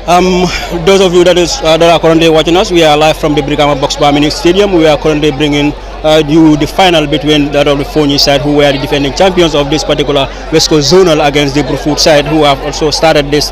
Those of you that are currently watching us, we are live from the Brikama Box Bar Mini Stadium. We are currently bringing you the final between that of the Foni side, who were the defending champions of this particular West Coast Zonal, against the Brufut side, who have also started this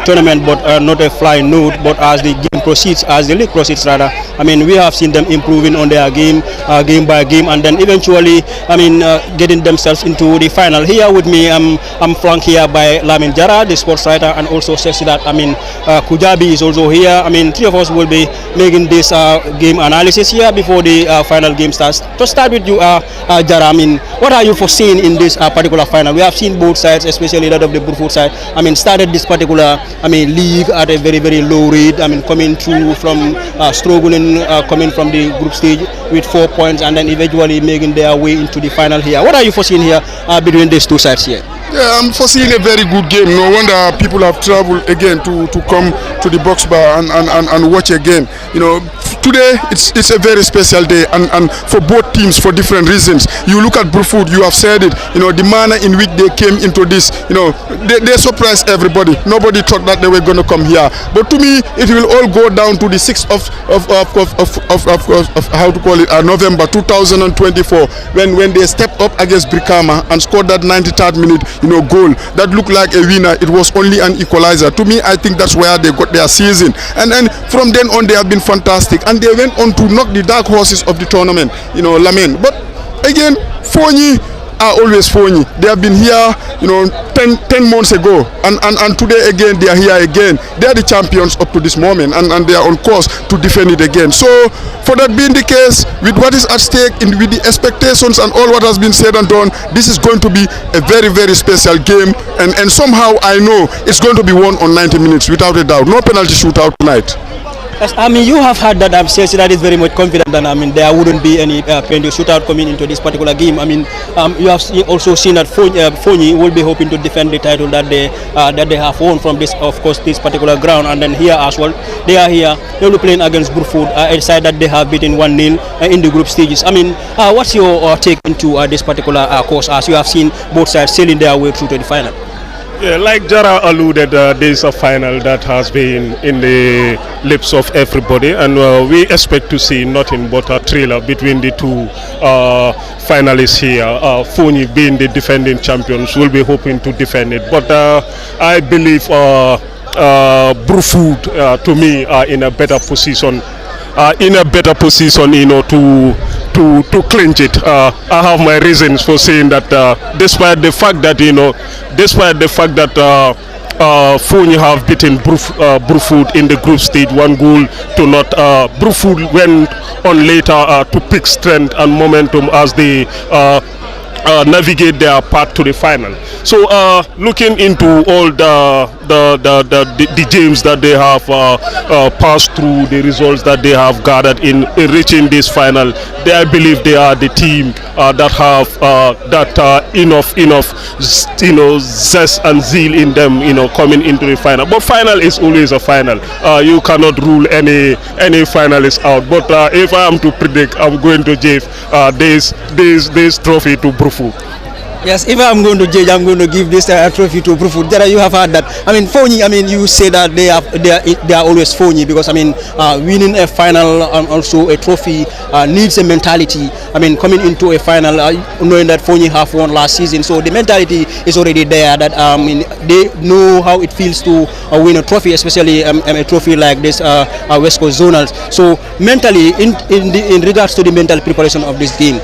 tournament, but not a flying note. But as the game proceeds, as the league proceeds rather, I mean, we have seen them improving on their game, game by game, and then eventually, I mean, getting themselves into the final. Here with me, I'm flanked here by Lamin Jara, the sports writer, and also says that, I mean, Kujabi is also here. I mean, three of us will be making this game analysis here before the final game starts. To start with you, Jara, I mean, what are you foreseeing in this particular final? We have seen both sides, especially that of the Brufut side, I mean, started this particular, I mean, league at a very, very low rate. I mean, coming through from struggling, coming from the group stage with 4 points, and then eventually making their way into the final here. What are you foreseeing here between these two sides here? Yeah, I'm foreseeing a very good game. No wonder people have traveled again to come to the box bar and watch again. You know, today it's a very special day, and for both teams for different reasons. You look at Brufut, you have said it. You know, the manner in which they came into this. You know, they surprised everybody. Nobody thought that they were going to come here. But to me, it will all go down to the 6th of how to call it, November 2024, when they stepped up against Brikama and scored that 93rd minute. You know, goal that looked like a winner. It was only an equalizer. To me, I think that's where they got their season, and from then on they have been fantastic, and they went on to knock the dark horses of the tournament, you know, Lamin. But again, Foni are always Foni. They have been here, you know, 10 months ago, and today again they are here again. They are the champions up to this moment, and they are on course to defend it again. So for that being the case, with what is at stake, with the expectations and all what has been said and done, this is going to be a very, very special game, and somehow I know it's going to be won on 90 minutes without a doubt. No penalty shootout tonight. Yes, I mean, you have heard that Chelsea that is very much confident that, I mean, there wouldn't be any penalty shootout coming into this particular game. I mean, you have also seen that Foni will be hoping to defend the title that they have won from this, of course, this particular ground. And then here as well, they are here. They will be playing against Brufut, a side that they have beaten 1-0 in the group stages. I mean, what's your take into this particular course, as you have seen both sides sailing their way through to the final? Yeah, like Jara alluded, this is a final that has been in the lips of everybody, and we expect to see nothing but a thriller between the two finalists here. Foni, being the defending champions, will be hoping to defend it, but I believe Brufut, to me, are in a better position. You know, to clinch it. I have my reasons for saying that, despite the fact that Foni have beaten Brufut in the group stage 1-0. Brufut went on later to pick strength and momentum as they navigate their path to the final. So looking into all the games that they have passed through, the results that they have gathered in reaching this final, I believe they are the team that have enough you know, zest and zeal in them, you know, coming into the final. But final is always a final. You cannot rule any finalist out. But if I am to predict, I'm going to give this trophy to Brufut. Yes, if I'm going to judge, I'm going to give this trophy to Brufut. Jara, you have heard that. I mean, Foni, I mean, you say that they are always Foni, because, I mean, winning a final and also a trophy needs a mentality. I mean, coming into a final, knowing that Foni have won last season, so the mentality is already there. That I mean, they know how it feels to win a trophy, especially a trophy like this West Coast Zonals. So mentally, in regards to the mental preparation of this game,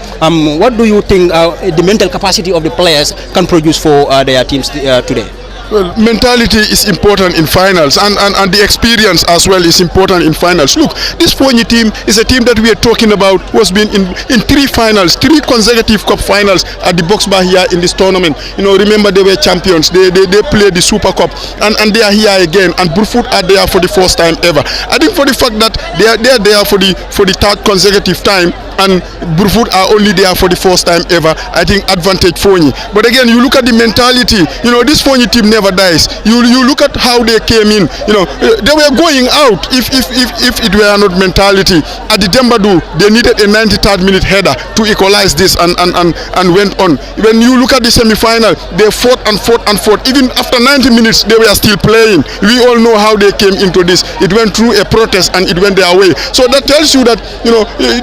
what do you think the mental capacity of the players can produce for their teams today? Well, mentality is important in finals, and the experience as well is important in finals. Look, this Foni team is a team that we are talking about was been in 3 finals, 3 consecutive cup finals at the box bar here in this tournament. You know, remember they were champions. They played the Super Cup, and they are here again. And Brufut are there for the first time ever. I think for the fact that they are there for the 3rd consecutive time, and Brufut are only there for the first time ever. I think advantage Foni. But again, you look at the mentality. This Foni team never dies. You look at how they came in. They were going out if it were not mentality. At the Dembadu, they needed a 93rd minute header to equalize this and went on. When you look at the semi-final, they fought and fought and fought. Even after 90 minutes, they were still playing. We all know how they came into this. It went through a protest and it went their way. So that tells you that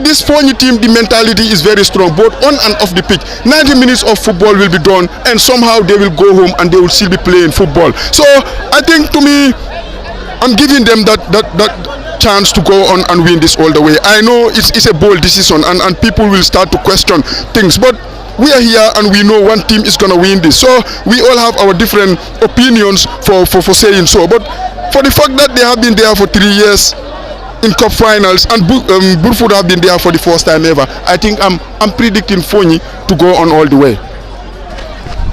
this Foni team, the mentality is very strong, both on and off the pitch. 90 minutes of football will be done, and somehow they will go home and they will still be playing football. So I think, to me, I'm giving them that chance to go on and win this all the way. I know it's a bold decision, and people will start to question things, but we are here and we know one team is going to win this. So we all have our different opinions for saying so. But for the fact that they have been there for 3 years in cup finals, and Brufut have been there for the first time ever, I think I'm predicting Foni to go on all the way.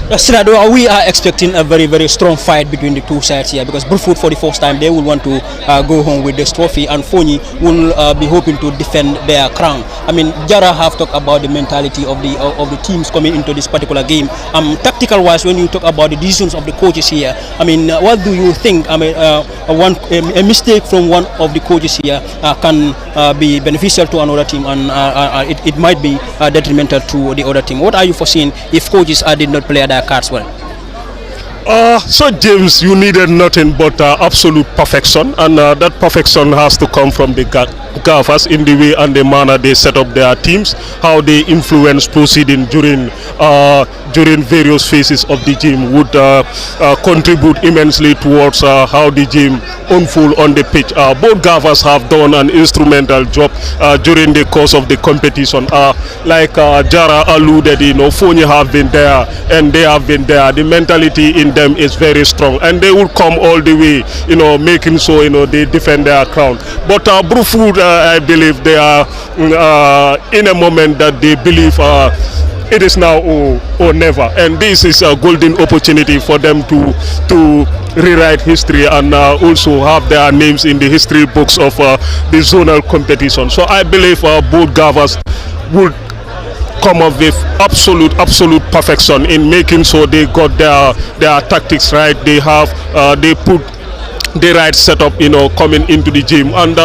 Sinado, we are expecting a very, very strong fight between the two sides here, because Brufut, for the first time, they will want to go home with this trophy, and Foni will be hoping to defend their crown. I mean, Jara have talked about the mentality of the teams coming into this particular game. Tactical wise, when you talk about the decisions of the coaches here, I mean, what do you think? I mean, a mistake from one of the coaches here can be beneficial to another team, and it might be detrimental to the other team. What are you foreseeing if coaches did not play their cards well? So James, you needed nothing but absolute perfection, and that perfection has to come from the gaffers in the way and the manner they set up their teams, how they influence proceeding during various phases of the game would contribute immensely towards how the game unfold on the pitch. Both gaffers have done an instrumental job during the course of the competition. Like Jara alluded, Foni have been there and they have been there. The mentality in them is very strong, and they will come all the way, making sure they defend their crown. But Brufut, I believe they are in a moment that they believe it is now or never, and this is a golden opportunity for them to rewrite history and also have their names in the history books of the zonal competition. So I believe both gaffers would come up with absolute perfection in making sure they got their tactics right. They put the right setup, coming into the gym, and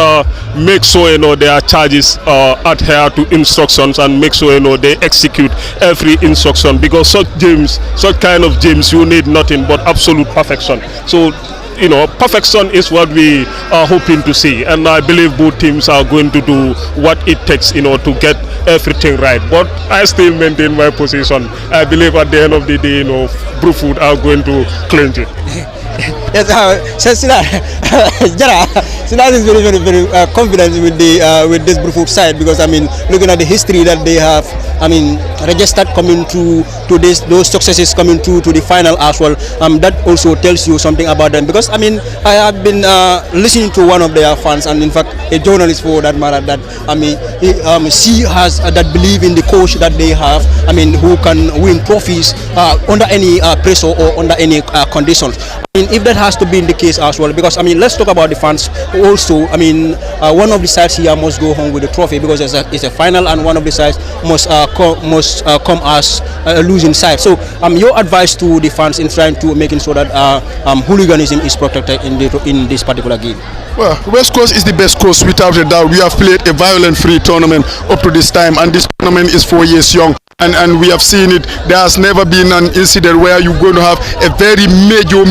make sure their charges adhere to instructions, and make sure they execute every instruction, because such kind of games, you need nothing but absolute perfection. So perfection is what we are hoping to see, and I believe both teams are going to do what it takes to get everything right. But I still maintain my position. I believe at the end of the day, Brufut are going to clinch it. Yes, Jara, Silas is very confident with this Brufut side, because I mean, looking at the history that they have, I mean, registered coming those successes coming to the final as well. That also tells you something about them, because I mean, I have been listening to one of their fans, and in fact a journalist for that matter, that I mean, she has that belief in the coach that they have, I mean, who can win trophies under any pressure or under any conditions. I mean, if that has to be in the case as well, because I mean, let's talk about the fans also. I mean, one of the sides here must go home with the trophy, because it's a final, and one of the sides must come as a losing side. So your advice to the fans in trying to making sure that hooliganism is protected in this particular game? Well, West Coast is the best coast without a doubt. We have played a violent-free tournament up to this time, and this tournament is 4 years young. And we have seen it. There has never been an incident where you're going to have a very major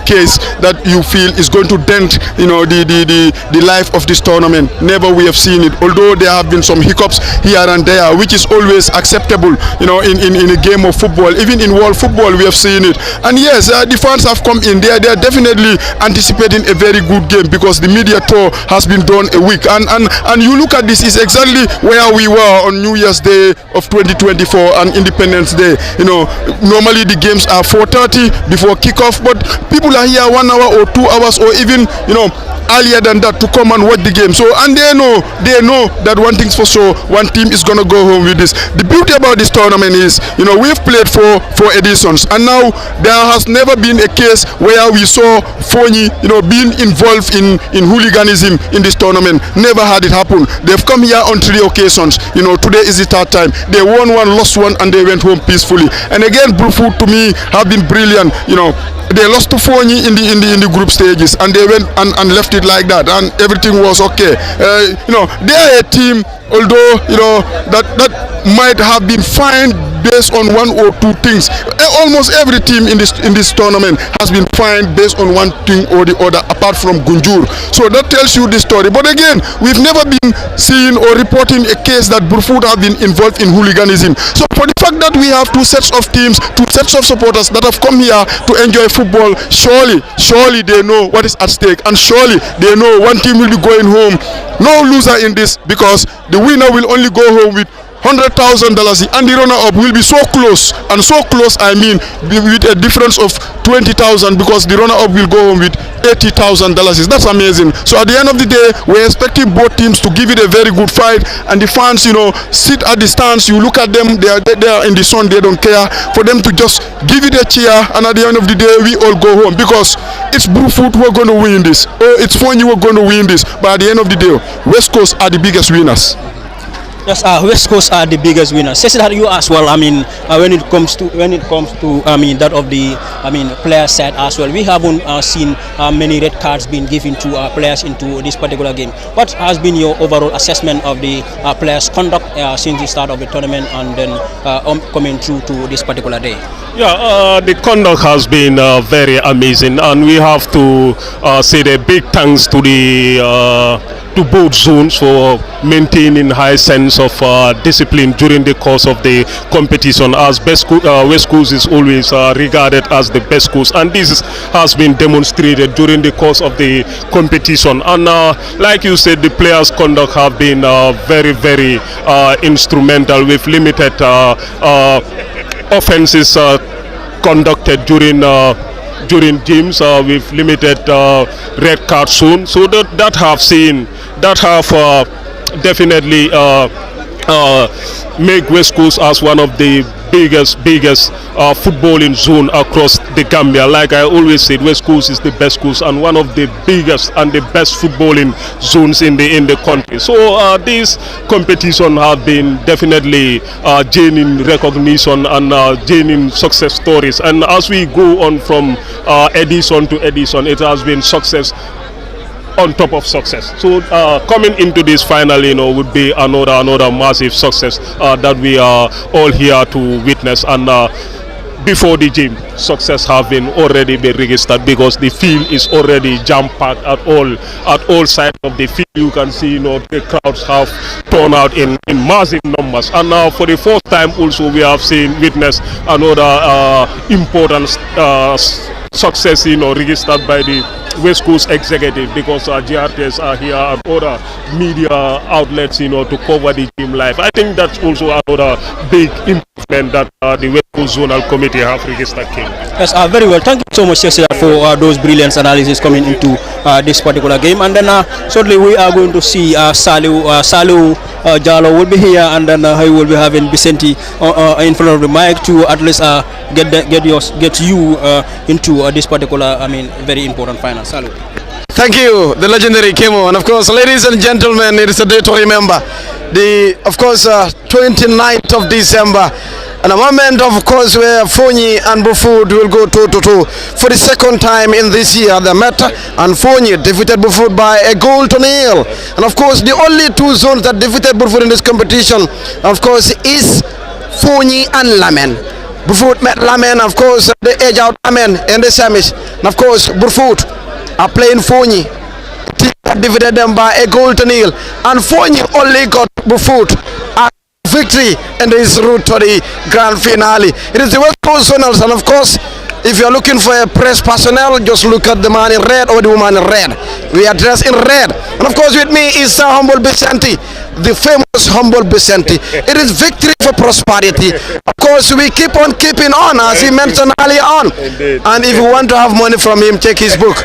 case that you feel is going to dent, the life of this tournament. Never we have seen it. Although there have been some hiccups here and there, which is always acceptable, in a game of football. Even in world football, we have seen it. And yes, the fans have come in. They are definitely anticipating a very good game, because the media tour has been done a week. And you look at this, is exactly where we were on New Year's Day of 2024 and Independence Day. Normally the games are 4:30 before kickoff, but people are here 1 hour or 2 hours or even earlier than that to come and watch the game. So, and they know that one thing's for sure, one team is gonna go home with this. The beauty about this tournament is, we've played for 4 editions, and now there has never been a case where we saw Foni, being involved in hooliganism in this tournament. Never had it happen. They've come here on 3 occasions. Today is the 3rd time. They won one, lost one, and they went home peacefully. And again, Brufut to me have been brilliant. They lost to Foni in the group stages, and they went and left it like that, and everything was okay. They are a team, although that might have been fine based on 1 or 2 things. Almost every team in this tournament has been fine based on one thing or the other, apart from Gunjur. So that tells you the story. But again, we've never been seeing or reporting a case that Brufut have been involved in hooliganism. So for the fact that we have 2 sets of teams, 2 sets of supporters that have come here to enjoy football, surely they know what is at stake, and surely they know one team will be going home no loser in this, because the winner will only go home with $100,000, and the runner-up will be so close, and so close I mean with a difference of 20,000, because the runner-up will go home with $80,000. That's amazing. So at the end of the day, we're expecting both teams to give it a very good fight, and the fans, sit at the stands. You look at them; they are in the sun. They don't care. For them to just give it a cheer, and at the end of the day, we all go home, because it's Brufut who are going to win this. It's Foni who are going to win this. But at the end of the day, West Coast are the biggest winners. Yes, West Coast are the biggest winners. Says that you as well. When it comes to that of the player side as well, we haven't seen many red cards being given to players into this particular game. What has been your overall assessment of the players' conduct since the start of the tournament, and then coming through to this particular day? Yeah, the conduct has been very amazing, and we have to say a big thanks to the to both zones for maintaining high sense of discipline during the course of the competition, as West Coast is always regarded as the best coast, and this has been demonstrated during the course of the competition. And like you said, the players' conduct have been very, very instrumental, with limited offenses conducted during games, with limited red card zone. So that have definitely make West Coast as one of the biggest footballing zone across the Gambia. Like I always said, West Coast is the best coast and one of the biggest and the best footballing zones in the country. So these competition have been definitely gaining recognition and gaining success stories. And as we go on from edition to edition, it has been success on top of success. So coming into this final, would be another massive success that we are all here to witness. And before the game, success have already been registered, because the field is already jam-packed at all sides of the field. You can see, the crowds have turned out in massive numbers. And now for the first time also, we have witnessed another important success, registered by the West Coast executive, because GRTs are here and other media outlets, to cover the game live. I think that's also another big improvement that the West Coast Zonal Committee have registered. Yes, very well. Thank you so much, Cesar, for those brilliant analysis coming into this particular game. And then shortly we are going to see Salu Jallo will be here, and then he will be having Vicente in front of the mic to at least get you into this particular, very important final. Salu. Thank you, the legendary Kemo. And of course, ladies and gentlemen, it is a day to remember. The 29th of December, and a moment, of course, where Foni and Brufut will go toe-to-toe. For the second time in this year, they met, and Foni defeated Brufut by a goal to nil. And of course, the only 2 zones that defeated Brufut in this competition, of course, is Foni and Lamen. Brufut met Lamen, of course, they edge out Lamen in the semis. And of course, Brufut are playing Foni. Defeated them by a goal to nil, and Foni only got Brufut a victory in this route to the grand finale. It is the West Coast Zonals, and of course, if you are looking for a press personnel, just look at the man in red or the woman in red. We are dressed in red, and of course with me is Humble Vicente, the famous humble Vicente. It is victory for prosperity. Of course, we keep on keeping on, as he mentioned earlier on. Indeed. And if you want to have money from him, check his book.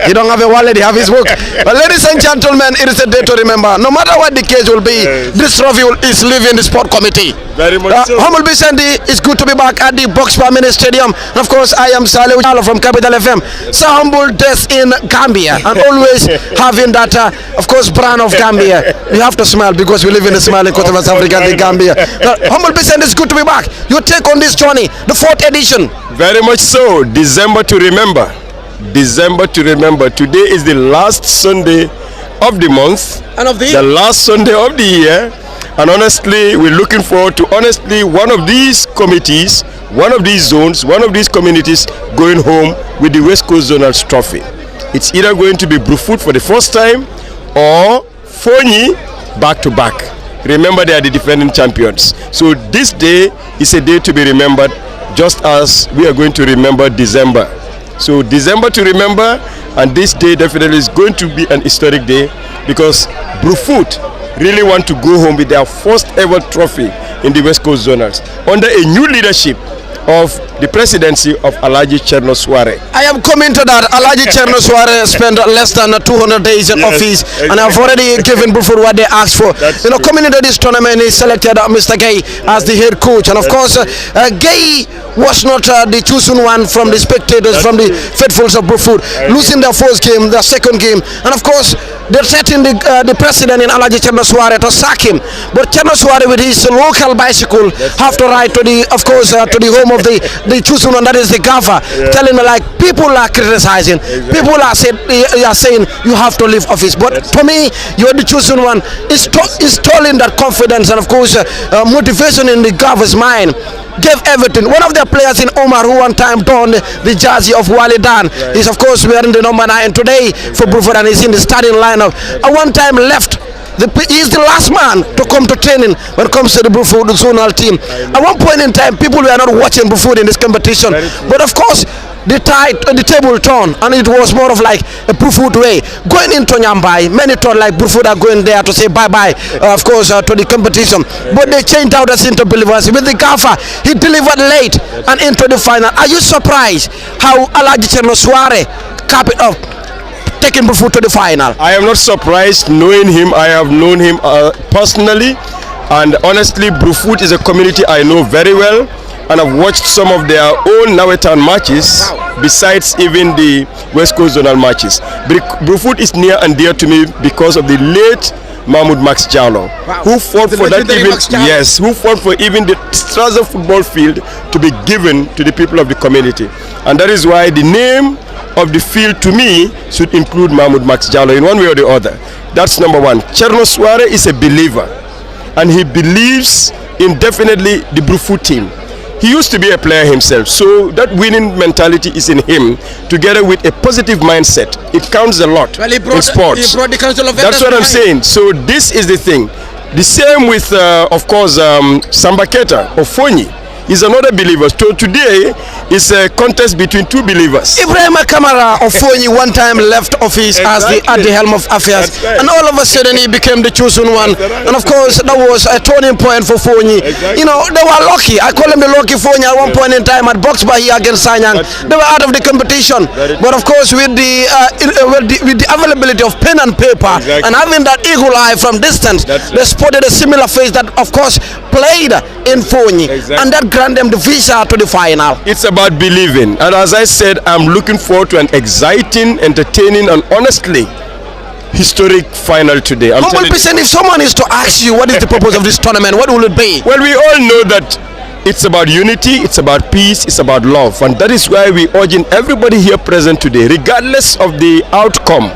You don't have a wallet, you have his book. But ladies and gentlemen, it is a day to remember. No matter what the case will be, this trophy is leaving the sport committee. Very much so. Humble Vicente, it's good to be back at the Box Bar Mini Stadium. And of course, I am Saleh from Capital FM. So humble death in Gambia, and always having that, of course, brand of Gambia. You have to smile because we live in a smiling coast of West Africa, the Gambia. Humble Vicente, it's good to be back. Your take on this journey, the 4th edition. Very much so. December to remember. December to remember. Today is the last Sunday of the month, And of the year. the last Sunday of the year. And honestly, we're looking forward to one of these committees, one of these zones, one of these communities going home with the West Coast Zonal trophy. It's either going to be Brufut for the first time or Foni back to back. Remember, they are the defending champions. So this day is a day to be remembered, just as we are going to remember December. So December to remember, and this day definitely is going to be an historic day because Brufut really want to go home with their first ever trophy in the West Coast Zonals under a new leadership of the presidency of Alhaji Cherno Suare. I am coming to that. Alhaji Cherno Suare spent less than 200 days in office, and I've already given Brufut what they asked for. Coming into this tournament, he selected Mr. Gay as the head coach, and of course, Gay was not the chosen one from the spectators, from the faithfuls of Brufut, losing their first game, their second game, and of course, they're setting the president in Alhaji Cherno Suare to sack him. But Cherno Suare, with his local bicycle, have to ride to the, of course, to the home of the chosen one, that is the Gafa, telling me like people are criticizing, people are saying you have to leave office. But for me, you're the chosen one. It's tolling that confidence and of course motivation in the Gafa's mind. Gave everything. One of their players in Omar, who one time donned the jersey of Walidan, is of course wearing the number 9 today for Brufut, and he's in the starting lineup. At one time left. He's the last man to come to training when it comes to the Brufut zonal team. At one point in time, people were not watching Brufut in this competition, but of course, the table turned, and it was more of like a Brufut way. Going into Nyambai, many thought like Brufut are going there to say bye-bye, of course, to the competition. But they changed out as into believers. With the Gafa, he delivered late and into the final. Are you surprised how Alhaji Cherno Suare cap it up, taking Brufut to the final? I am not surprised knowing him. I have known him personally, and honestly, Brufut is a community I know very well, and I've watched some of their own Nawetan matches, besides even the West Coast Zonal matches. Brufut is near and dear to me because of the late Mahmoud Max Jallo, who fought for that even, who fought for even the Strasser football field to be given to the people of the community, and that is why the name of the field to me should include Mahmoud Max Jallo in one way or the other. That's number one. Cherno Suare is a believer, and he believes in definitely the Brufut team. He used to be a player himself, so that winning mentality is in him, together with a positive mindset. It counts a lot in sports. He brought the council of That's what I'm saying. So this is the thing. The same with, of course, Samba Keita or Foni. Is another believer. So today is a contest between two believers. Ibrahim Kamara of Foni one time left office as at the helm of affairs, and all of a sudden he became the chosen one. And of course that was a turning point for Foni. You know, they were lucky. I call him the lucky Foni at one point in time at Box Bar here against Sanyang. They were out of the competition, but of course with the availability of pen and paper and having that eagle eye from distance, they spotted a similar face that of course played in Foni, and that grant them the visa to the final. It's about believing, and as I said, I'm looking forward to an exciting, entertaining, and honestly historic final today. Humble percent, if someone is to ask you what is the purpose of this tournament, what will it be? Well, we all know that it's about unity, it's about peace, it's about love, and that is why we urging everybody here present today, regardless of the outcome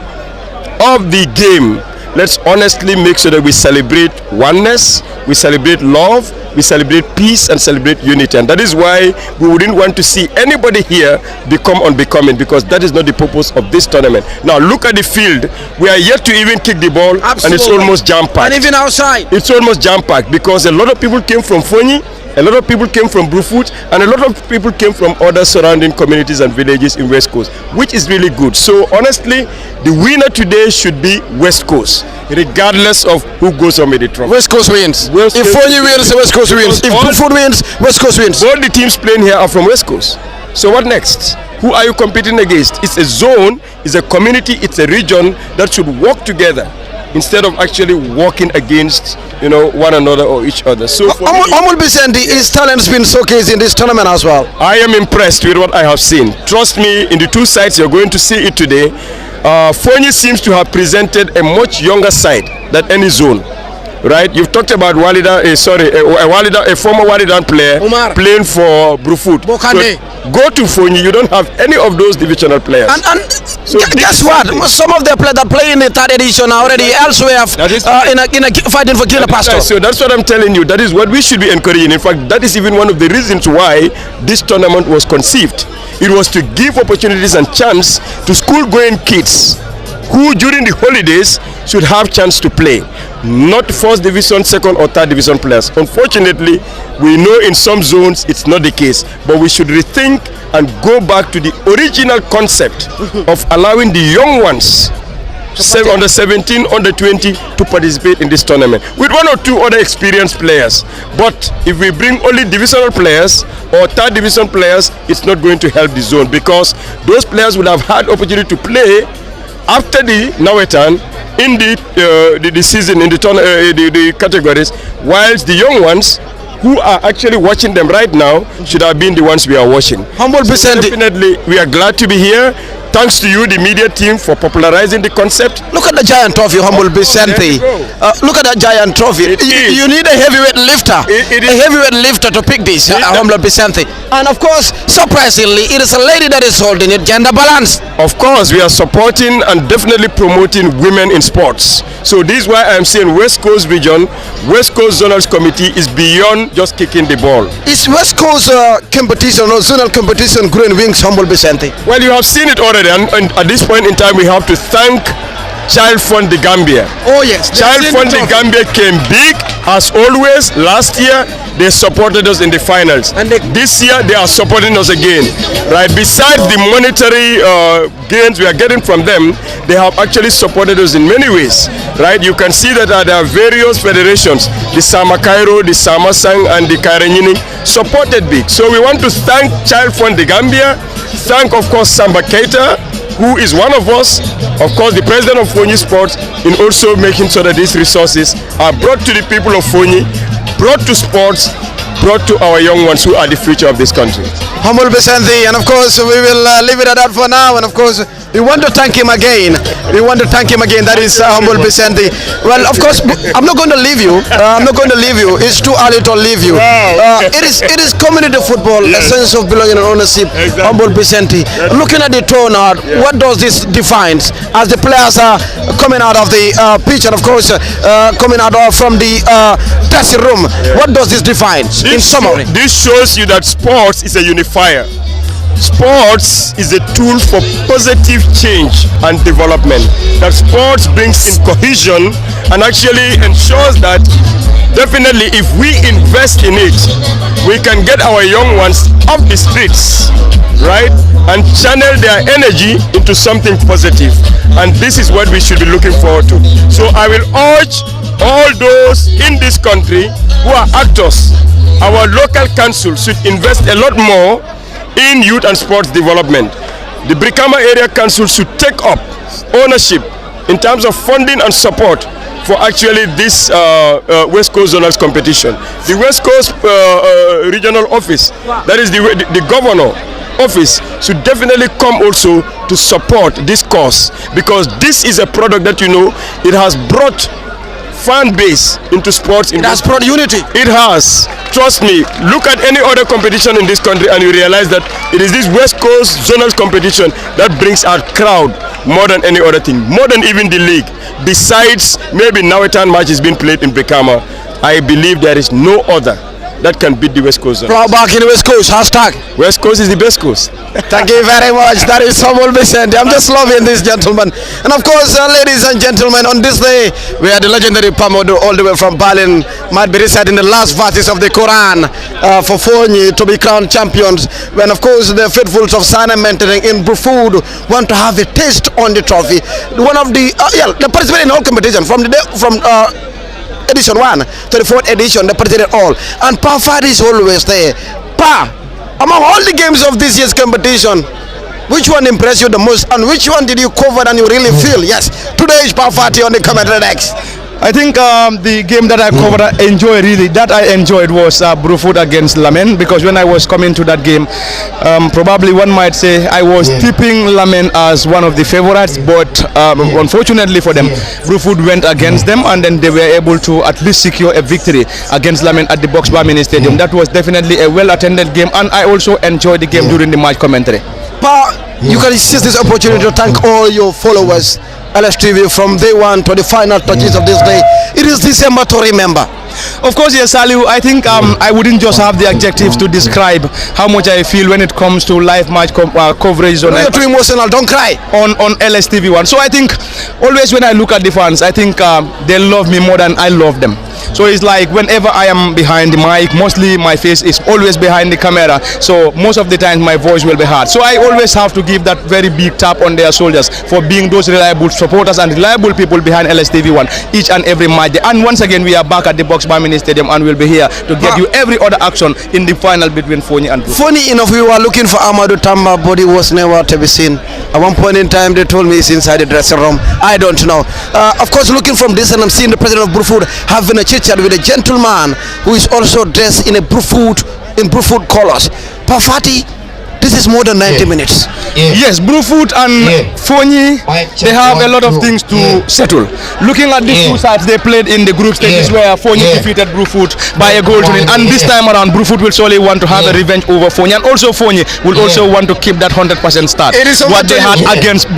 of the game, let's honestly make sure that we celebrate oneness, we celebrate love, we celebrate peace, and celebrate unity. And that is why we wouldn't want to see anybody here become unbecoming, because that is not the purpose of this tournament. Now look at the field. We are yet to even kick the ball. Absolutely. And it's almost jam-packed. And even outside. It's almost jam-packed because a lot of people came from Foni, a lot of people came from Brufut, and a lot of people came from other surrounding communities and villages in West Coast, which is really good. So honestly, the winner today should be West Coast. regardless of who goes on with the trophy. West Coast wins. If Foni wins, West Coast wins. If Brufut wins, West Coast wins. All the teams playing here are from West Coast. So what next? Who are you competing against? It's a zone, it's a community, it's a region that should work together instead of actually working against, one another or each other. So Humble Vicente, his talent's been showcased in this tournament as well. I am impressed with what I have seen. Trust me, in the two sides you're going to see it today. Foni seems to have presented a much younger side than any zone. Right, you've talked about a former Walidan player playing for Brufut. So go to Foni, you don't have any of those divisional players. And so guess what? Some of the players that play in the third edition are already elsewhere fighting for Killer Pastor. So that's what I'm telling you. That is what we should be encouraging. In fact, that is even one of the reasons why this tournament was conceived. It was to give opportunities and chance to school-going kids who during the holidays should have chance to play, not first division, second or third division players. Unfortunately, we know in some zones it's not the case, but we should rethink and go back to the original concept of allowing the young ones, under 17, under 20, to participate in this tournament with one or two other experienced players. But if we bring only divisional players or third division players, it's not going to help the zone, because those players would have had opportunity to play after the Nawetan in the season, in the categories, whilst the young ones who are actually watching them right now should have been the ones we are watching. Humble Vicente. Definitely, we are glad to be here. Thanks to you, the media team, for popularizing the concept. Look at the giant trophy, Humble Vicente. Look at that giant trophy. You need a heavyweight lifter. A heavyweight lifter to pick this, Humble Vicente. And of course, surprisingly, it is a lady that is holding it, gender balance. Of course, we are supporting and definitely promoting women in sports. So this is why I am saying West Coast region, West Coast Zonal Committee is beyond just kicking the ball. Is West Coast competition or zonal competition growing wings, Humble Vicente? Well, you have seen it already. And at this point in time, we have to thank Child Fund the Gambia. Oh yes, Child Fund the Gambia came big as always. Last year they supported us in the finals, and this year they are supporting us again. Right, besides the monetary gains we are getting from them, they have actually supported us in many ways. Right, you can see that there are various federations, the Sama Cairo, the Sama Sang, and the Kairenyini supported big. So we want to thank Child Fund the Gambia. Thank, of course, Samba Keita, who is one of us, of course, the president of Foni Sports, in also making sure that these resources are brought to the people of Foni, brought to sports, brought to our young ones who are the future of this country. Humble Vicente, and of course, we will leave it at that for now, and of course, we want to thank him again. That is Humble Vicente. Well, of course, I'm not going to leave you. It's too early to leave you. It is community football, a sense of belonging and ownership. Exactly. Humble Vicente. Looking at the turnout, what does this define as the players are coming out of the pitch, and of course, coming out from the dressing room? What does this define in summary? This shows you that sports is a unifier. Sports is a tool for positive change and development. That sports brings in cohesion and actually ensures that definitely if we invest in it, we can get our young ones off the streets, right, and channel their energy into something positive. And this is what we should be looking forward to. So I will urge all those in this country who are actors, our local council should invest a lot more in youth and sports development. The Brikama Area Council should take up ownership in terms of funding and support for actually this West Coast Zonal competition. The West Coast Regional Office, that is the governor office, should definitely come also to support this cause, because this is a product that it has brought fan base into sports. It has brought unity. It has. Trust me, look at any other competition in this country and you realize that it is this West Coast Zonal competition that brings our crowd more than any other thing, more than even the league. Besides maybe Nawetan match is being played in Brikama, I believe there is no other that can beat the West Coast. Proud back in the West Coast. Hashtag. West Coast is the best coast. Thank you very much. That is Samuel Vicente. I'm just loving this gentleman. And of course, ladies and gentlemen, on this day, we are the legendary Pamodo all the way from Berlin might be reciting the last verses of the Quran for Foni to be crowned champions. When of course the faithfuls of Sana Mentoring in Brufut want to have a taste on the trophy. One of the they participate in all competition from edition 1 to the 4th edition. They participate all, and Pa is always there. Pa, among all the games of this year's competition, which one impressed you the most, and which one did you cover and you really feel yes, today is Pa on the commentary next? I think the game that I covered, I enjoyed was Brufut against Lamen, because when I was coming to that game, probably one might say I was tipping Lamen as one of the favorites, but unfortunately for them, Brufut went against them, and then they were able to at least secure a victory against Lamen at the Boxbar Mini Stadium. That was definitely a well-attended game, and I also enjoyed the game during the match commentary. Pa, you can seize this opportunity to thank all your followers, LSTV, from day one to the final touches of this day. It is December to remember. Of course, yes, Saliu. I think I wouldn't just have the adjectives to describe how much I feel when it comes to live match coverage on. You're too emotional. Don't cry. On LSTV1. So I think always when I look at the fans, I think they love me more than I love them. So it's like whenever I am behind the mic, mostly my face is always behind the camera. So most of the time my voice will be heard. So I always have to give that very big tap on their shoulders for being those reliable supporters and reliable people behind LSTV1 each and every match. And once again, we are back at the Boxbar Mini Stadium, and we'll be here to get you every other action in the final between Foni and Brufut. Funny enough, we were looking for Amadou Tamba, but he was never to be seen. At one point in time, they told me he's inside the dressing room. I don't know. Of course, looking from this, and I'm seeing the president of Brufut having a chit-chat with a gentleman who is also dressed in a Brufut colors. Pafati, this is more than 90 minutes. Yes, Brufut and Foni, they have a lot of things to settle. Looking at these two sides, they played in the group stages where Foni defeated Brufut by a goal to nil. And this time around, Brufut will surely want to have a revenge over Foni. And also Foni will also want to keep that 100% start, what they had against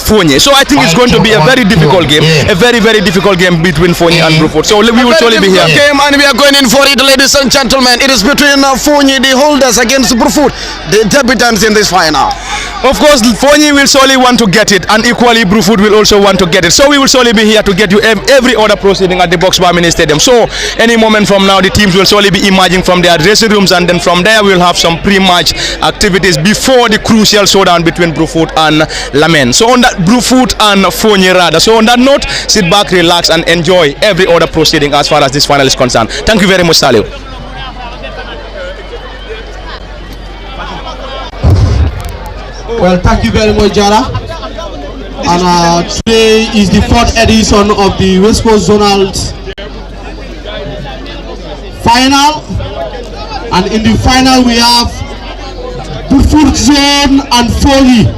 Foni. So I think it's going to be a very difficult game, a very, very difficult game between Foni and Brufut. So we will surely be here. Game, and we are going in for it, ladies and gentlemen. It is between Foni, the holders, against Brufut, the debutants in this final. Of course, Foni will surely want to get it, and equally Brufut will also want to get it. So we will surely be here to get you every other proceeding at the Boxbar Mini Stadium. So any moment from now, the teams will surely be emerging from their dressing rooms, and then from there we will have some pre-match activities before the crucial showdown between Brufut and Lamen. So on that, Brufut and Foni rather. So on that note, sit back, relax, and enjoy every other proceeding as far as this final is concerned. Thank you very much, Salio. Well, thank you very much, Jara. And today is the 4th edition of the West Coast Zonal final. And in the final, we have Brufut Zone and Foni.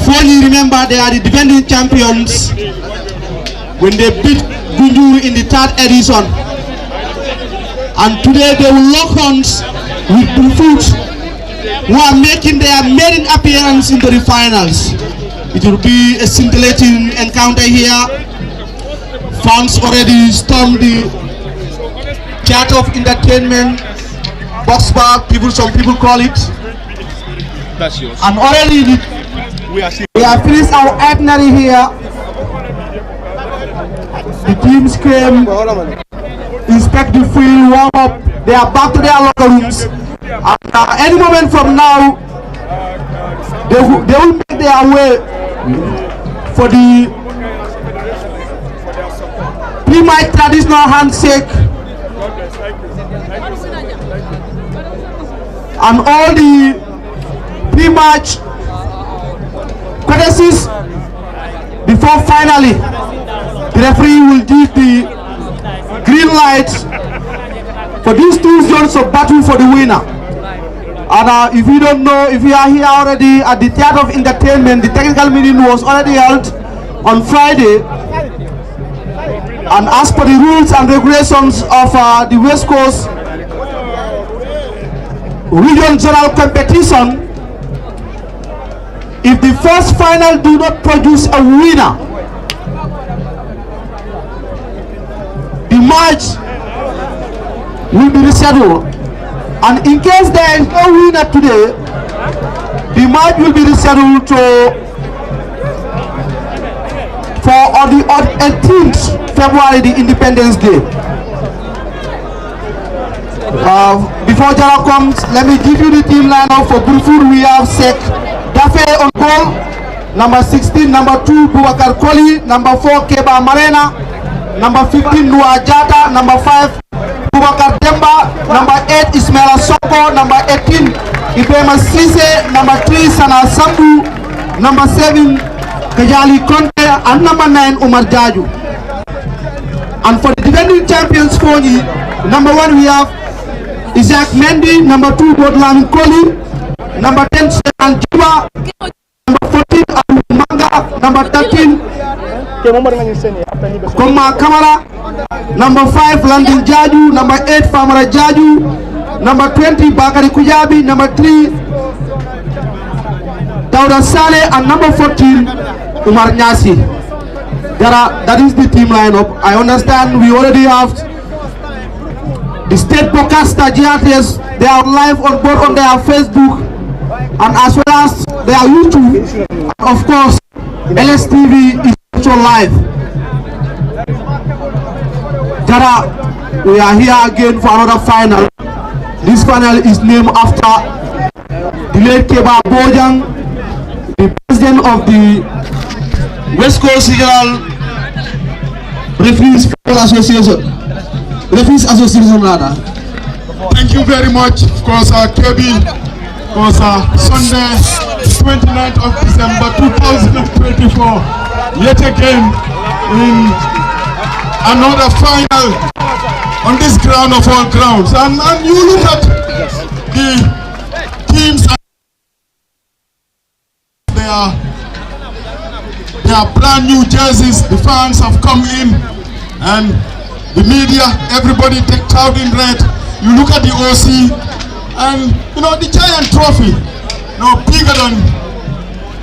Foni, remember, they are the defending champions when they beat Gunjur in the 3rd edition. And today they will lock horns with Brufut, who are making their maiden appearance into the finals. It will be a scintillating encounter here. Fans already stormed the theater of entertainment, Boxbar, some people call it. That's yours. And already we have finished our itinerary here. The teams came, inspect the field, warm up. They are back to their locker rooms. Any moment from now, they will make their way for the pre-match traditional handshake, and all the pre-match courtesies before finally the referee will give the green light for these two zones of battle for the winner. And if you don't know, if you are here already at the Theatre of Entertainment, the technical meeting was already held on Friday. And as per the rules and regulations of the West Coast Region Zonal competition, if the first final do not produce a winner, the match will be rescheduled. And in case there is no winner today, the match will be rescheduled for the 18th February, the Independence Day. Before Jara comes, let me give you the team lineup for Brufut. We have Sek Dafe on goal, number 16, number 2 Boubacar Koli, number 4 Kebba Marena, number 15 Noah Jata, number 5 Boubacar Demba, number 8 Ismaila Soko, number 18 Ibrahima Sise, number 3 Sana Sambu, number 7 Kajali Conte, and number 9 Umar Jaju. And for the defending champions Foni, number 1 we have Isaac Mendy, number 2 Bodlam Koli, number 10 Sean Jiwa, number 14 Abu Manga, number 13 Koma Kamara, number 5 Landin Jaju, number 8 Famara Jaju, number 20 Bakari Kujabi, number 3 Dauda Saleh, and number 14 Umar Nyasi. That is the team lineup. I understand we already have the state broadcaster GRTS. They are live on board on their Facebook and as well as their YouTube. And of course, LSTV is also live. Jara, we are here again for another final. This final is named after the late Kebba Bojang, the president of the West Coast Regional Referees Association rather. Thank you very much. Of course, Kebbi, of course, Sunday, 29th of December 2024, yet again in another final on this ground of all grounds. And you look at the teams, they are brand new jerseys. The fans have come in and the media, everybody decked out in red. You look at the OC and the giant trophy, bigger than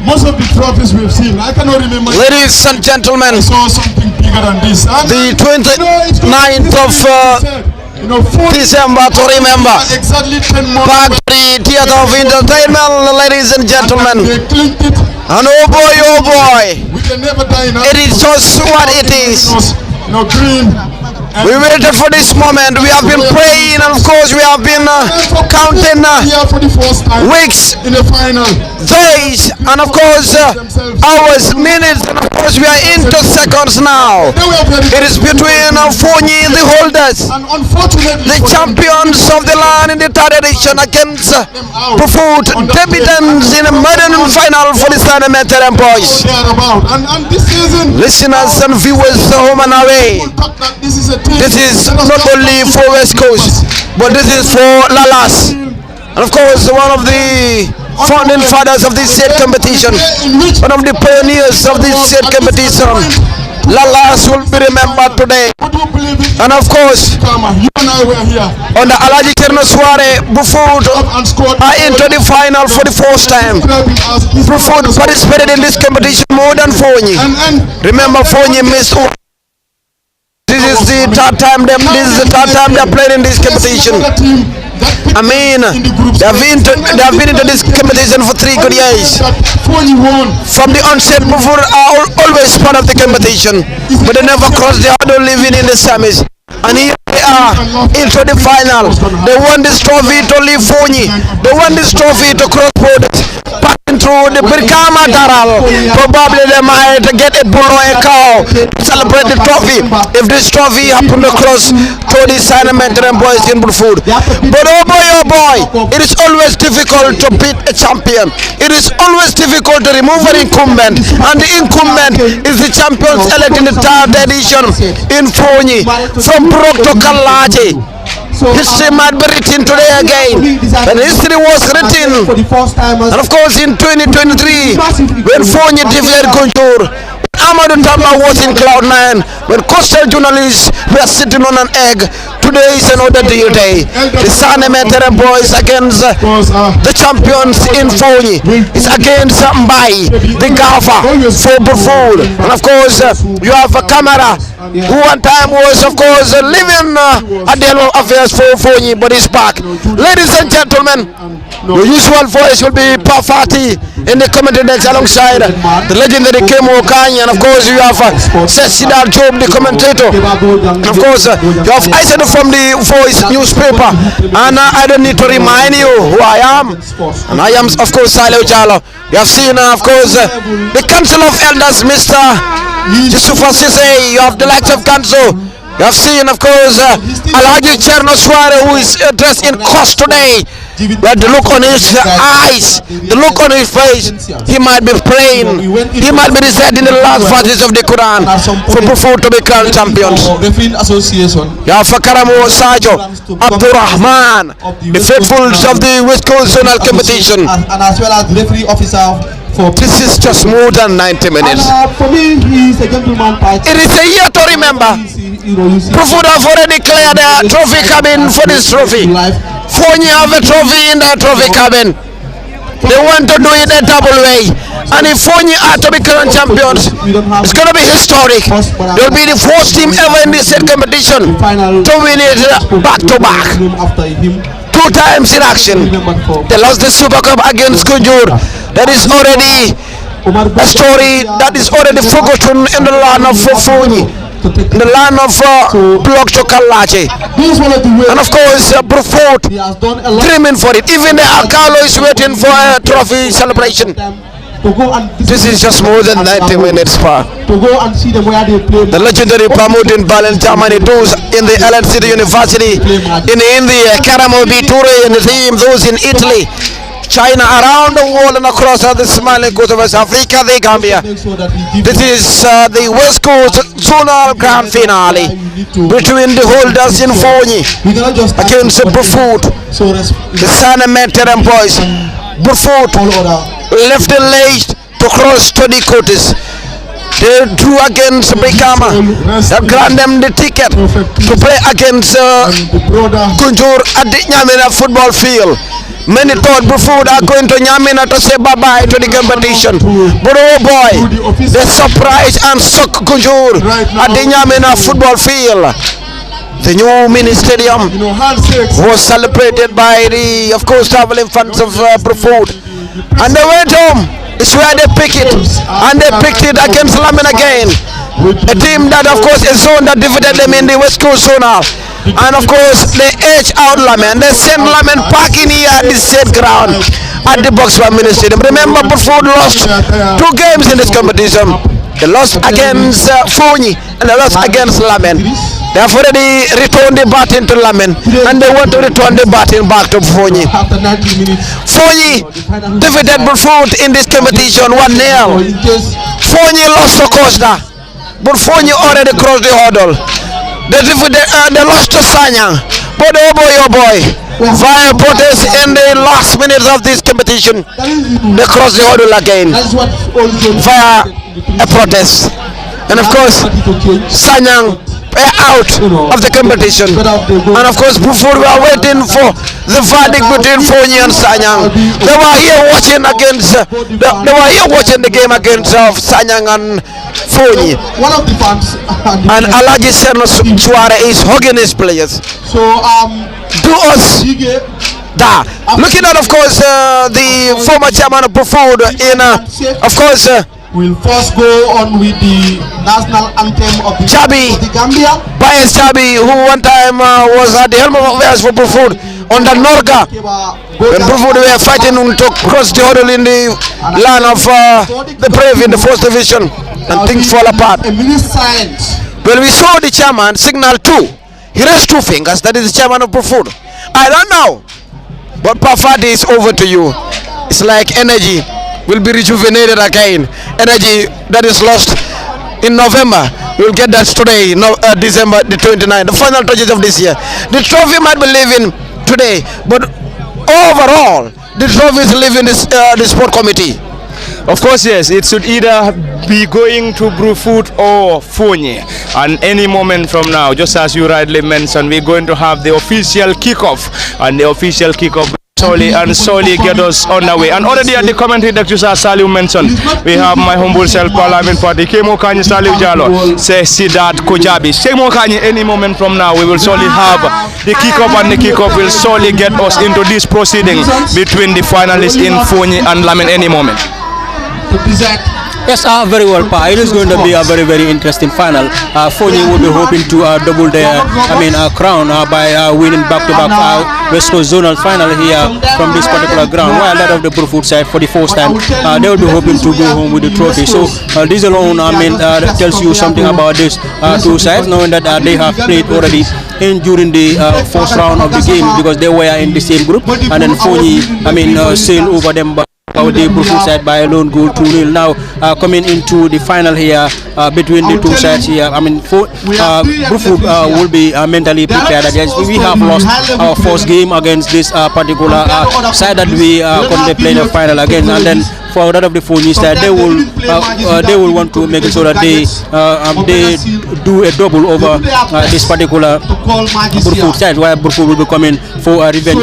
most of the trophies we've seen. I cannot remember. Ladies and gentlemen, I saw something bigger than this. And the 29th of December to remember. Exactly 10 more. Back to the theater of entertainment, ladies and gentlemen. They clinked it. And oh boy, We can never die now. it is just what it is. Green. We waited for this moment. We have been praying, and of course we have been counting For the first time weeks, in the final. days, and of course hours, minutes, and of course we are into seconds now. It is between Foni, the holders, And unfortunately, the champions of the land in the third edition, against Brufut, debutants in a modern final for the Sanamentarian boys. and this season, Listeners and viewers home and away, this is a team. this is not only for West Coast, but this is for Lalas, and of course one of the founding fathers of this state competition, one of the pioneers of this state competition. Lalas will be remembered today. And of course, You and I were here. on the Alaji Cherno Soare, Brufut are into the final for the first time. Brufut participated in this competition more than Foni. Remember, Foni missed. This is the third time they are playing in this competition. I mean, they have been into this competition for 3 good years. From the onset, Brufut are always part of the competition, but they never crossed the hurdle living in the semis. And here they are into the final. They won this trophy to leave Foni. They won this trophy to cross borders, passing through the Brikama Daral. Probably they might get a bull or a cow to celebrate the trophy if this trophy happened to cross to the Sanamentarian boys in Brufut. But oh boy, it is always difficult to beat a champion. It is always difficult to remove an incumbent, and the incumbent is the champions elect in the third edition in Foni. From Brook to Kalaji. History might be written today again, and history was written, and of course in 2023 when Foni defeated Guntur, remember the time I was in Cloud9 when coastal journalists were sitting on an egg. Today is another day. The Sanemetere boys against the champions in Foni. It's against Mbai, the Gafa for Brufut. And of course, you have a camera who one time was, of course, living at the Hello Affairs for Foni, but he's back. Ladies and gentlemen, the usual voice will be Pafati in the commentary next alongside the legendary Kemo Kanye, and of course you have Sidar Job, the commentator, and of course you have Isaac from the Voice newspaper, and I don't need to remind you who I am, and I am of course Silo Jalo. You have seen of course the Council of Elders, Mr. Yusufa Sise. You have the likes of Council. You have seen of course Alhaji Cherno Sware, who is dressed in cross today. But the look on his eyes, the look on his face, he might be praying, he might be reciting the last verses of the Quran for Brufut to be crowned champions. Yeah, Fakaramo Sajo, Abdurrahman, the faithfuls of the West Coast Zonal competition. And as well as the referee officer. This is just more than 90 minutes. For me, he is a gentleman. It is a year to remember. Brufut have already cleared their trophy cabin for this trophy. Foni have a trophy in their trophy cabin. They want to do it a double way. And if Foni are to be current champions, it's going to be historic. They'll be the first team ever in this competition to win it back to back. 2 times in action. They lost the Super Cup against Kunjur. That is already a story that is already forgotten in the land of Foni, in the land of Block Chokalache. And of course, Brufut dreaming for it. Even the Akalo is waiting for a trophy celebration. This is just more than 90 minutes far. The legendary Pramod in Berlin, Germany, those in the Ellen City University, in India, Karamo Biture in the team, those in Italy, China, around the world and across the smiling coast of West Africa, the Gambia. This is the West Coast Zonal Grand Finale between the holders in Foni against Brufut, the Sanemetere boys. Brufut left the ledge to cross to the quarters. They drew against Brikama. That grant them the ticket to play against Kunjur at the Nyamina football field. Many thought Brufut are going to Nyamina to say bye-bye to the competition. But oh boy, they surprised and shocked Kunjur at the Nyamina football field. The new mini stadium was celebrated by the, of course, traveling fans of Brufut. And they went home. It's where they pick it. And they picked it against Lamin again. A team that, of course, is zone that defeated them in the West Coast Zonal. And of course, they edged out Lamin. They sent Lamin packing here at the same ground at the Boxbar Mini Stadium. Remember, Brufut lost 2 games in this competition. They lost against Foni and they lost against Lamin. They have already returned the baton to Lamin and they want to return the baton back to Foni. Foni defeated Brufut in this competition 1-0. Foni lost to Costa, but Foni already crossed the hurdle. They lost to Sanyang, but oh boy, via protest in the last minutes of this competition, they crossed the hurdle again via a protest. And of course, Sanyang out of the competition. And of course, Brufut were waiting for the verdict between Foni and Sanyang. They were here watching the game against Sanyang and Foni. One of the fans and Alhaji Cherno Sware is hugging his players. So do us that. Looking at, of course, the former chairman of Brufut in of course we'll first go on with the national anthem of the Gambia. Bias Chabi, who one time was at the helm of affairs for Brufut under Norga. When Brufut were fighting to cross the hurdle in the land of the Brave in the 1st division, and things fall apart. Well, we saw the chairman signal 2. He raised 2 fingers. That is the chairman of Brufut. I don't know, but Pafadi is over to you. It's like energy will be rejuvenated again. Energy that is lost in November, we'll get that today, December the 29th, the final touches of this year. The trophy might be leaving today, but overall, the trophy is leaving the sport committee. Of course, yes. It should either be going to Brufut or Foni. And any moment from now, just as you rightly mentioned, we're going to have the official kickoff. And the official kickoff slowly get us on the way. And already at the commentary that you saw Saliu mentioned, we have my humble self Parliament Party, Kemo Kanyi Saliu Jalo, say Sidat Kojabi. Kemo Kanyi, any moment from now, we will surely have the kickoff, and the kickoff will surely get us into this proceeding between the finalists in Foni and Lamin any moment. Yes, very well, Pa. It is going to be a very, very interesting final. Foni will be hoping to double their, crown by winning back-to-back West Coast Zonal final here from this particular ground. While that of the Brufut side, for the first time, they will be hoping to go home with the trophy. So this alone, tells you something about these two sides, knowing that they have played already during the first round of the game, because they were in the same group, and then Foni, sailed over them. The Brufut side by a lone goal 2-0. Now coming into the final here between the two sides here. Brufut will be mentally prepared. Yes, we have lost our first game against this particular side that we currently playing the final against, and then for that of the Foni side, they will want to make it so that they do a double over this particular Brufut side, where Brufut will be coming for a revenge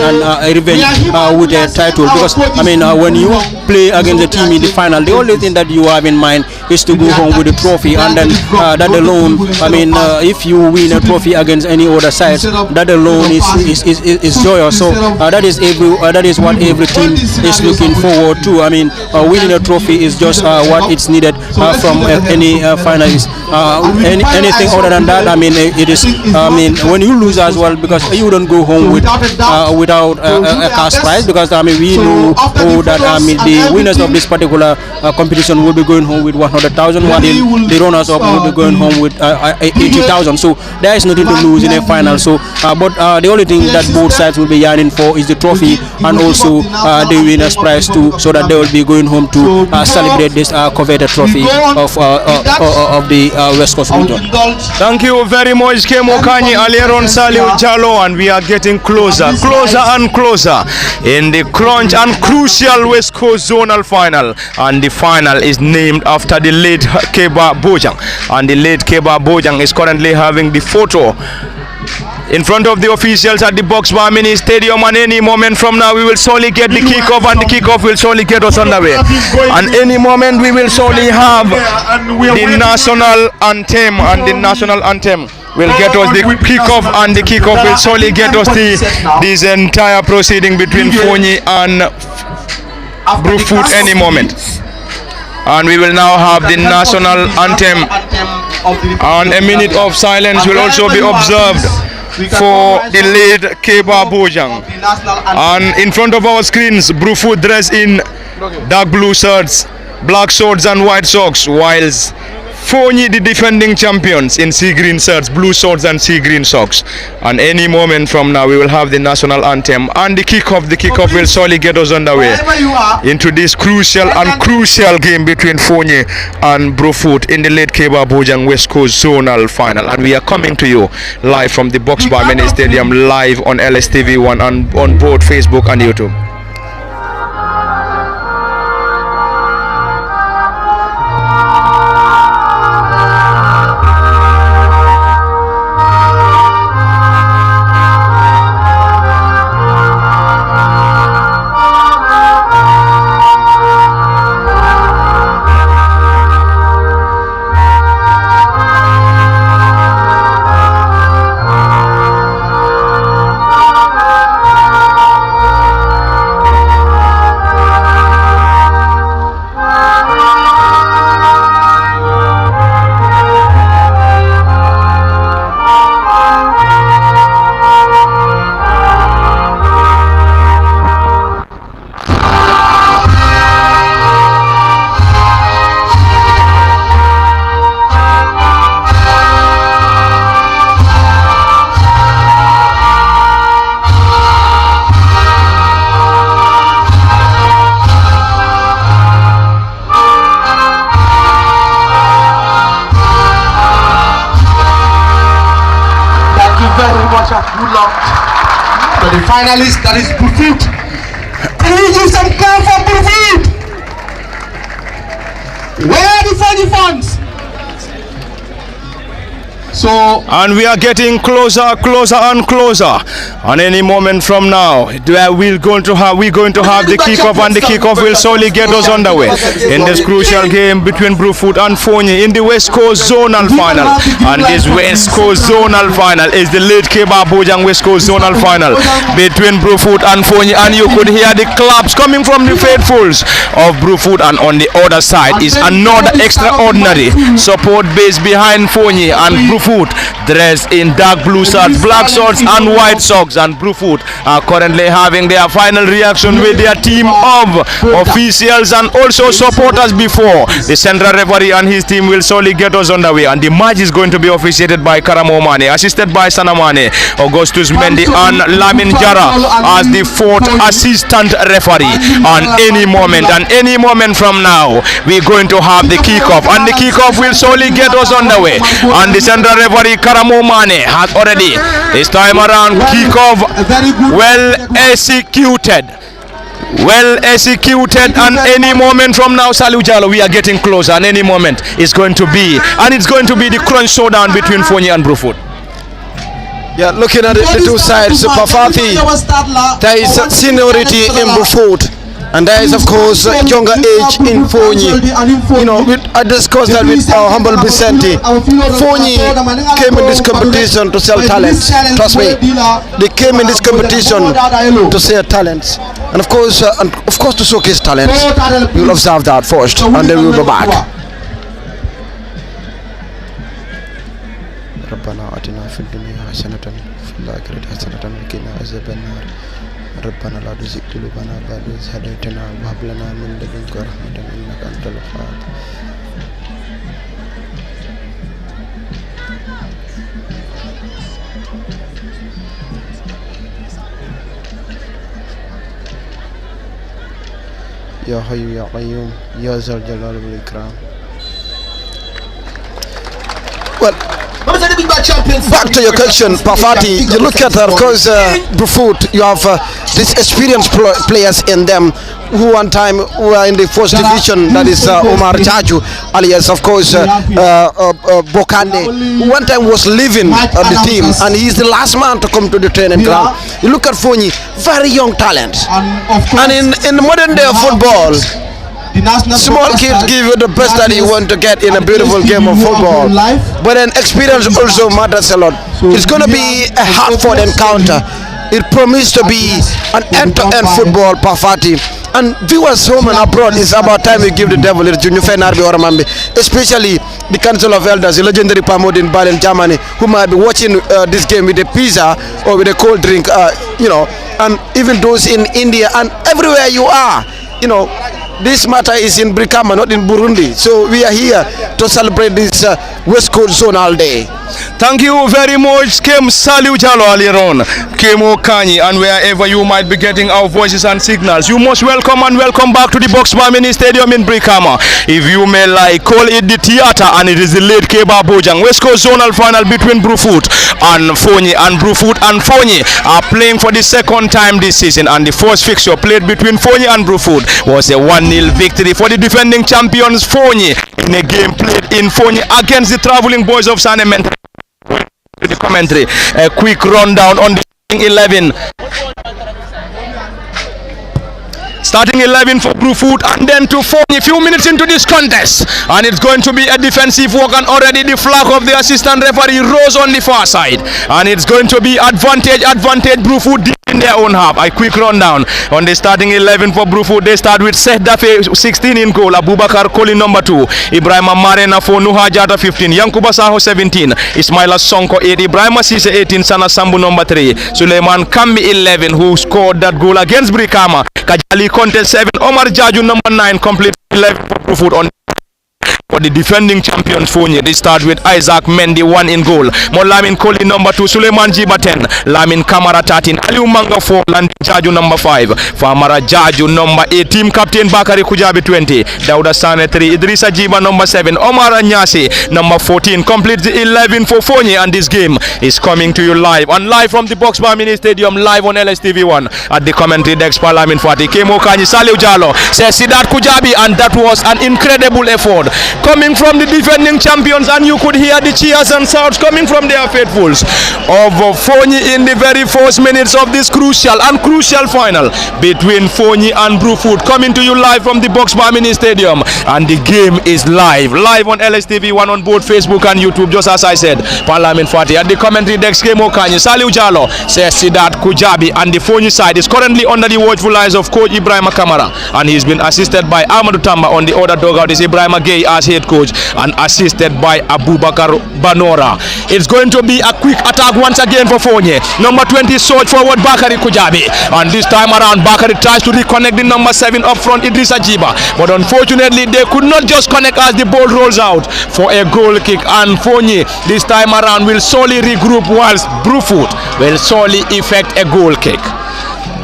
with a title. Because when you play against a team in the final, the only thing that you have in mind is to go home with a trophy, and then that alone, if you win a trophy against any other side, that alone is joyous. So that is what every team is looking forward to. Winning a trophy is just what it's needed from any finalist. Anything other than that, it is. When you lose as well, because you don't go home without a cash prize, because we know that the winners of this particular competition will be going home with 100,000, while the runners up will be going home with 80,000. So there is nothing to lose in a final. So, but the only thing that both sides will be yearning for is the trophy, and also the winners prize too, so that they will be going home to celebrate this coveted trophy of the West Coast region. Thank you very much, Kemo Kanyi, Alieron Saliu Jalo, and we are getting closer and closer in the crunch and crucial West Coast Zonal final. And the final is named after the late Kebba Bojang, and the late Kebba Bojang is currently having the photo in front of the officials at the Box Bar Mini Stadium, and any moment from now we will surely get the kickoff, and the kickoff will surely get us underway. And any moment we will surely have the national anthem, and the national anthem will get us the kickoff, and the kickoff will surely get us this entire proceeding between Foni and Brufut any moment. And we will now have the national anthem, and a minute of silence will also be observed for the late Kebba Bojang. And in front of our screens, Brufut dressed in dark blue shirts, black shorts and white socks, whilst Foni, the defending champions, in sea green shirts, blue shorts and sea green socks. And any moment from now we will have the national anthem and the kickoff. The kickoff will surely get us underway into this crucial game between Foni and Brufut in the late Kebba Bojang West Coast Zonal final. And we are coming to you live from the Box Bar Mini Stadium, live on LSTV1 and on both Facebook and YouTube. The finalist, that is Brufut. Can we give some clap for Brufut? Where are the Foni fans? So, and we are getting closer and closer. And any moment from now, we're going to have the kickoff, and the kickoff will solely get us underway in this crucial game between Brufut and Foni in the West Coast Zonal final. And this West Coast Zonal final is the late Kebba Bojang West Coast Zonal final between Brufut and Foni. And you could hear the claps coming from the faithfuls of Brufut, and on the other side is another extraordinary support base behind Foni and Brufut, dressed in dark blue shirts, black shorts and white socks. And Brufut are currently having their final reaction with their team of officials and also supporters before the central referee and his team will surely get us underway. And the match is going to be officiated by Karamo Mane, assisted by Sanamane, Augustus Mendy and Lamin Jara as the fourth assistant referee. And any moment from now, we're going to have the kickoff, and the kickoff will surely get us underway. And the central referee Karamo Mane has already this time around kickoff well executed, and any moment from now, Salu Jalo, we are getting closer, and any moment it's going to be the crunch showdown between Foni and Brufut. Yeah, looking at the two sides, Pafati, there is seniority in Brufut, and there is of course younger age in Foni. You know, I discussed that with our humble Vicente. Foni came in this competition to sell talents. Trust me, they came in this competition to sell talents, and of course to showcase talents. You'll observe that first, and then we'll go back. ربنا لا تزغ قلوبنا بعد إذ هديتنا وهب لنا من لدنك رحمة إنك أنت الوهاب. يا حي يا قيوم يا ذا الجلال والإكرام. Well, back to your question, Pafati. You look at, of course, Brufut. You have these experienced players in them who one time were in the first division. That is Omar Jaju, alias, of course, Bokande, who one time was leaving the team, and he is the last man to come to the training ground. You look at Foni, very young talent, and in the modern day of football, small kids give you the best that you want to get in a beautiful game of football, but then experience also matters a lot. It's going to be a hard-fought encounter. It promised to be an end-to-end football, Pafati. And viewers home and abroad, it's about time we give the devil a junior Fenarbi or Mambi, especially the Council of Elders, the legendary Pamod in Berlin, Germany, who might be watching this game with a pizza or with a cold drink, you know, and even those in India and everywhere you are, you know. This matter is in Brikama, not in Burundi. So we are here to celebrate this West Coast Zonal Day. Thank you very much, Kim Salu Jalo Aliron, Kim Okani, and wherever you might be getting our voices and signals. You most welcome back to the Boxbar Mini Stadium in Brikama. If you may like, call it the theater, and it is the late Kebba Bojang West Coast Zonal final between Brufut and Foni, and Brufut and Foni are playing for the second time this season, and the first fixture played between Foni and Brufut was a 1-0 victory for the defending champions Foni in a game played in Foni against the traveling boys of Sanemen. The commentary, a quick rundown on the 11. Starting 11 for Brufut, and then to Foni a few minutes into this contest, and it's going to be a defensive work, and already the flag of the assistant referee rose on the far side, and it's going to be advantage Brufut deep in their own half. A quick rundown on the starting 11 for Brufut. They start with Seth Dafe 16 in goal, Abubakar Koli number 2, Ibrahim Marena for Nuha Jata 15, Yankuba Saho 17, Ismaila Sonko 8, Ibrahim Sise 18, Sana Sambu number 3, Suleiman Kambi 11 who scored that goal against Brikama, Kajali Conte 7, Omar Jaju number 9, complete 11 for Brufut on for the defending champions Foni. They start with Isaac Mendy 1 in goal. Molamin Koli number 2, Suleiman Jiba 10, Lamin Kamara 13, Aliu Manga 4, Landin Jaju number 5, Famara Jaju number 8, team captain Bakari Kujabi 20, Dauda Sane 3, Idrissa Jiba number 7, Omar Anyasi number 14 completes the 11 for Foni, and this game is coming to you live from the Box Bar Mini Stadium, live on LSTV1 at the commentary desk. Parlament Fati Kemo Kanyi Saliu Jalo says Sidat Kujabi, and that was an incredible effort coming from the defending champions, and you could hear the cheers and shouts coming from their faithfuls of Foni in the very first minutes of this crucial final between Foni and Brufut, coming to you live from the Box Bar Mini Stadium, and the game is live on LSTV1 on both Facebook and YouTube, just as I said. Parliament Fati at the commentary desk. Kemo Kanyi Saliu Jalo says Sidat Kujabi, and the Foni side is currently under the watchful eyes of coach Ibrahima Kamara, and he's been assisted by Amadou Tamba. On the other dugout is Ibrahima Gay as head coach, and assisted by Abubakar Banora. It's going to be a quick attack once again for Foni. Number 20 surge forward Bakari Kujabi, and this time around Bakari tries to reconnect the number 7 up front Idrissa Jiba, but unfortunately they could not just connect as the ball rolls out for a goal kick, and Foni this time around will solely regroup, whilst Brufut will solely effect a goal kick.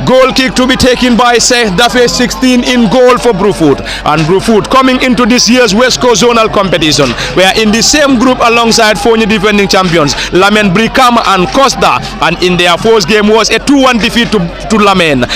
Goal kick to be taken by Dafe 16 in goal for Brufut, and Brufut coming into this year's West Coast Zonal competition. We are in the same group alongside Foni defending champions Lamen Brikama and Costa, and in their first game was a 2-1 defeat to Lamen.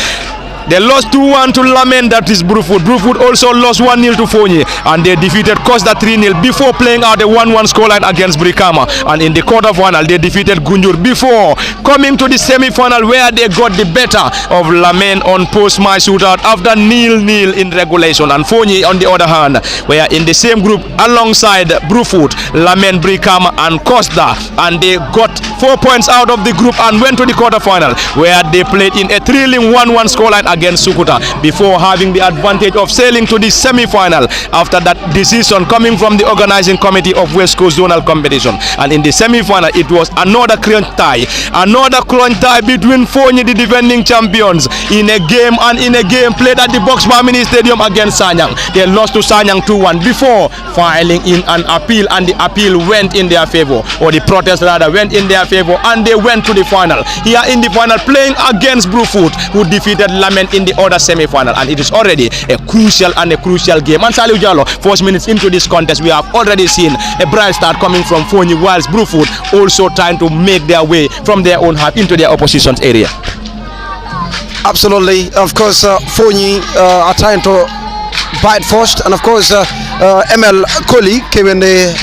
They lost 2-1 to Lamen, that is Brufut. Brufut also lost 1-0 to Foni, and they defeated Costa 3-0 before playing out a 1-1 scoreline against Brikama. And in the quarter-final, they defeated Gunjur before coming to the semi-final, where they got the better of Lamen on post-match shootout after 0-0 in regulation. And Foni, on the other hand, were in the same group alongside Brufut, Lamen, Brikama, and Costa, and they got 4 points out of the group and went to the quarter-final, where they played in a thrilling 1-1 scoreline against Sukuta before having the advantage of sailing to the semi-final after that decision coming from the organizing committee of West Coast Zonal competition. And in the semi-final, it was another crunch tie between Foni, the defending champions, in a game played at the Box Bar Mini Stadium against Sanyang. They lost to Sanyang 2-1 before filing in an appeal, and the appeal went in their favor, or the protest rather went in their favor, and they went to the final. Here in the final, playing against Brufut, who defeated Lamen in the other semi-final, and it is already a crucial game. And Saliu Jalo, 4 minutes into this contest, we have already seen a bright start coming from Foni, whilst Brufut also trying to make their way from their own half into their opposition's area. Absolutely, of course, Foni are trying to bite first, and of course ML Koli came in the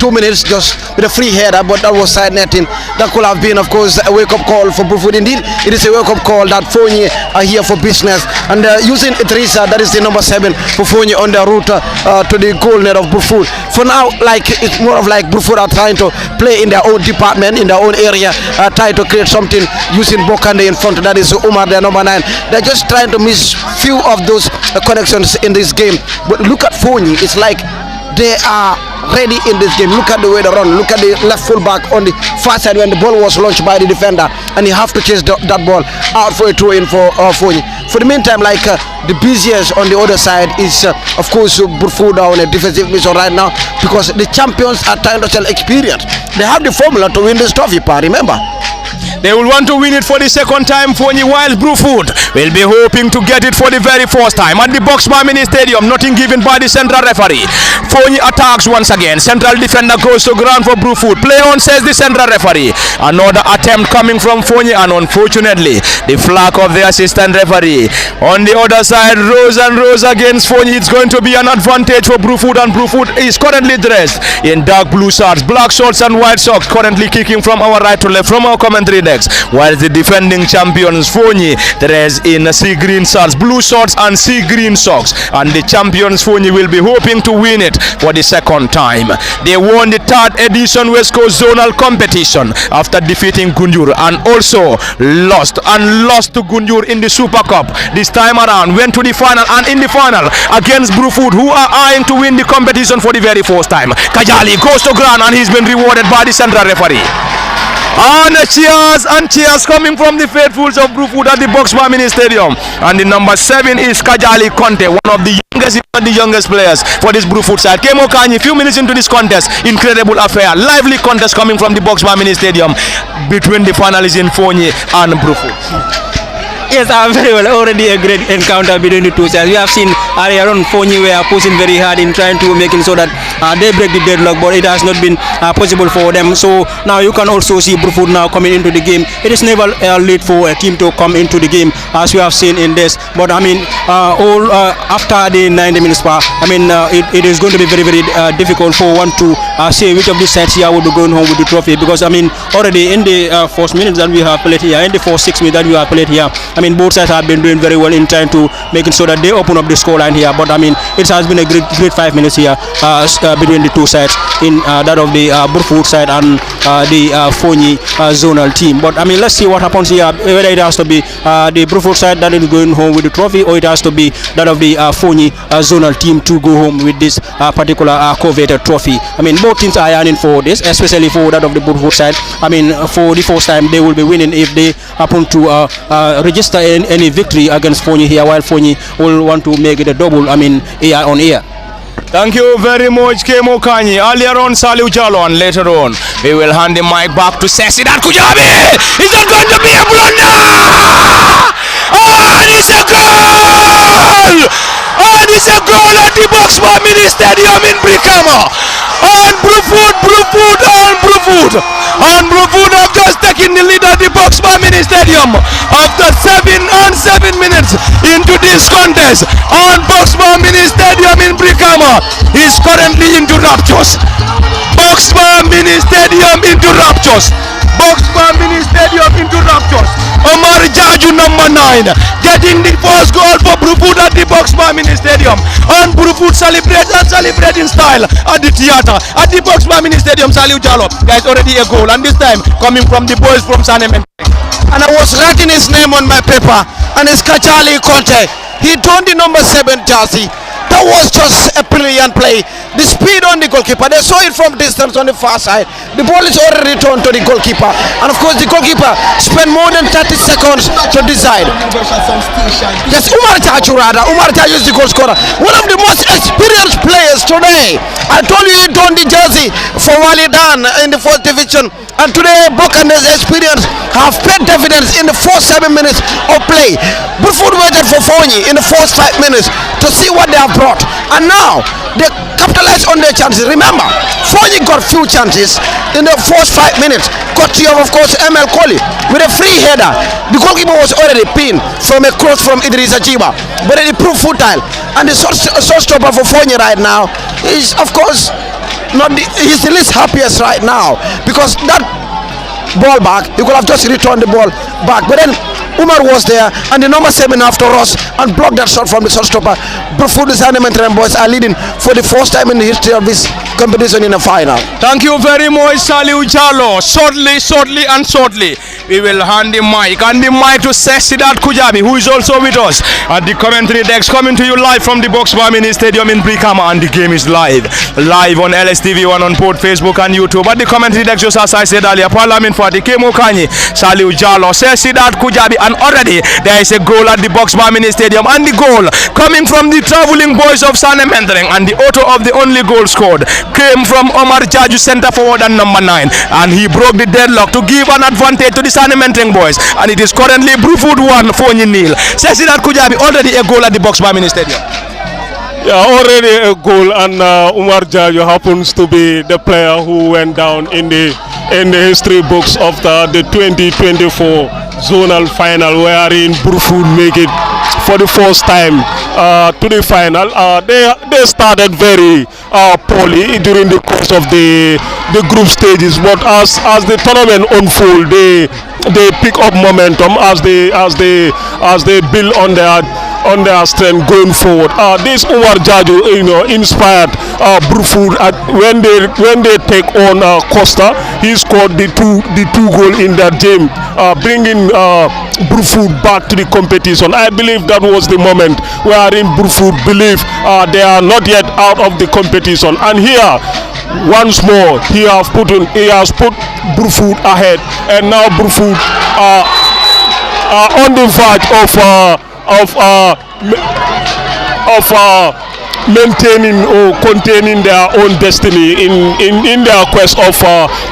2 minutes just with a free header, but that was side netting. That could have been, of course, a wake-up call for Brufut. Indeed, it is a wake-up call that Foni are here for business, and using Idrissa, that is the number 7 for Foni, on the route to the goal net of Brufut. For now, like, it's more of like Brufut are trying to play in their own department, in their own area, trying to create something using Bokande in front. That is Umar, their number 9. They're just trying to miss few of those connections in this game. But look at Foni, it's like they are ready in this game. Look at the way they run. Look at the left fullback on the far side when the ball was launched by the defender, and you have to chase that ball out for a throw in for Foni. For the meantime, like the busiest on the other side is of course Brufut on a defensive mission right now, because the champions are trying to sell experience. They have the formula to win this trophy, remember. They will want to win it for the second time, Foni, while Brufut will be hoping to get it for the very first time at the Box Bar Mini Stadium. Nothing given by the central referee. Foni attacks once again. Central defender goes to ground for Brufut. Play on, says the central referee. Another attempt coming from Foni, and unfortunately the flag of the assistant referee. On the other side, rows and rows against Foni. It's going to be an advantage for Brufut, and Brufut is currently dressed in dark blue shorts, black shorts and white socks, currently kicking from our right to left from our commentary decks, while the defending champions Foni dressed in sea green shorts, blue shorts and sea green socks, and the champions Foni will be hoping to win it for the second time. They won the 3rd edition West Coast Zonal competition after defeating Gunjur, and also lost to Gunjur in the Super Cup. This time around went to the final, and in the final against Brufut, who are eyeing to win the competition for the very first time. Kajali goes to ground, and he's been rewarded by the central referee. And cheers coming from the faithfuls of Brufut at the Boxbar Mini Stadium. And the number 7 is Kajali Conte, one of the youngest, if not the youngest players for this Brufut side. Kemo Kanyi, few minutes into this contest, incredible affair, lively contest coming from the Boxbar Mini Stadium between the finalists in Foni and Brufut. Yes, very well. Already a great encounter between the two sides. We have seen earlier on Foni were pushing very hard in trying to make it so that they break the deadlock, but it has not been possible for them. So now you can also see Brufut now coming into the game. It is never late for a team to come into the game, as we have seen in this. But I mean, after the 90 minutes part, I mean, it is going to be very, very difficult for one to say which of these sides here will be going home with the trophy, because I mean, already in the first minutes that we have played here, in the first 6 minutes that we have played here, I mean, both sides have been doing very well in trying to make it so that they open up the scoreline here. But I mean, it has been a great 5 minutes here between the two sides, in that of the Brufut side and the Foni zonal team. But I mean, let's see what happens here. Whether it has to be the Brufut side that is going home with the trophy, or it has to be that of the Foni zonal team to go home with this particular coveted trophy. I mean, both teams are yearning for this, especially for that of the Brufut side. I mean, for the first time they will be winning if they happen to register any victory against Foni here, while Foni will want to make it a double, I mean, year on year. Thank you very much, Kemo Kanyi. Earlier on, Saliu Jalo, and later on, we will hand the mic back to Sesidat Kujabi. Is that going to be a blunder? And it's a goal! And it's a goal at the Boxbar Mini Stadium in Brikama. And Brufut have just taken the lead at the Boxbar Mini Stadium after 7 minutes into this contest. And Boxbar Mini Stadium in Brikama is currently into raptures. Boxbar Mini Stadium into raptures. Boxbar Mini Stadium into raptures. Omar Jaju, number 9, getting the first goal for Brufut at the Boxbar Mini Stadium. And Brufut celebrate in style at the theatre. At the Boxbar Mini Stadium, Saliu Jalo. There's already a goal, and this time coming from the boys from Sanemen. And I was writing his name on my paper, and it's Kajali Conte. He donned the number 7 jersey. That was just a brilliant play. The speed on the goalkeeper, they saw it from distance on the far side. The ball is already returned to the goalkeeper, and of course the goalkeeper spent more than 30 seconds to decide. Yes, Umar Taju is the goal scorer, one of the most experienced players today. I told you he donned the jersey for Walidan in the 4th division, and today Buccaneers' experience have paid dividends in the first 7 minutes of play. Brufut waited for Foni in the first 5 minutes to see what they have brought, and now they capitalize on their chances. Remember, Foni got few chances in the first 5 minutes. Got to of course ML Koli with a free header. The goalkeeper was already pinned from a cross from Idris Ajiba, but it proved futile. And the showstopper for Foni right now is of course he's the least happiest right now, because that ball back, he could have just returned the ball back, but then Umar was there, and the number 7 after Ross, and blocked that shot from the shotstopper. Brufut and boys are leading for the first time in the history of this competition in a final. Thank you very much, Saliu Jalo. Shortly, we will hand the mic to Sesidat Kujabi, who is also with us at the commentary decks, coming to you live from the Boxbar Mini Stadium in Brikama, and the game is live on LSTV1 on both Facebook and YouTube. At the commentary decks, just as I said earlier, Parliament Party, Kemo Kanyi, Saliu Jalo, Sesidat Kujabi, and already there is a goal at the Boxbar Mini Stadium, and the goal coming from the travelling boys of Sanementreng, and the author of the only goal scored came from Omar Jaju, centre forward and number 9, and he broke the deadlock to give an advantage to the Sanementreng boys, and it is currently Brufut 1, Foni 0. Sesidat Kujabi, already a goal at the Boxbar Mini Stadium. Yeah, already a goal, and Omar Jaju happens to be the player who went down in the history books of the 2024 zonal final, wherein Brufut make it for the first time to the final. They started very poorly during the course of the group stages, but as the tournament unfold, they pick up momentum as they build on their strength going forward. This Umar Jaju, inspired Brufut when they take on Costa. He scored the two goal in that game, bringing Brufut back to the competition. I believe that was the moment wherein Brufut believe they are not yet out of the competition. And here once more he has put Brufut ahead, and now Brufut are on the verge of maintaining or containing their own destiny in their quest of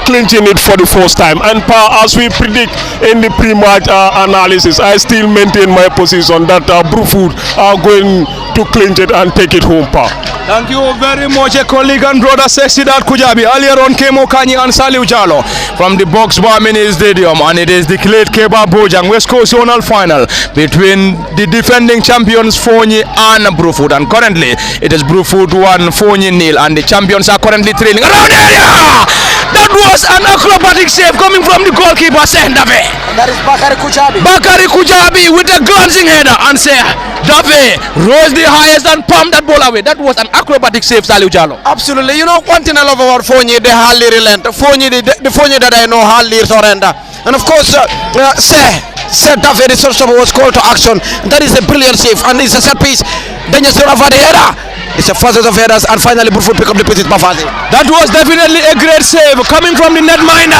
clinching it for the first time. And as we predict in the pre-match analysis, I still maintain my position that Brufut are going to clinch it and take it home, Pa. Thank you very much, colleague and brother Sidat Kujabi. Earlier on came Okanyi and Saliu Jalo from the Box Bar Mini Stadium, and it is declared Kebba Bojang West Coast Zonal final between the defending champions Foni and Brufut, and currently it is Brufut 1, Foni 0, and the champions are currently trailing around the area. That was an acrobatic save coming from the goalkeeper, Dafe. That is Bakari Kujabi. Bakari Kujabi with a glancing header, and Dafe rose the highest and pumped that ball away. That was an acrobatic save, Saliu Jalo. Absolutely. You know, one thing I love about Foni, they hardly relent. Foni, the Foni that I know hardly surrender. And of course, Dafe, the shortstopper, was called to action. That is a brilliant save, and it's a set piece. Then you see over the header. It's a first of headers, and finally Brufut pick up the pace with Bafazi. That was definitely a great save coming from the netminder.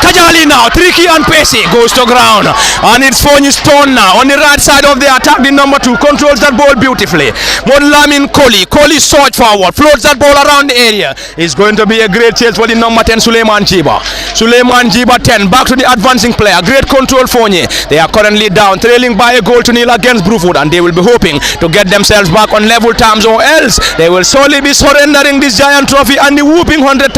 Kajali now, tricky and pacey, goes to ground, and it's Foni's turn now. On the right side of the attack, the number 2 controls that ball beautifully. Modlamin Koli surge forward, floats that ball around the area. It's going to be a great chase for the number 10 Suleiman Jiba. Suleiman Jiba 10, back to the advancing player. Great control Foni. They are currently down, trailing by a goal to nil against Brufut, and they will be hoping to get themselves back on level terms, or else they will solely be surrendering this giant trophy and the whooping $100,000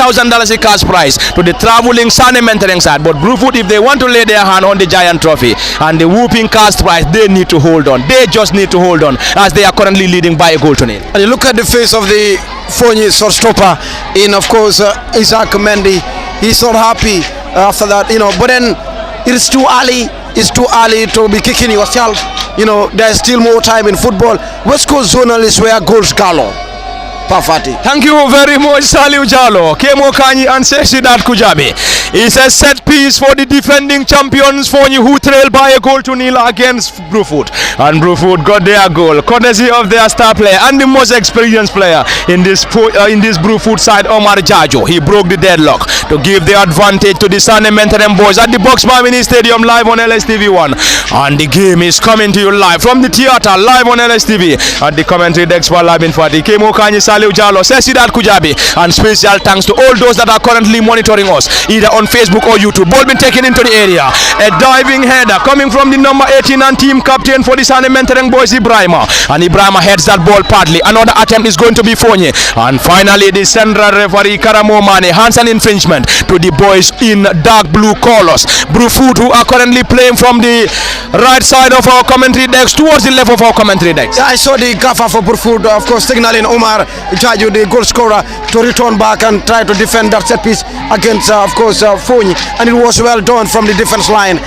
cash prize to the traveling Sane mentoring side. But Brufut, if they want to lay their hand on the giant trophy and the whooping cash prize, they need to hold on. They just need to hold on, as they are currently leading by a goal to nil. And you look at the face of the Foni shortstopper in, of course, Isaac Mendy. He's not happy after that, you know, but then it's too early. It's too early to be kicking yourself. You know, there's still more time in football. West Coast Zonal is where goals galore. Pafati. Thank you very much, Saliu Jalo. Kemo Kanyi and Sidat Kujabi. It's a set piece for the defending champions Foni, who trail by a goal to nil against Brufut. And Brufut got their goal, courtesy of their star player and the most experienced player in this Brufut side, Omar Jajo. He broke the deadlock to give the advantage to the Sane Mentoring boys at the Box Bar Mini Stadium, live on LSTV1. And the game is coming to you live from the theater, live on LSTV at the commentary decks for Labin Fati. Kemo Kanyi, Saliu Jalo, Sidat Kujabi, and special thanks to all those that are currently monitoring us, either on Facebook or YouTube. Ball been taken into the area. A diving header coming from the number 18 and team captain for the Sane Mentoring boys, Ibrahima. And Ibrahima heads that ball partly. Another attempt is going to be Foni. And finally, the central referee, Karamo Mane, hands an infringement to the boys in dark blue colors. Brufut, who are currently playing from the right side of our commentary decks towards the left of our commentary decks. Yeah, I saw the gaffer for Brufut, of course, signaling Omar Jaju, the goal scorer, to return back and try to defend that set piece against, of course, Foni, and it was well done from the defense line,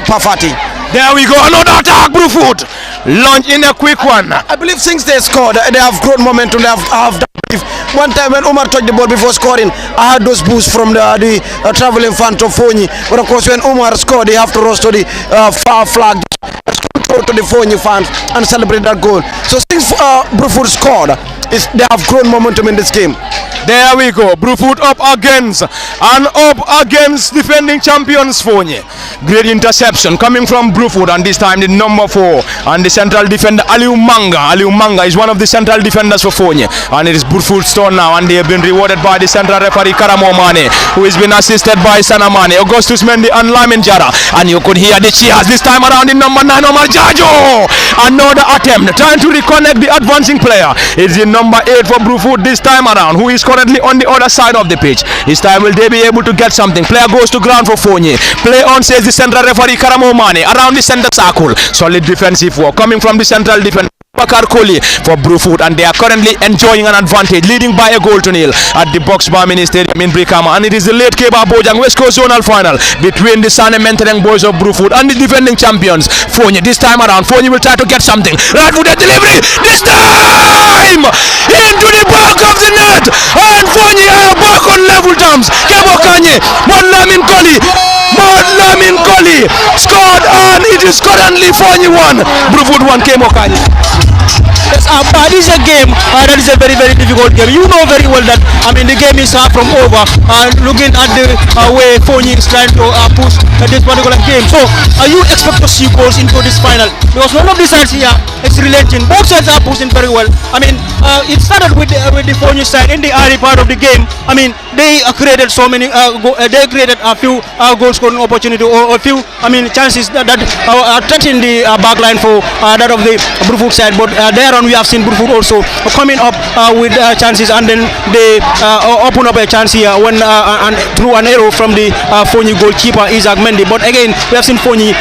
Pafati. There we go, another attack, Brufut. Launch in a quick one. I believe since they scored, they have grown momentum. They have one time when Omar touched the ball before scoring, I had those boosts from the traveling fan of Foni. But of course, when Omar scored, they have to rush to the far flag to the Foni fans and celebrate that goal. So since Brufut scored, they have grown momentum in this game. There we go, Brufut up against defending champions Foni. Great interception coming from Brufut, and this time the number 4 and the central defender Aliu Manga. Aliu Manga is one of the central defenders for Foni, and it is Brufut's turn now, and they have been rewarded by the central referee Karamo Mane, who has been assisted by Sanamane, Augustus Mendy and Lamin Jara. And you could hear the cheers this time around in number 9, Omar Jajo. Another attempt trying to reconnect the advancing player. It's the number 8 for Brufut this time around, who is currently on the other side of the pitch. This time will they be able to get something? Player goes to ground for Foni. Play on, says the central referee Karamo Mane, around the center circle. Solid defensive work coming from the central defense Bakar Koli for Brufut, and they are currently enjoying an advantage, leading by a goal to nil at the Box Bar Mini Stadium in Brikama. And it is the late Kebba Bojang West Coast Zonal final between the Sane Mentoring boys of Brufut and the defending champions Foni. This time around, Foni will try to get something. Right footed delivery, this time into the back of the net, and Foni are back on level terms. Kebba Kanye, Modlamin Koli scored, and it is currently Foni 1, Brufut 1, Kemo Kanye. Yes, but this is a game that is a very, very difficult game. You know very well that the game is far from over. Looking at the way Foni is trying to push this particular game, so you expect to see goals into this final because none of the sides here is relenting. Both sides are pushing very well. It started with the Foni side in the early part of the game. They created so many. They created a few goal scoring opportunity or a few chances that are touching the back line for that of the Brufut side. But thereon we have seen Brufut also coming up with chances, and then they open up a chance here when and through an arrow from the Foni goalkeeper Isaac Mendy. But again, we have seen Foni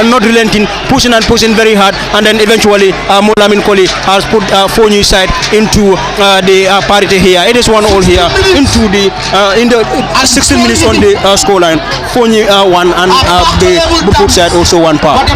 not relenting, pushing and pushing very hard, and then eventually Molamin Koli has put Foni side into the parity here. It is 1-all here into the in the 16 minutes on the scoreline. Foni 1 and the Brufut side also 1 part.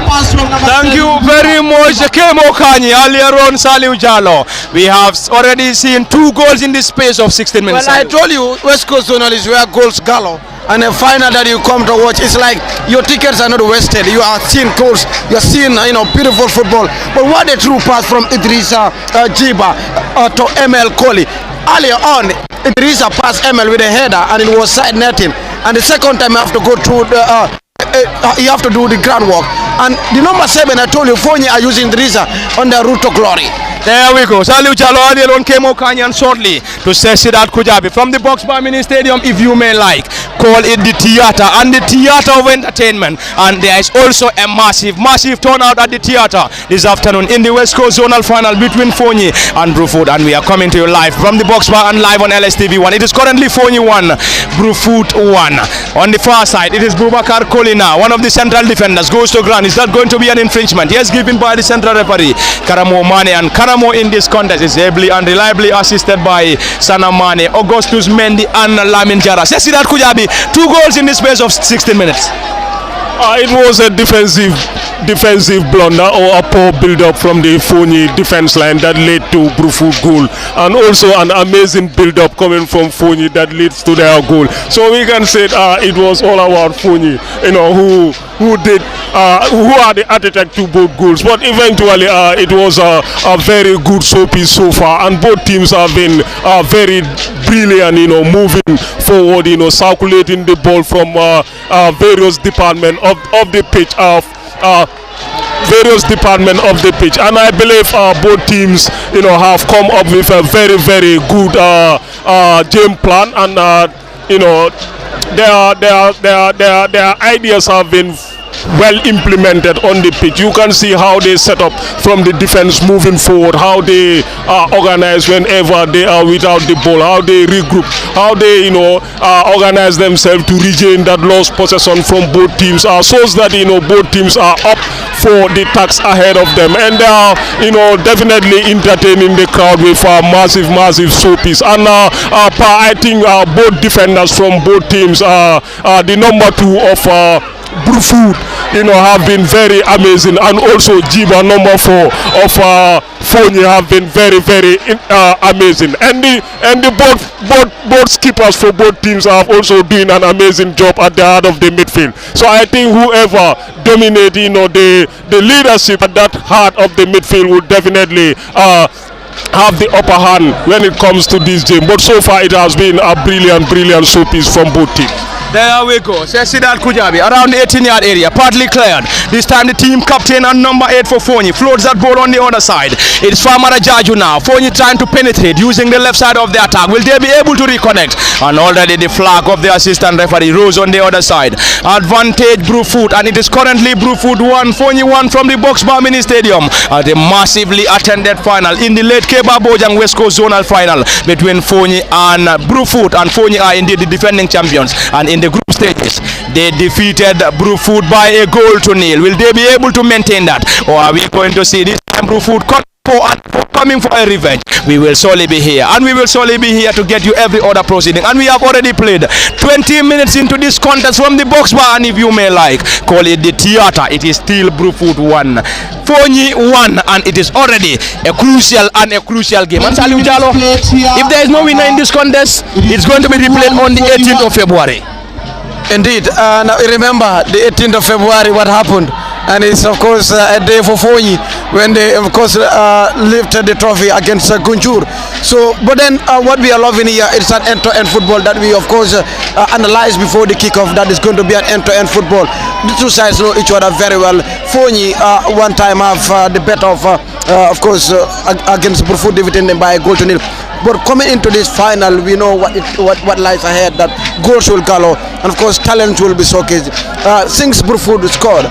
Thank you very much, Kemo Kanye. Earlier on, Saliu Jalo. We have already seen 2 goals in the space of 16 minutes. Well, I told you, West Coast Zonal is where goals gallo. And a final that you come to watch, it's like your tickets are not wasted. You are seeing goals, you are seeing beautiful football. But what a true pass from Idrissa Jiba to ML Koli. Earlier on, Idrissa passed ML with a header and it was side netting. And the second time you have to go through the you have to do the groundwork. And the number 7, I told you, Foni are using Idrissa on the route to glory. There we go. Saliu Jalo on Kemo Kanyan shortly to Sidat Kujabi from the Box Bar Mini Stadium, if you may like. Call it the theater and the theater of entertainment. And there is also a massive turnout at the theater this afternoon in the West Coast Zonal final between Foni and Brufut. And we are coming to you live from the Box Bar and live on LSTV1. It is currently Foni 1, Brufut 1. On the far side, it is Bubakar Kolina, one of the central defenders, goes to ground. Is that going to be an infringement? Yes, given by the central referee, Karamo Mane, and Karamo in this contest is ably and reliably assisted by Sana Mane, Augustus Mendy and Lamin Jara. Sidat Kujabi, 2 goals in the space of 16 minutes. It was a defensive blunder or a poor build-up from the Foni defense line that led to Brufut goal, and also an amazing build-up coming from Foni that leads to their goal. So we can say it was all about Foni, who are the architect to both goals. But eventually it was a very good showpiece so far, and both teams have been very brilliant, moving forward, circulating the ball from various departments of the pitch, and I believe both teams have come up with a very, very good game plan, and their ideas have been well implemented on the pitch. You can see how they set up from the defense moving forward, how they organize whenever they are without the ball, how they regroup, how they organize themselves to regain that lost possession from both teams. Shows that both teams are up for the task ahead of them, and they are definitely entertaining the crowd with a massive showpiece. And I think both defenders from both teams, the number 2 of Brufut, have been very amazing, and also Jiba number 4 of Foni have been very, very amazing, and the both skippers for both teams have also doing an amazing job at the heart of the midfield. So I think whoever dominates the leadership at that heart of the midfield would definitely have the upper hand when it comes to this game. But so far it has been a brilliant showpiece from both teams. There we go. Sidat Kujabi around the 18-yard area, partly cleared. This time the team captain and number 8 for Foni floats that ball on the other side. It's Famara Jaju now. Foni trying to penetrate using the left side of the attack. Will they be able to reconnect? And already the flag of the assistant referee rose on the other side. Advantage Brufut, and it is currently Brufut 1, Foni 1 from the Box Bar Mini Stadium at the massively attended final in the late Kebba Bojang West Coast Zonal final between Foni and Brufut. And Foni are indeed the defending champions, and in the group stages they defeated Brufut by a goal to nil. Will they be able to maintain that, or are we going to see this time Brufut coming for a revenge? We will surely be here, and we will surely be here to get you every other proceeding. And we have already played 20 minutes into this contest from the Box Bar, and if you may like, call it the theater. It is still Brufut 1, Foni 1, and it is already a crucial game. And Saliu Jalo, if there is no winner in this contest, it's going to be replayed on the 18th of February. Indeed, now remember the 18th of February, what happened? and it's of course a day for Foni when they of course lifted the trophy against Gunjur. So, but then what we are loving here is an end-to-end football that we of course analyzed before the kickoff. That is going to be an end-to-end football. The two sides know each other very well. Foni one time have the better of course against Brufut, defeating them by a goal to nil. But coming into this final, we know what lies ahead. That goals will gallow, and of course talent will be showcased. Since Brufut scored,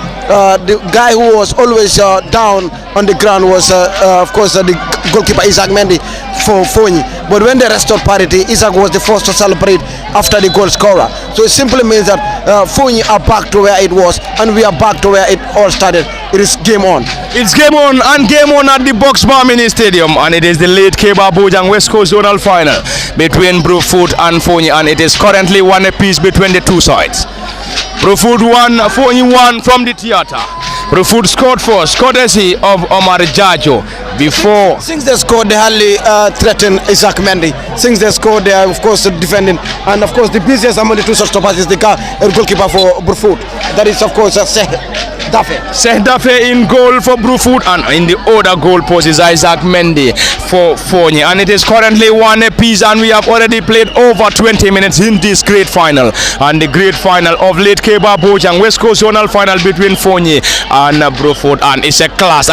the guy who was always down on the ground was of course the goalkeeper Isaac Mendy for Foni. But when they restored parity, Isaac was the first to celebrate after the goal scorer. So it simply means that Foni are back to where it was, and we are back to where it all started. It is game on. It's game on and game on at the Boxbar Mini Stadium, and it is the late Kebba Bojang West Coast Zonal final between Brufut and Foni, and it is currently 1 apiece between the two sides. Brufut 1, Foni 1 from the theatre. Brufut scored first, courtesy of Omar Jajo. Before since they scored, they hardly threatened Isaac Mendy. Since they scored, they are of course defending, and of course the busiest among the two stoppers is the goalkeeper for Brufut. That is of course Seh Dafe in goal for Brufut, and in the other goal post is Isaac Mendy for Foni, and it is currently 1 apiece, and we have already played over 20 minutes in this great final, and the great final of late Kebba Bojang West Coast Zonal final between Foni and Brufut, and it's a class,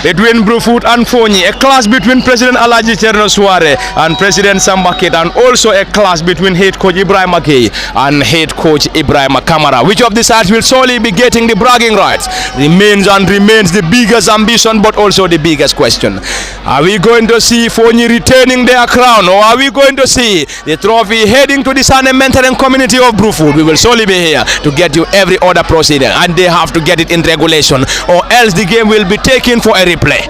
between Brufut and Foni, a class between President Alaji Cherno Suare and President Sambaket, and also a class between head coach Ibrahim Akei and head coach Ibrahim Kamara. Which of the sides will solely be getting the bragging rights remains the biggest ambition, but also the biggest question. Are we going to see Foni retaining their crown, or are we going to see the trophy heading to the San Menteren community of Brufut? We will solely be here to get you every other proceeding, and they have to get it in regulation, or else the game will be taken for a replay,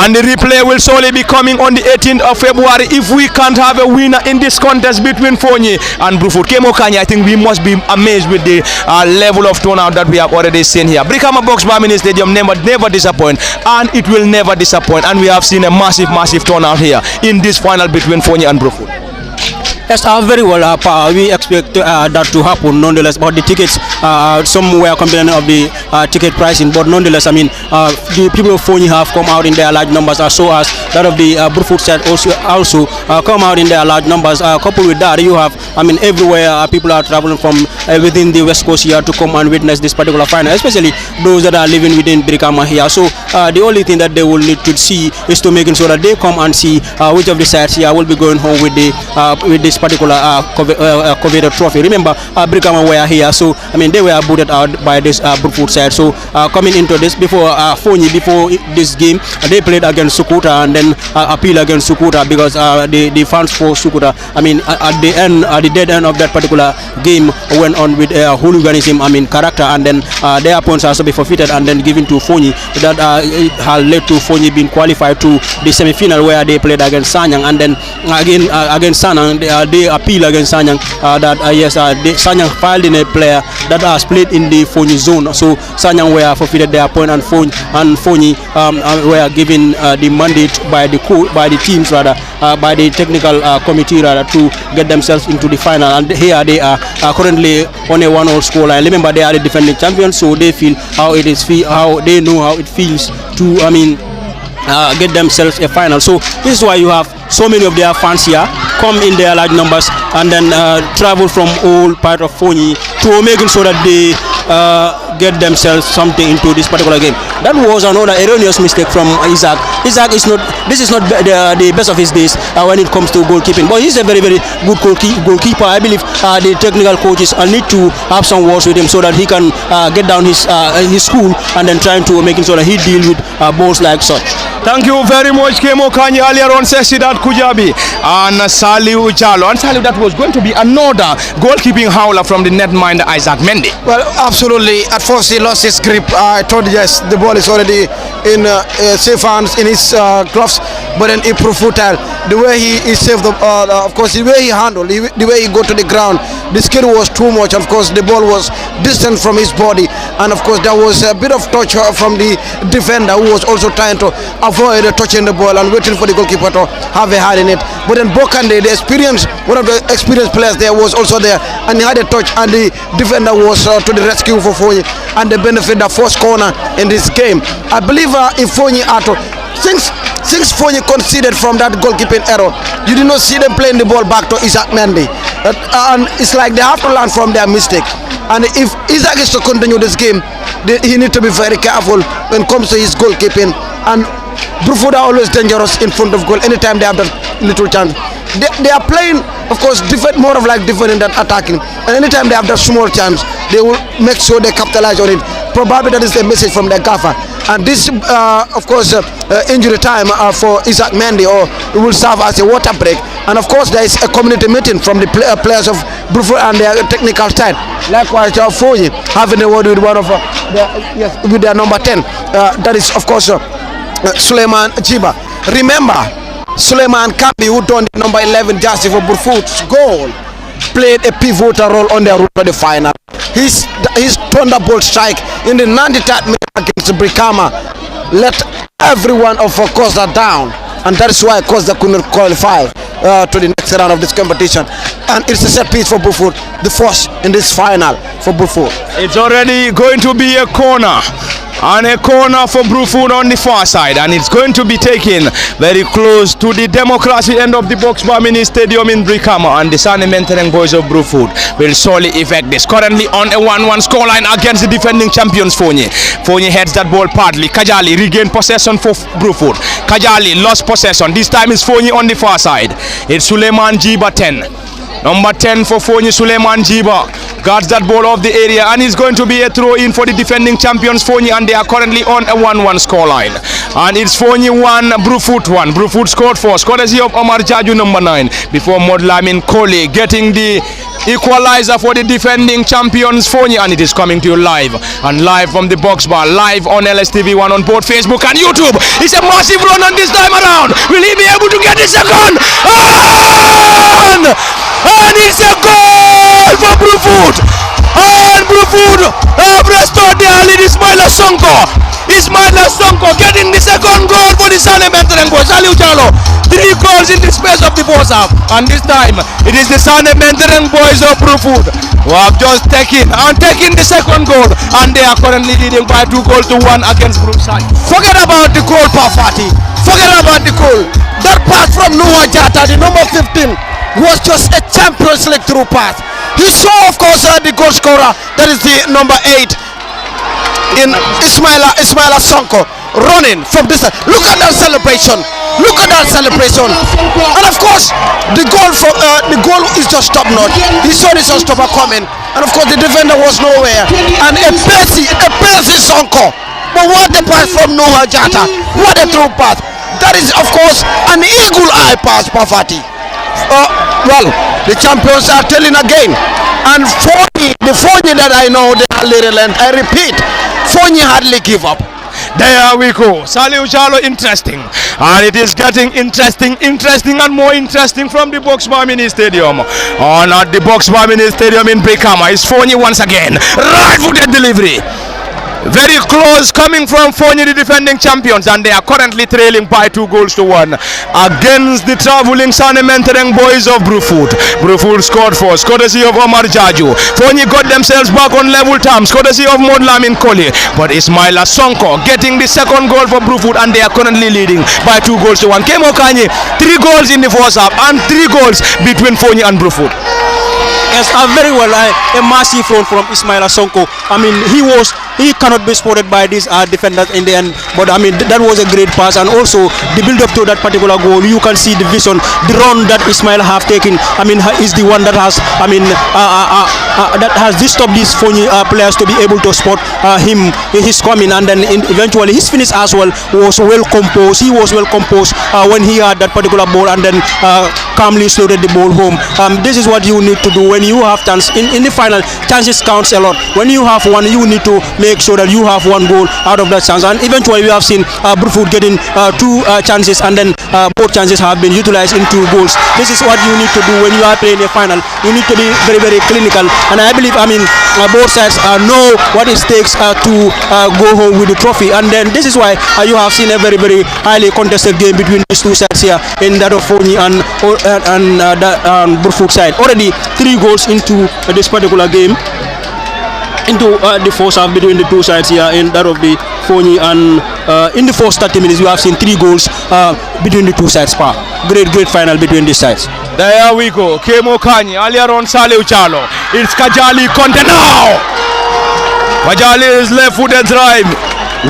and the replay will solely be coming on the 18th of February if we can't have a winner in this contest between Foni and Brufut. Kemo Kanye, I think we must be amazed with the level of turnout that we have already seen here. Brikama Boxbar Mini Stadium never disappoint, and it will never disappoint, and we have seen a massive turnout here in this final between Foni and Brufut. Yes, very well. We expect that to happen. Nonetheless, about the tickets, some were complaining of the ticket pricing, but nonetheless, I mean, the people of Foni have come out in their large numbers, as so as that of the Brufut side also come out in their large numbers. Coupled with that, you have, I mean, everywhere people are traveling from within the West Coast here to come and witness this particular final, especially those that are living within Brikama here. So the only thing that they will need to see is to making sure that they come and see which of the sides here will be going home with this particular coveted trophy. Remember, Brikama were here, so I mean they were booted out by this Brufut side. So coming into this before Foni, before this game, they played against Sukuta and then appeal against Sukuta because the fans for Sukuta, I mean at the dead end of that particular game went on with hooliganism, I mean character, and then their points also be forfeited and then given to Foni. That had led to Foni being qualified to the semi-final where they played against Sanyang, and then again against Sanyang they appeal against Sanyang Sanyang filed in a player that has played in the Foni zone, so Sanyang were forfeited their point, and Foni were given the mandate by the teams rather, by the technical committee rather, to get themselves into the final, and here they are currently on a 1-1 scoreline. Remember, they are the defending champions, so they feel how they know how it feels to get themselves a final. So this is why you have so many of their fans here come in their large numbers and then travel from all part of Foni to making sure that they get themselves something into this particular game. That was another erroneous mistake from Isaac. This is not the best of his days when it comes to goalkeeping, but he's a very good goalkeeper. I believe the technical coaches need to have some words with him so that he can get down his school and then trying to making sure that he deal with balls like such. Thank you very much, Kemo Kanye. Earlier on said Sidat Kujabi and Saliu Jalo, and Saliu, that was going to be another goalkeeping howler from the netminder Isaac Mendy. Well, absolutely. At first he lost his grip. I thought yes, the ball is already in safe hands in his gloves, but then he proved futile. The way he saved of course, the way he handled, the way he got to the ground, the skill was too much. Of course, the ball was distant from his body, and of course there was a bit of touch from the defender who was also trying to avoid touching the ball and waiting for the goalkeeper to have a hand in it. But then Bokande, one of the experienced players there, was also there, and he had a touch, and the defender was to the rescue for Foni, and they benefit the first corner in this game. I believe if Foni are to, since Foni conceded from that goalkeeping error, you did not see them playing the ball back to Isaac Mendy, and it's like they have to learn from their mistake. And if Isaac is to continue this game, he needs to be very careful when it comes to his goalkeeping. And Brufut are always dangerous in front of goal anytime they have that little chance. They are playing, of course, more of like defending than attacking. And anytime they have that small chance, they will make sure they capitalize on it. Probably that is the message from the gaffer. And this, of course, injury time for Isaac Mendy, or it will serve as a water break. And of course, there is a community meeting from the players of Brufut and their technical side. Likewise, Foni having a word with one of with their number 10. That is, of course, Suleiman Jiba. Remember, Suleiman Kambi, who donned the number 11 jersey for Brufut's goal, played a pivotal role on their route to the final. His thunderbolt strike in the 93rd minute against Brikama let everyone of Costa down, and that is why Costa could not qualify to the next round of this competition. And it's a set piece for Brufut, the first in this final for Brufut. It's already going to be a corner, and a corner for Brufut on the far side, and it's going to be taken very close to the Democracy end of the box by Mini Stadium in Brikama, and the Sane Mentereng boys of Brufut will surely effect this. Currently on a 1-1 scoreline against the defending champions Foni. Foni heads that ball partly. Kajali regained possession for Brufut. Kajali lost possession. This time is Foni on the far side. It's Suleiman Jiba 10. Number 10 for Foni, Suleiman Jiba guards that ball off the area, and it's going to be a throw in for the defending champions Foni, and they are currently on a 1-1 scoreline. And it's Foni 1, Brufut 1. Brufut scored first, courtesy of Omar Jaju, number 9, before Modlamin Koli getting the equalizer for the defending champions Foni, and it is coming to you live from the box bar, live on LSTV1 on both Facebook and YouTube. It's a massive run on this time around. Will he be able to get the second? And it's a goal for Brufut. And Brufut have restored their lead. Ismaila Sonko getting the second goal for the Sane Mentereng boys. Aliu Jalo, 3 goals in the space of the first half, and this time it is the Sane Mentereng boys of Brufut who have just taken the second goal, and they are currently leading by 2 goals to 1 against Brufut. Forget about the goal, Pafati. Forget about the goal. That pass from Noah Jata, the number 15, was just a Champions League through pass. He saw, of course, the goal scorer, that is the number 8 in Ismaila Sonko, running from this side. Look at that celebration. And of course, the goal is just top notch. He saw the shot-stopper coming, and of course the defender was nowhere. And a Percy Sonko. But what a pass from Noah Jata. What a through pass. That is, of course, an eagle eye pass, Pafati. Well, the champions are telling again. And the Foni that I know, they hardly relent. I repeat, Foni hardly give up. There we go. Saliu Jalo, interesting. And it is getting interesting and more interesting from the Box Bar Mini Stadium. On at the Box Bar Mini Stadium in Brikama is Foni once again. Right-footed delivery. Very close coming from Foni, the defending champions, and they are currently trailing by 2 goals to 1 against the travelling Sane Mentereng boys of Brufut. Brufut scored first, courtesy of Omar Jaju. Foni got themselves back on level terms, courtesy of Modlamin Koli. But Ismaila Sonko getting the second goal for Brufut, and they are currently leading by 2 goals to 1. Kemo Kanye, 3 goals in the first half and 3 goals between Foni and Brufut. Yes, very well. A massive run from Ismaila Sonko. I mean, he cannot be spotted by these defenders in the end. But I mean, that was a great pass, and also the build-up to that particular goal. You can see the vision, the run that Ismaila have taken. I mean, is the one that has, that has disturbed these Foni players to be able to spot him. He's coming, and then eventually his finish as well was well composed. He was well composed when he had that particular ball, and then calmly slotted the ball home. This is what you need to do when you have chance in the final. Chances counts a lot. When you have one, you need to make sure that you have one goal out of that chance. And eventually we have seen Brufut getting two chances, and then both chances have been utilized into goals. This is what you need to do when you are playing a final. You need to be very, very clinical, and I believe, both sides know what it takes to go home with the trophy. And then this is why you have seen a very, very highly contested game between these two sides here, in that of Foni and Brufut side. Already 3 goals into this particular game, into the first half between the two sides here, in that of the Foni, and in the first 30 minutes we have seen 3 goals between the two sides. Great final between these sides. There we go. Kemo Kanye, earlier on Saleh Uchalo. It's Kajali Conte now. Kajali is left-footed drive,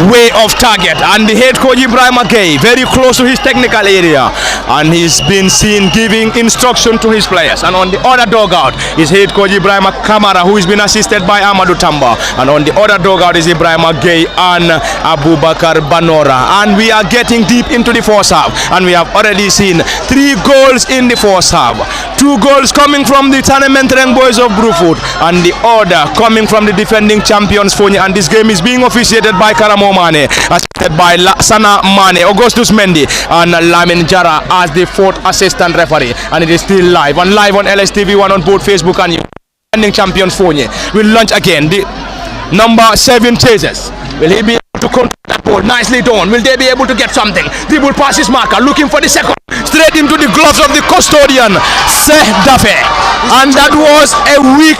way off target, and the head coach Ibrahim Agay very close to his technical area, and he's been seen giving instruction to his players. And on the other dugout is head coach Ibrahim Kamara, who has been assisted by Amadou Tamba, and on the other dugout is Ibrahim Agay and Abubakar Banora. And we are getting deep into the first half, and we have already seen 3 goals in the first half. 2 goals coming from the tournament rank boys of Brufut, and the other coming from the defending champions Foni. And this game is being officiated by Karamo Mane, assisted by Sana Mane, Augustus Mendy, and Lamin Jara as the 4th assistant referee. And it is still live on LSTV1 on both Facebook and YouTube. Defending champions Foni will launch again. The number 7 chases. Will he be able to control that ball? Nicely done. Will they be able to get something? Dribble passes marker, looking for the second. Straight into the gloves of the custodian, Seh Dafe. And that was a weak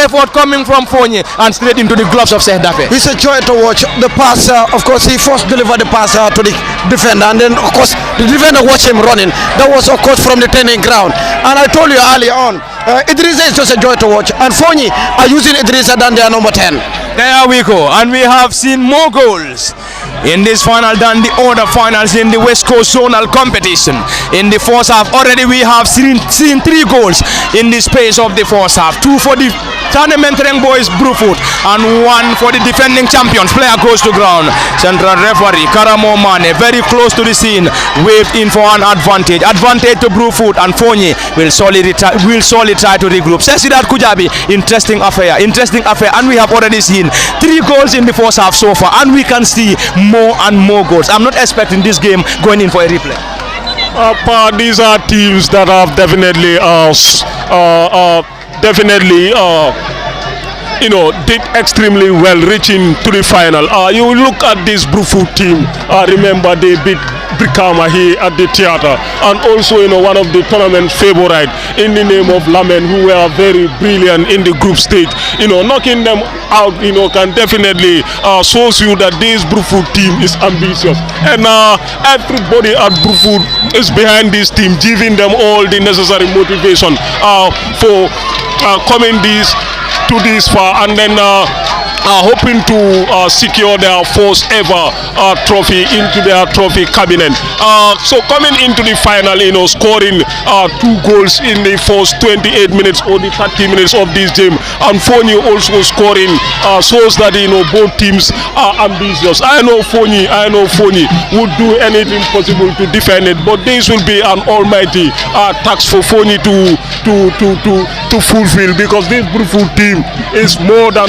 effort coming from Foni, and straight into the gloves of Seh Dafe. It's a joy to watch the pass. Of course, he first delivered the pass to the defender, and then of course the defender watched him running. That was of course from the training ground. And I told you earlier on, Idrissa is just a joy to watch, and Foni are using Idrissa than their number 10. There we go, and we have seen more goals in this final than the other finals in the West Coast Zonal competition. In the first half, already we have seen 3 goals in the space of the first half. 2 for the tournament rank boys Brufut, and 1 for the defending champions. Player goes to ground. Central referee Karamo Mane very close to the scene, waved in for an advantage. Advantage to Brufut, and Foni will solely try to regroup. Sesidat Kujabi, interesting affair, and we have already seen 3 goals in the first half so far, and we can see more and more goals. I'm not expecting this game going in for a replay. These are teams that have definitely did extremely well, reaching to the final. You look at this Brufut team. Remember, they beat Brikama here at the theater, and also one of the tournament favorite in the name of Lamen, who were very brilliant in the group stage. Knocking them out can definitely shows you that this Brufut team is ambitious, and everybody at Brufut is behind this team, giving them all the necessary motivation for coming to this far, and then hoping to secure their first ever trophy into their trophy cabinet. So coming into the final, scoring 2 goals in the first 28 minutes or the 30 minutes of this game, and Foni also scoring shows that both teams are ambitious. I know Foni would do anything possible to defend it, but this will be an almighty task for Foni to fulfill, because this Brufut team is more than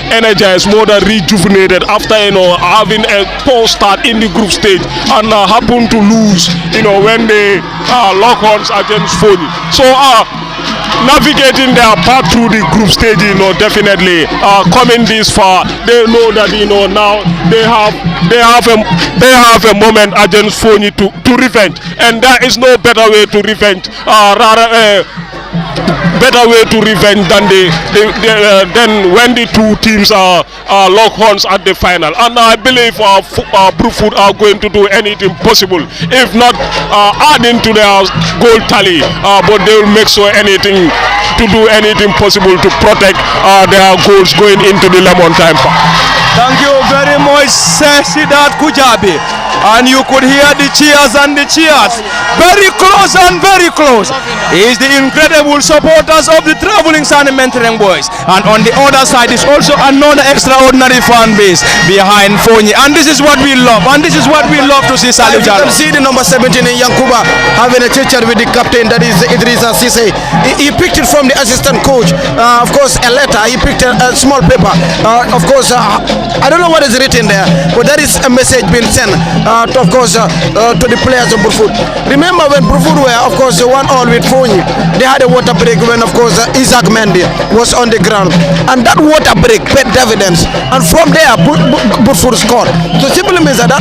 energized, more than rejuvenated after having a poor start in the group stage, and happen to lose when they lock horns against Foni. So navigating their path through the group stage, definitely coming this far, they know that now they have a moment against Foni to revenge, and there is no better way to revenge, than when the two teams are lock horns at the final. And I believe Brufut are going to do anything possible, if not adding to their goal tally, but they will make sure to do anything possible to protect their goals going into the lemon time. Thank you very much, Sesidat Kujabi. and you could hear the cheers and the cheers. Very close and very close is the incredible supporters of the traveling Sanimentering boys, and on the other side is also another extraordinary fan base behind Foni, and this is what we love, and this is what we love to see. Salute. You can see the number 17 in Yankuba having a chit-chat with the captain, that is Idrissa Cisse. He picked it from the assistant coach, of course a letter, he picked a small paper, of course I don't know what is written there, but that is a message being sent to the players of Brufut. Remember when Brufut were of course 1-1 with Foni, they had a water break when of course Isaac Mendy was on the ground, and that water break paid dividends, and from there Brufut scored. So simply means that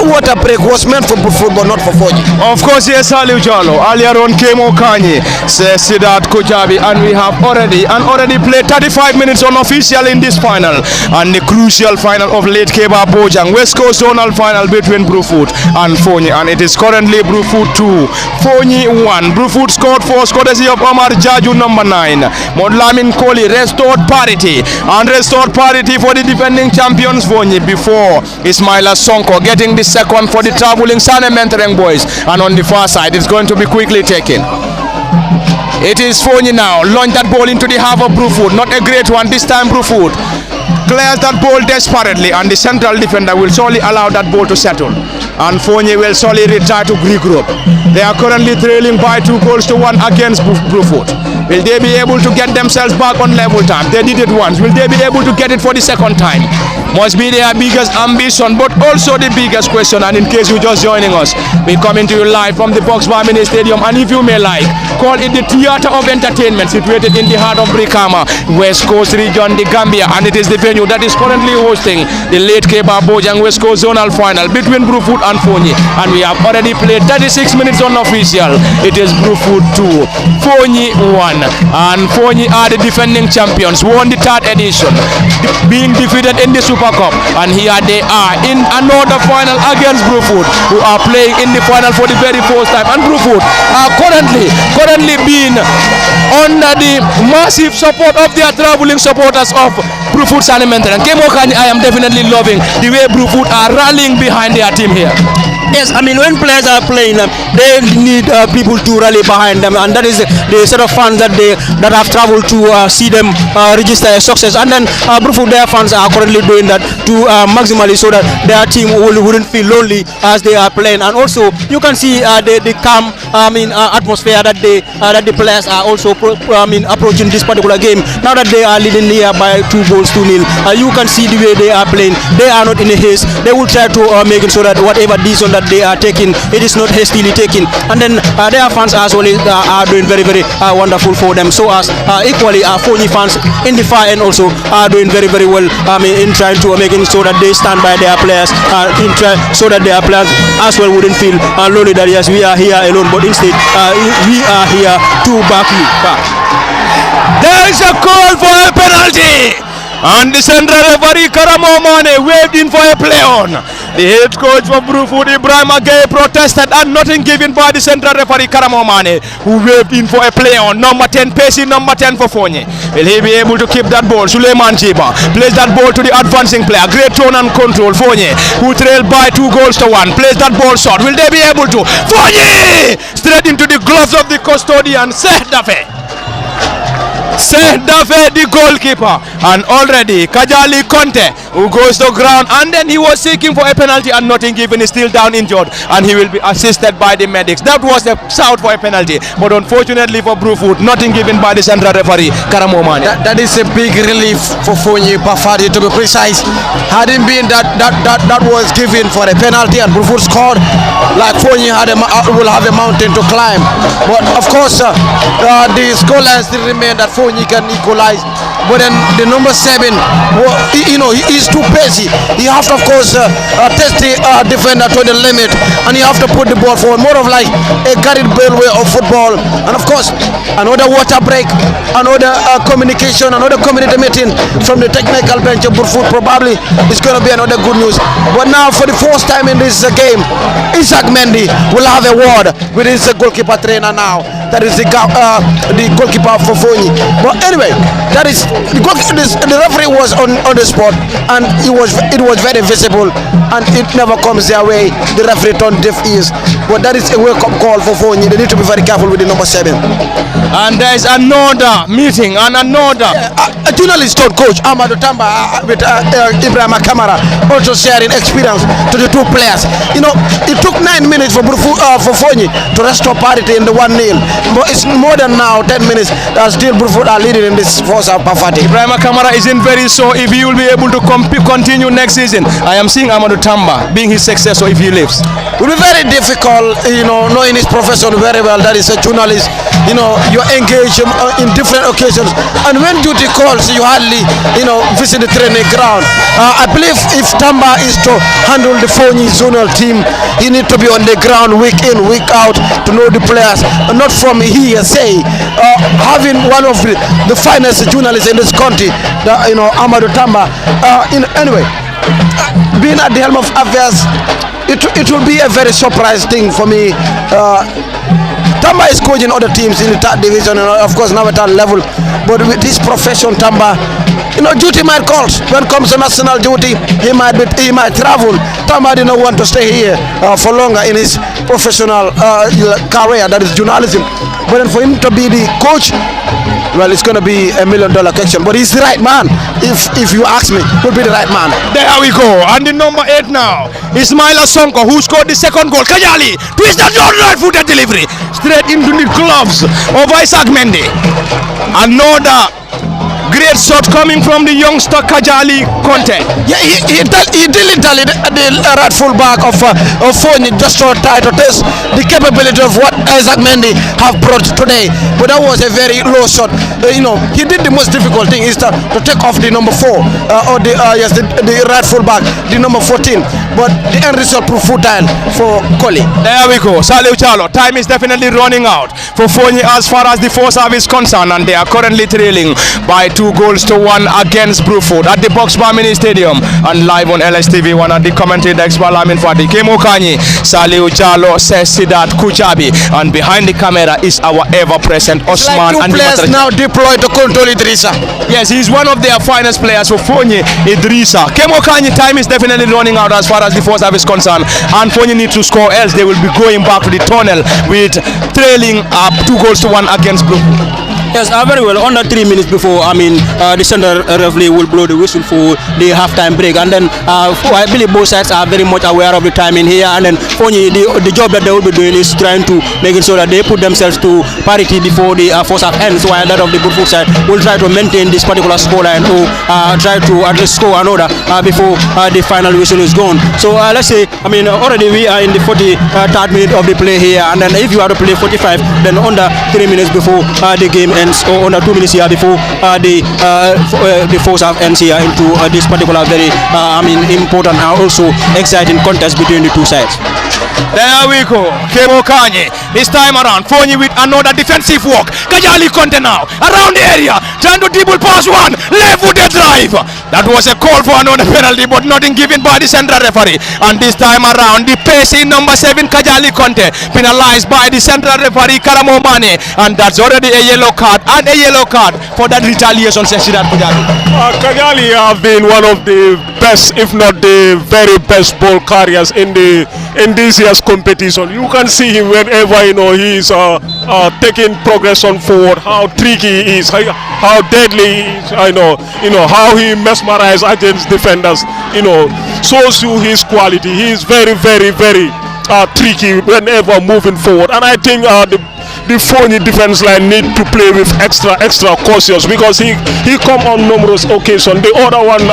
water break was meant for Brufut but not for Foni. Of course, yes, Aliu Jallo. Earlier on came Okanye, says Sidat Kojabi, and we have already played 35 minutes unofficial in this final, and the crucial final of late Kebba Bojang West Coast Zonal final between Brufut and Foni, and it is currently Brufut 2, Foni 1. Brufut scored 4, courtesy of Omar Jaju number 9. Modlamin Koli restored parity, and restored parity for the defending champions Foni before Ismaila Sonko getting the second for the traveling Sanimentering boys, and on the far side it's going to be quickly taken. It is Foni now, launch that ball into the half of Brufut, not a great one this time. Brufut clears that ball desperately, and the central defender will surely allow that ball to settle, and Foni will surely retire to regroup. They are currently trailing by 2-1 against Brufut. Will they be able to get themselves back on level time? They did it once. Will they be able to get it for the second time? Must be their biggest ambition, but also the biggest question. And in case you're just joining us, we're coming to you live from the Box Bar Mini Stadium, and if you may like, call it the Theatre of Entertainment, situated in the heart of Brikama, West Coast region, the Gambia, and it is the venue that is currently hosting the late Kebba Bojang West Coast Zonal final between Brufut and Foni, and we have already played 36 minutes unofficial. It is Brufut 2, Foni 1, and Foni are the defending champions, won the 3rd edition, being defeated in the Super Cup, and here they are in another final against Brufut, who are playing in the final for the very first time, and Brufut are currently being under the massive support of their traveling supporters of Brufut Sanimentering. Kemokani, I am definitely loving the way Brufut are rallying behind their team here. Yes, I mean, when players are playing, they need people to rally behind them, and that is the sort of fans that have traveled to see them register a success. And then Brufut, their fans are currently doing that to maximally, so that their team wouldn't feel lonely as they are playing. And also, you can see the calm, atmosphere that the players are also approaching this particular game. Now that they are leading here by 2-0, you can see the way they are playing. They are not in a haste. They will try to make it so that whatever decision that they are taking, it is not hastily taken. And then their fans as well are doing very, very wonderful for them. So as equally Foni fans in the far end also are doing very, very well in trying to making sure that they stand by their players, so that their players as well wouldn't feel lonely that yes, we are here alone, but instead we are here to back you back. There is a call for a penalty, and the central referee Karamo Mane waved in for a play on. The head coach for Brufut, Ibrahim Agay, protested, and nothing given by the central referee Karamo Mane, who waved in for a play on. Number 10, pacing number 10 for Foni. Will he be able to keep that ball? Suleiman Chiba plays that ball to the advancing player. Great tone and control. Foni, who trailed by 2-1, plays that ball short. Will they be able to? Foni! Straight into the gloves of the custodian, Seth Dafe. Seth Dafe, the goalkeeper, and already Kajali Conte, who goes to ground, and then he was seeking for a penalty and nothing given. Is still down injured, and he will be assisted by the medics. That was a shout for a penalty, but unfortunately for Brufut, nothing given by the central referee Karamo Mane. That is a big relief for Foni Pafadi, to be precise. Hadn't been that was given for a penalty and Brufut scored, like Foni will have a mountain to climb. But of course, the scoreline still remain that Foni can equalize, but then the number 7, he is too pacey. He have to of course test the defender to the limit, and you have to put the ball forward, more of like a Gareth Bale way of football. And of course, another water break, another communication, another community meeting from the technical bench of Brufut. Probably it's going to be another good news. But now for the first time in this game, Isaac Mendy will have a word with his goalkeeper trainer now. that is the goalkeeper for Foni. But anyway, that is the referee was on the spot, and it was very visible, and it never comes their way. The referee turned deaf ears. But that is a wake-up call for Foni. They need to be very careful with the number 7. And there is another meeting and another. A journalist told coach Amadou Tamba with Ibrahim Kamara also sharing experience to the two players. You know, it took 9 minutes for Foni to restore parity in the 1-0. But it's more than now 10 minutes that still Brufut are leading in this first half party. Ibrahim Kamara isn't very sure if he will be able to continue next season. I am seeing Amadou Tamba being his successor if he leaves. It will be very difficult, you know, knowing his profession very well. That is a journalist. You know, you're engaged in different occasions, and when duty calls, you hardly, you know, visit the training ground. I believe if Tamba is to handle the Foni zonal team, he need to be on the ground week in, week out to know the players, and not from hearsay. Having one of the finest journalists in this country, you know, Amadou Tamba. Anyway, being at the helm of affairs, it will be a very surprise thing for me. Tamba is coaching other teams in the 3rd division and of course now at our level, but with this profession, Tamba, you know, duty might call. When it comes to national duty, he might travel. Tamba did not want to stay here for longer in his professional career, that is journalism. But then for him to be the coach, well, it's going to be $1 million question. But he's the right man. If you ask me, he'll be the right man. There we go. And the number 8 now, Ismaila Sonko, who scored the second goal. Kajali, twist that right-footed delivery straight into the gloves of Isaac Mendy. Another great shot coming from the youngster Kajali Conte. Yeah, he dilly-dallied the right full back of Foni just to try to test the capability of what Isaac Mendy have brought today. But that was a very low shot. You know, he did the most difficult thing is to take off the number 4 or the right full back, the number 14. But the end result proved futile for Koli. There we go. Saleu Chalo, time is definitely running out for Foni as far as the first half is concerned, and they are currently trailing by 2-1 against Brufut at the Boxbar Mini Stadium, and live on LSTV1 at the commentary desk by Lamin Fadi, Kemo Kanyi, Saleu Chalo, Sidat Kuchabi, and behind the camera is our ever-present Osman. Like 2 players now deployed to control Idrissa. Yes, he's one of their finest players for Foni, Idrissa. Kemo Kanyi, time is definitely running out as far as the first half is concerned, and Foni need to score, else they will be going back to the tunnel with trailing up 2-1 against Brufut. Yes, very well. Under 3 minutes before, the center referee will blow the whistle for the halftime break, and then I believe both sides are very much aware of the timing here. And then Foni, the job that they will be doing is trying to make it so that they put themselves to parity before the first half ends. While that of the Brufut side will try to maintain this particular scoreline or try to at least score another before the final whistle is gone. So let's say, already we are in the 43rd minute of the play here, and then if you are to play 45, then under 3 minutes before the game ends, or under 2 minutes here before the first half ends here into this particular very important and also exciting contest between the two sides. There we go, Kemo Kanyi. This time around, Foni with another defensive work. Kajali Conte now, around the area, trying to dribble past one, left-footed drive. That was a call for another penalty, but nothing given by the central referee. And this time around, the pacing number 7, Kajali Conte, penalized by the central referee, Karamo Mane. And that's already a yellow card, and a yellow card for that retaliation, Sidat Kajali. Kajali have been one of the best, if not the very best ball carriers in this year's competition. You can see him whenever he is taking progression forward, how tricky he is, how deadly he is, how he mesmerizes against defenders, shows you his quality. He is very, very, very tricky whenever moving forward, and I think the Foni defense line need to play with extra cautious, because he come on numerous occasions. The other one,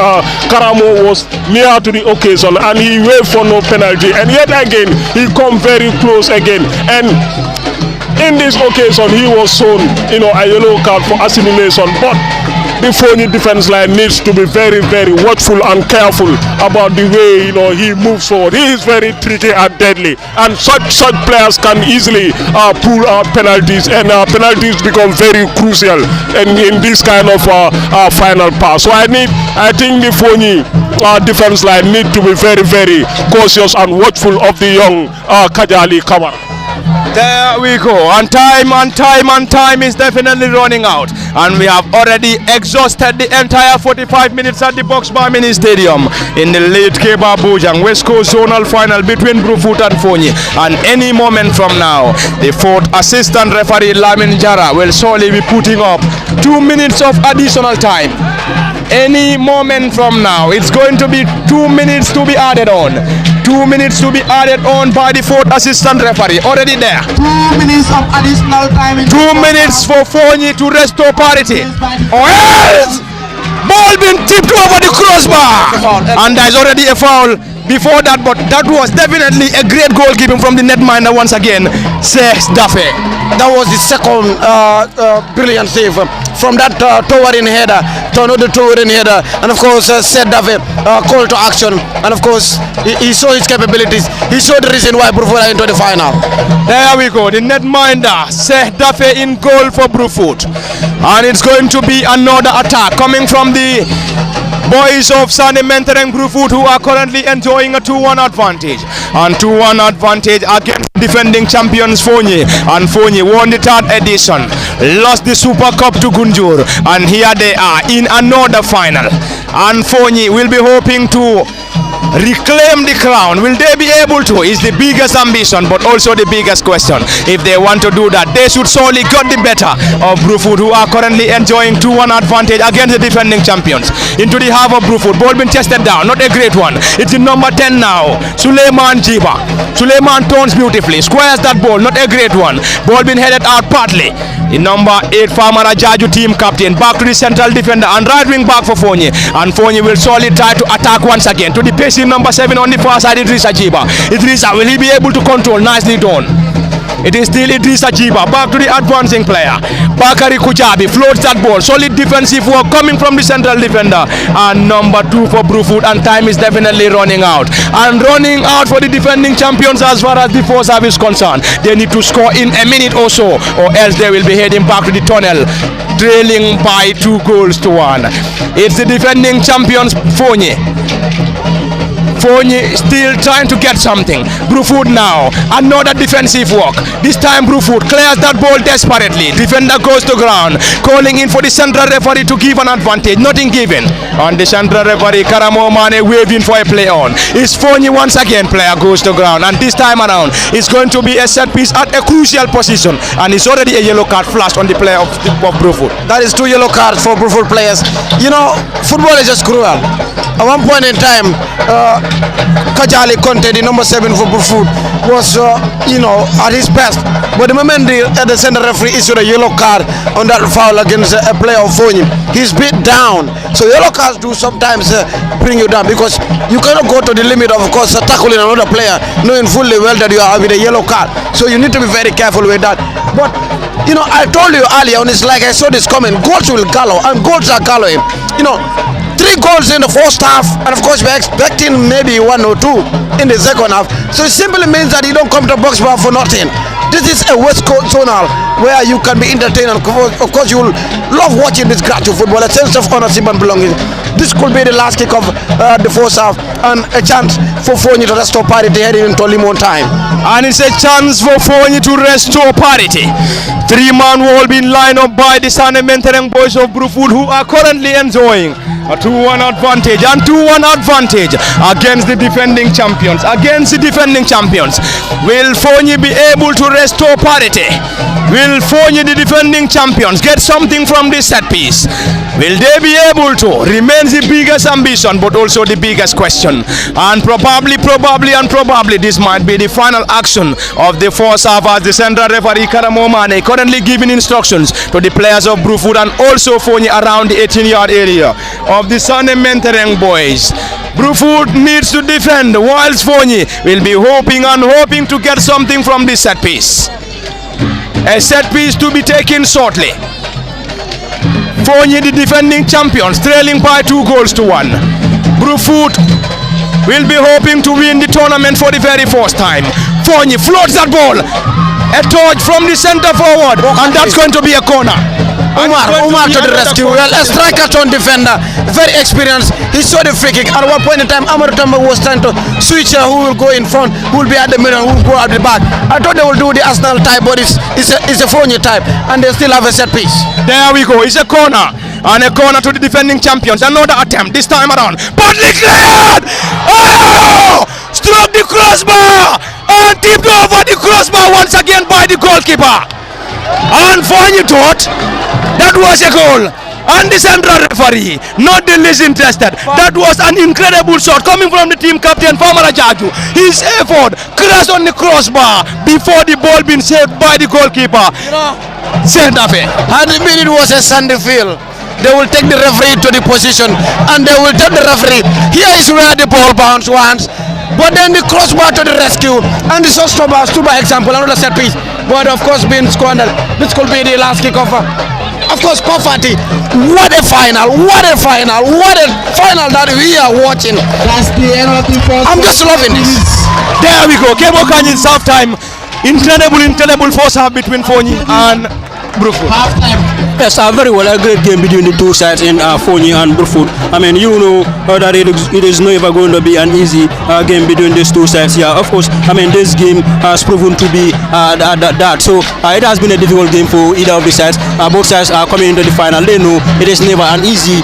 Karamo, was near to the occasion and he wait for no penalty, and yet again he come very close again, and in this occasion he was shown a yellow card for assimilation. But the Foni defense line needs to be very, very watchful and careful about the way he moves forward. He is very tricky and deadly, and such players can easily pull out penalties, and penalties become very crucial in this kind of final pass. So I think the Foni defense line need to be very, very cautious and watchful of the young Kajali Kamara. There we go, and time is definitely running out, and we have already exhausted the entire 45 minutes at the Box Bar Mini Stadium in the late Kebba Bojang West Coast Zonal final between Brufut and Foni. And any moment from now, the fourth assistant referee Lamin Jara will surely be putting up 2 minutes of additional time. Any moment from now, it's going to be 2 minutes to be added on. 2 minutes to be added on by the fourth assistant referee. Already there. 2 minutes of additional time. 2 minutes for Foni to restore parity. Or else, ball being tipped over the crossbar. And there's already a foul before that, but that was definitely a great goalkeeping from the netminder once again, says Duffy. That was the second brilliant save from that towering header to another towering header, and of course said Duffy call to action, and of course he saw his capabilities. He saw the reason why Brufut are into the final. There we go, the netminder said Duffy in goal for Brufut, and it's going to be another attack coming from the boys of Sunny Mentereng Brufut, who are currently enjoying a 2-1 advantage. And 2-1 advantage against defending champions Foni. And Foni won the third edition, lost the Super Cup to Gunjur, and here they are in another final. And Foni will be hoping to reclaim the crown. Will they be able to? Is the biggest ambition, but also the biggest question. If they want to do that, they should solely get the better of Brufut, who are currently enjoying 2-1 advantage against the defending champions. Into the half of Brufut, ball been tested down, not a great one. It's in number 10 now, Suleiman Jiba. Suleiman turns beautifully, squares that ball, not a great one. Ball been headed out partly. The number 8 Farmer Ajaju team captain, back to the central defender and right wing back for Foni. And Foni will solely try to attack once again to the pacing number 7 on the far side, Idrissa Jiba. Idrissa, will he be able to control? Nicely done. It is still Idrissa Jiba, back to the advancing player. Bakari Kujabi floats that ball. Solid defensive work coming from the central defender. And number 2 for Brufut, and time is definitely running out. And running out for the defending champions as far as the force service is concerned. They need to score in a minute or so, or else they will be heading back to the tunnel, trailing by 2 goals to 1. It's the defending champions Foni. Foni still trying to get something. Brufut now, another defensive work. This time Brufut clears that ball desperately. Defender goes to ground, calling in for the central referee to give an advantage. Nothing given. And the central referee Karamo Mane waving for a play on. It's Foni once again. Player goes to ground, and this time around it's going to be a set piece at a crucial position. And it's already a yellow card flashed on the player of Brufut. That is 2 yellow cards for Brufut players. You know, football is just cruel. At one point in time, Kajali Conte, the number 7 for Brufut, was at his best. But the moment the center referee issued a yellow card on that foul against a player of Foni, he's beat down. So yellow cards do sometimes bring you down, because you cannot go to the limit of course tackling another player knowing fully well that you are with a yellow card. So you need to be very careful with that. But you know, I told you earlier, and it's like I saw this comment, goals will gallow, and goals are gallowing. You know, 3 goals in the first half, and of course we're expecting maybe 1 or 2 in the second half. So it simply means that you don't come to box bar for nothing. This is a West Coast Zonal where you can be entertained, and of course you will love watching this graduate football, a sense of ownership and belonging. This could be the last kick of the first half, and a chance for Foni to restore parity heading into limon time. And it's a chance for Foni to restore parity. 3-man wall being lined up by the Sunny Mentereng boys of Brufut, who are currently enjoying a 2-1 advantage, and 2-1 advantage against the defending champions. Will Foni be able to restore parity? Will Foni, the defending champions, get something from this set piece? Will they be able to? Remains the biggest ambition, but also the biggest question. And probably this might be the final action of the first half, as the central referee Karamo Mane currently giving instructions to the players of Brufut and also Foni around the 18-yard area of the Sunny Mentereng boys. Brufut needs to defend, whilst Foni will be hoping to get something from this set piece. A set piece to be taken shortly. Foni, the defending champions, trailing by 2 goals to 1. Brufut will be hoping to win the tournament for the very first time. Foni floats that ball. A touch from the center forward, and that's going to be a corner. Umar to the rescue. Well, a striker turned defender, very experienced. He saw the free kick. At one point in time, Amadou Tamba was trying to switch who will go in front, who will be at the middle, who will go at the back. I thought they will do the Arsenal type, but it's a Foni type, and they still have a set piece. There we go. It's a corner. And a corner to the defending champions. Another attempt this time around. Badly cleared! Oh! Struck the crossbar! And tipped over the crossbar once again by the goalkeeper. And Foni thought that was a goal. And the central referee, not the least interested. That was an incredible shot coming from the team captain, Famara Jaju. His effort crashed on the crossbar before the ball being saved by the goalkeeper. Santa Fe. Had it been it was a sandy field, they will take the referee to the position and they will tell the referee, here is where the ball bounced once, but then the crossbar to the rescue, and the Sostoba example, another set piece, but of course being squandered. This could be the last kick-off. Of course, Pafati, what a final that we are watching. That's the end of the first. I'm just loving this. There we go, Kebba Bojang in half time. Incredible first half between Foni and Brufut. Half time. Yes, very well. A great game between the two sides in Foni and Brufut. I mean, you know that it is never going to be an easy game between these two sides. Yeah, of course. I mean, this game has proven to be that. So it has been a difficult game for either of the sides. Both sides are coming into the final. They know it is never an easy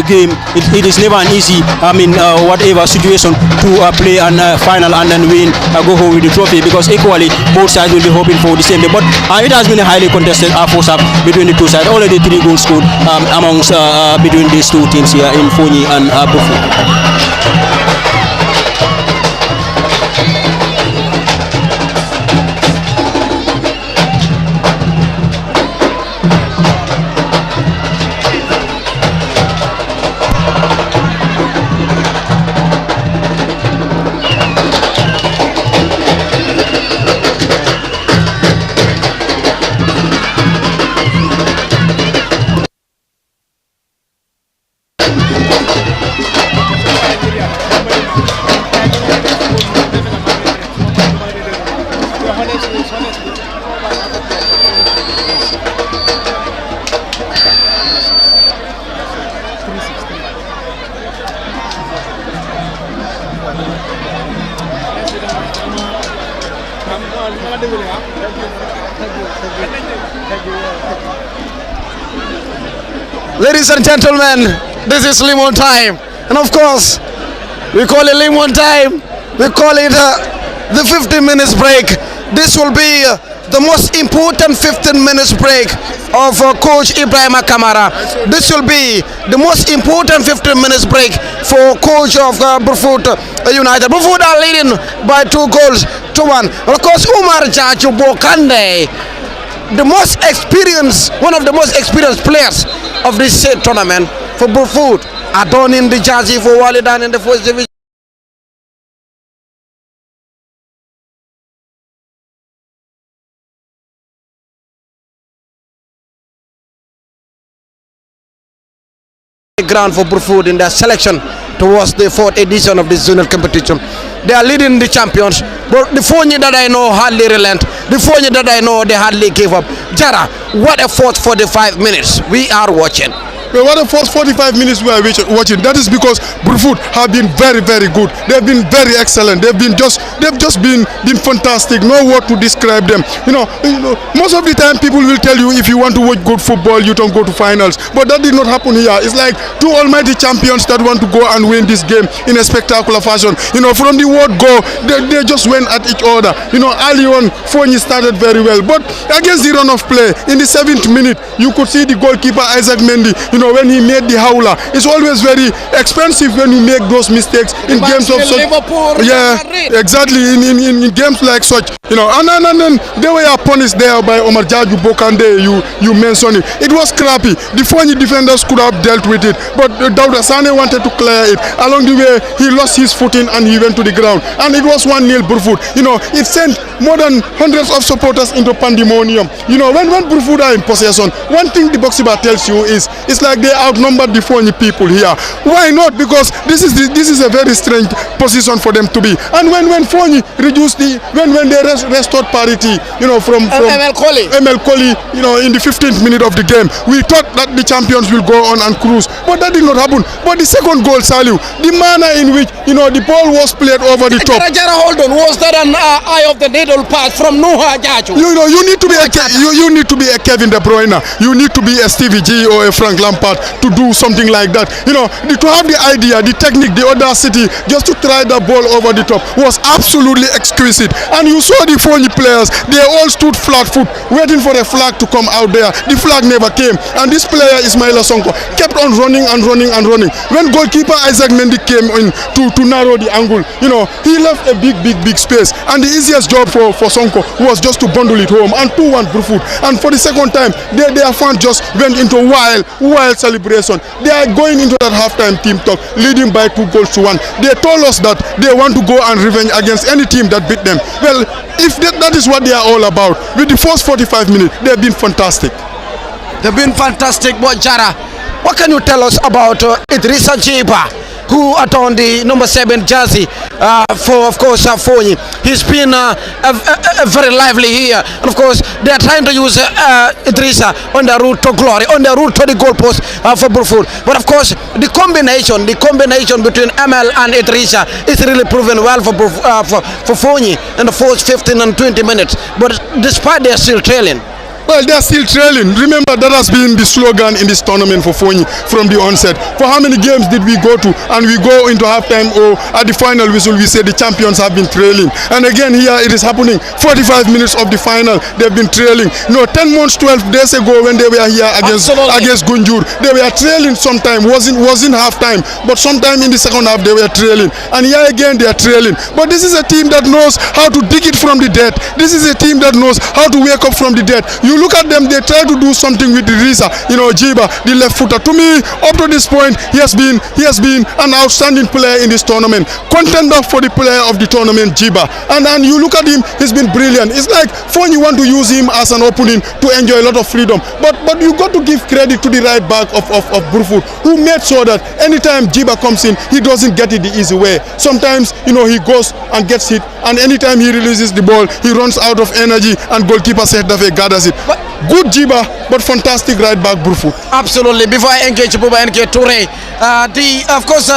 game. It is never an easy. I mean, whatever situation to play and final and then win, go home with the trophy, because equally both sides will be hoping for the same day. But it has been a highly contested first half between the two sides. Already 3 goals scored amongst between these two teams here in Foni and Brufut. Ladies and gentlemen, this is lemon time, and of course we call it lemon time, we call it the 15 minutes break. This will be the most important 15 minutes break of Coach Ibrahim Kamara. This will be the most important 15 minutes break for Coach of Brufut United. Brufut are leading by 2 goals to 1. Of course, Umar Jaju Bokande, one of the most experienced players of this tournament for Brufut, are donning the jersey for Walidan in the first division. Ground for Brufut in their selection towards the 4th edition of this zonal competition. They are leading the champions, but the Foni that I know hardly relent. The Foni that I know they hardly give up. Jara, what a first 45 minutes we are watching. Well, what the first 45 minutes we are watching, that is because Brufut have been very, very good. They've been very excellent. They've just been fantastic. No word to describe them. You know, most of the time people will tell you if you want to watch good football, you don't go to finals. But that did not happen here. It's like 2 almighty champions that want to go and win this game in a spectacular fashion. You know, from the word go, they just went at each other. You know, early on, Foni started very well. But against the run of play, in the 7th minute, you could see the goalkeeper Isaac Mendy. You know, when he made the howler, it's always very expensive when you make those mistakes in games of such. Yeah, exactly. In games like such, you know, and then they were punished there by Omar Jaju Bokande. You mentioned it. It was crappy. The Foni defenders could have dealt with it, but Dauda Sane wanted to clear it. Along the way, he lost his footing and he went to the ground. And it was 1-0 Brufut. You know, it sent more than hundreds of supporters into pandemonium. You know, when Brufut are in possession, one thing the Boxiba tells you is it's like they outnumbered the Foni people here. Why not? Because this is a very strange position for them to be. And when Foni reduced when they restored parity, you know, from ML Koli, you know, in the 15th minute of the game, we thought that the champions will go on and cruise, but that did not happen. But the second goal, Saliu, the manner in which, you know, the ball was played over the top. Hold on, was that an eye of the needle pass from Nuha Jaju? You know, you need to be a Kevin De Bruyne. You need to be a Stevie G or a Frank Lampard to do something like that. You know, to have the idea, the technique, the audacity, just to try the ball over the top was absolutely exquisite. And you saw the Foni players; they all stood flat-foot, waiting for a flag to come out there. The flag never came, and this player Ismaila Sonko kept on running and running and running. When goalkeeper Isaac Mendy came in to narrow the angle, you know, he left a big space, and the easiest job for Sonko was just to bundle it home and 2-1 Brufut. And for the second time, their fans just went into wild celebration. They are going into that halftime team talk, leading by 2-1. They told us that they want to go and revenge against any team that beat them. Well, if that is what they are all about, with the first 45 minutes, they have been fantastic. They've been fantastic, but Jara, what can you tell us about Idrissa Jiba, who on the number 7 jersey for, of course, Foni? He's been very lively here, and of course they are trying to use Idrissa on the route to glory, on the route to the goalpost for Brufut. But of course the combination between ML and Idrissa is really proven well for Foni in the first 15 and 20 minutes. But despite they are still trailing. Well, they are still trailing. Remember, that has been the slogan in this tournament for Foni from the onset. For how many games did we go to? And we go into halftime or at the final whistle, we say the champions have been trailing. And again, here it is happening. 45 minutes of the final, they've been trailing. No, 10 months, 12 days ago when they were here against Gunjur, they were trailing sometime. Wasn't halftime, but sometime in the second half they were trailing. And here again, they are trailing. But this is a team that knows how to dig it from the dead. This is a team that knows how to wake up from the dead. You look at them, they try to do something with Idrissa, you know, Jiba, the left footer. To me, up to this point, he has been an outstanding player in this tournament, contender for the player of the tournament, Jiba. And you look at him, he's been brilliant. It's like Foni want to use him as an opening to enjoy a lot of freedom. But you got to give credit to the right back of Brufut, who made sure that anytime Jiba comes in, he doesn't get it the easy way. Sometimes, you know, he goes and gets hit, and anytime he releases the ball, he runs out of energy, and goalkeeper Sehdafe gathers it. Good Jiba, but fantastic right back Brufut. Absolutely. Before I engage Buba and Toure,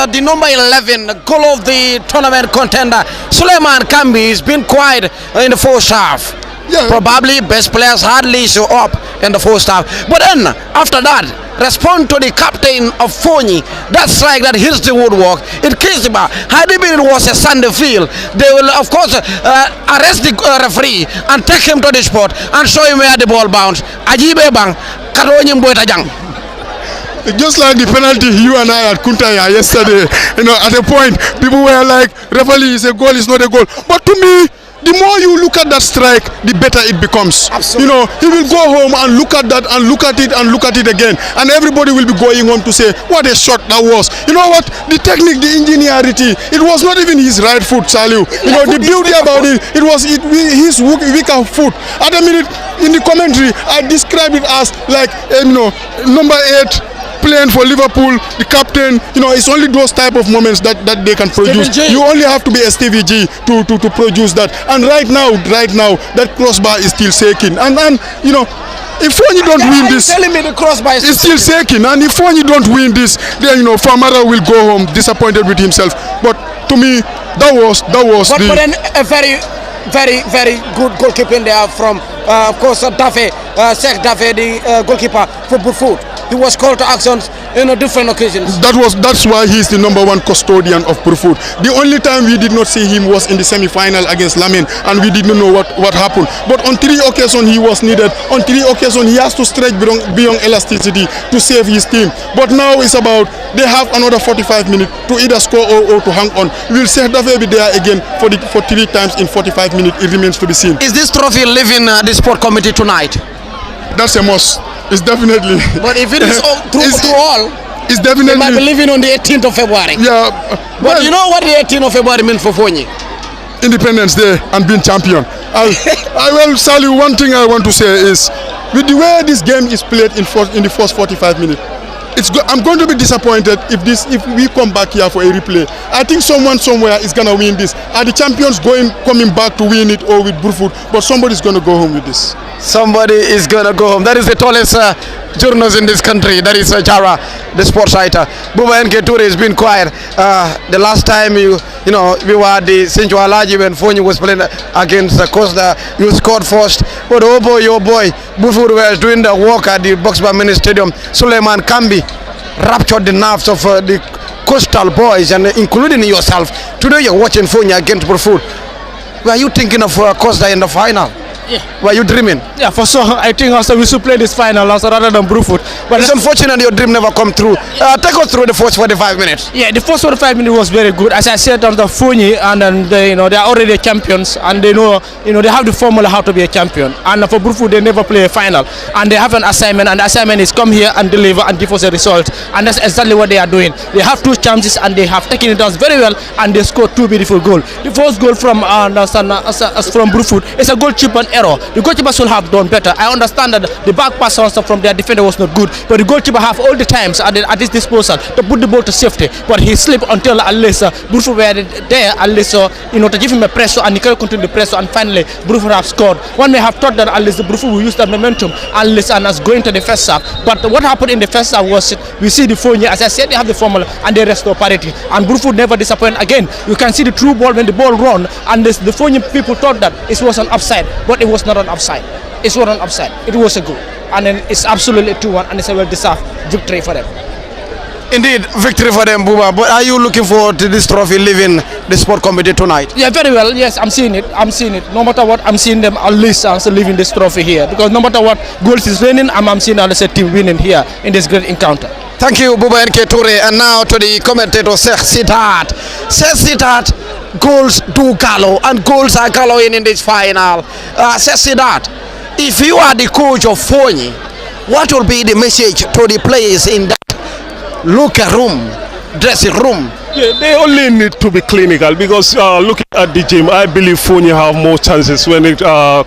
the number 11 goal of the tournament contender, Suleiman Kambi, has been quiet in the first half. Yeah. Probably best players hardly show up in the first half. But then, after that, respond to the captain of Foni. That strike that hits the woodwork. It kills him. Had it been was a Sunday field, they will, of course, arrest the referee and take him to the spot and show him where the ball bounced. Ajibe bang, Karonyim Boetajang. Just like the penalty you and I at Kuntaya yesterday, you know, at a point, people were like, referee is a goal, it's not a goal. But to me, the more you look at that strike, the better it becomes. Absolutely. You know, he will go home and look at that and look at it and look at it again. And everybody will be going home to say, what a shot that was. You know what? The technique, the ingenuity, it was not even his right foot, Saliu. You know, the beauty about it, it was his weaker foot. At a minute, in the commentary, I described it as like, you know, number 8, playing for Liverpool, the captain, you know, it's only those type of moments that they can produce. You only have to be a Stevie G to produce that. And right now, that crossbar is still shaking. And you know, if Foni don't win this, telling me the crossbar is still shaking. And if Foni don't win this, then, you know, Famara will go home disappointed with himself. But to me, that was but then a very good goalkeeping there from, of course, Dafe, Sheikh Dafe, the goalkeeper for Brufut. He was called to actions in different occasions. That's why he's the number 1 custodian of Brufut. The only time we did not see him was in the semi-final against Lamin, and we didn't know what happened. But on 3 occasions he was needed. On 3 occasions he has to stretch beyond elasticity to save his team. But now it's about they have another 45 minutes to either score or to hang on. Will Sehdafe be there again for 3 times in 45 minutes? It remains to be seen. Is this trophy leaving the sport committee tonight? That's a must. It's definitely. But if it is through all, it's definitely. They might be leaving on the 18th of February. Yeah. But you know what the 18th of February means for Foni? Independence Day and being champion. Well, Sally, one thing I want to say is, with the way this game is played in the first 45 minutes, I'm going to be disappointed if we come back here for a replay. I think someone somewhere is going to win this. Are the champions coming back to win it, or with Brufut? But somebody's going to go home with this. Somebody is going to go home. That is the tallest journalist in this country. That is Jara, the sports writer. Buba NK Toure has been quiet. The last time we were at the Senjo Alaji when Foni was playing against Costa, you scored first. But oh boy, Brufut was doing the work at the Boxbar Mini Stadium. Suleiman Kambi raptured the nerves of the Coastal boys, and including yourself. Today you're watching Foni against Brufut. Were you thinking of Costa in the final? Yeah. Were you dreaming? Yeah, for sure. I think also we should play this final also rather than Brufut. But it's unfortunate your dream never come through. Take us through the first 45 minutes. Yeah, the first 45 minutes was very good. As I said, on the Foni, and then they are already champions, and they know they have the formula how to be a champion. And for Brufut, they never play a final, and they have an assignment, and the assignment is come here and deliver and give us a result. And that's exactly what they are doing. They have 2 chances, and they have taken it down very well, and they scored 2 beautiful goals. The first goal from Brufut is a goal chip and error. The goalkeeper should have done better. I understand that the back pass also from their defender was not good, but the goalkeeper have all the times at his disposal to put the ball to safety, but he slipped until unless Brufut were there, unless to give him a pressure, and he can continue the pressure, and finally Brufut have scored. One may have thought that unless the Brufut will use that momentum unless and as going to the first half, but what happened in the first half was we see the Foni, as I said, they have the formula and they restore parity, and Brufut never disappoint again. You can see the true ball when the ball run, and the Foni people thought that it was an offside, but it was not an offside. It's not an offside. It was a goal, and then it's absolutely 2-1, and it's a well-deserved victory for them. Indeed, victory for them, Buba. But are you looking forward to this trophy leaving the sport committee tonight? Yeah, very well. Yes, I'm seeing it. No matter what, I'm seeing them at least leaving this trophy here, because no matter what goals is winning, I'm seeing a team winning here in this great encounter. Thank you, Buba NK Toure. And now to the commentator, Sheikh Sidat. Sheikh Sidat, goals do gallow, and goals are gallowing in this final. Sheikh Sidat, if you are the coach of Foni, what will be the message to the players in that locker room, dressing room? Yeah, they only need to be clinical, because looking at the gym, I believe Foni have more chances when it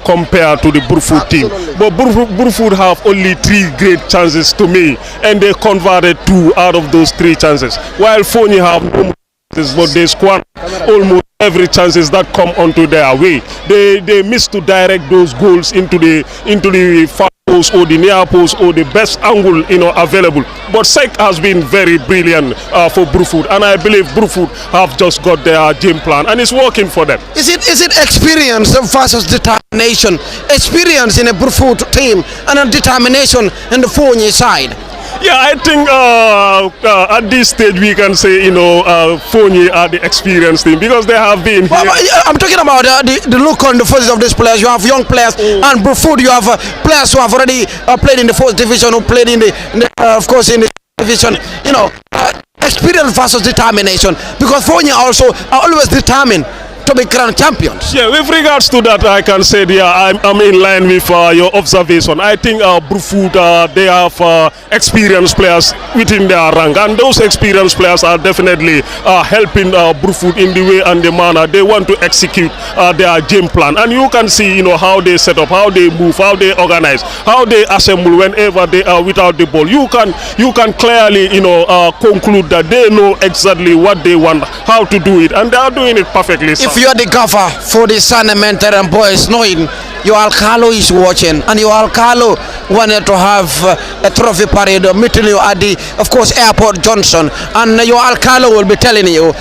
compared to the Brufut team. But Brufut have only 3 great chances to me, and they converted 2 out of those 3 chances, while Foni have no chances, but they scored almost every chances that come onto their way. They miss to direct those goals into the far post or the near post or the best angle available. But Sek has been very brilliant for Brufut, and I believe Brufut have just got their game plan, and it's working for them. Is it experience versus determination? Experience in a Brufut team and a determination in the Foni side? Yeah, I think at this stage we can say Foni are the experienced team, because they have been here. I'm talking about the look on the faces of these players. You have young players, and Brufut you have players who have already played in the 4th division, who played in the division. Experience versus determination, because Foni also are always determined to be grand champions. Yeah, with regards to that, I can say I'm in line with your observation. I think Brufut, they have experienced players within their rank, and those experienced players are definitely helping Brufut in the way and the manner they want to execute their game plan. And you can see how they set up, how they move, how they organize, how they assemble whenever they are without the ball. You can clearly conclude that they know exactly what they want, how to do it, and they are doing it perfectly. If you are the gaffer for the San Mentor boys, knowing your Alcalo is watching, and your Alcalo wanted to have a trophy parade meeting you at the, of course, Airport Johnson, and your Alcalo will be telling you,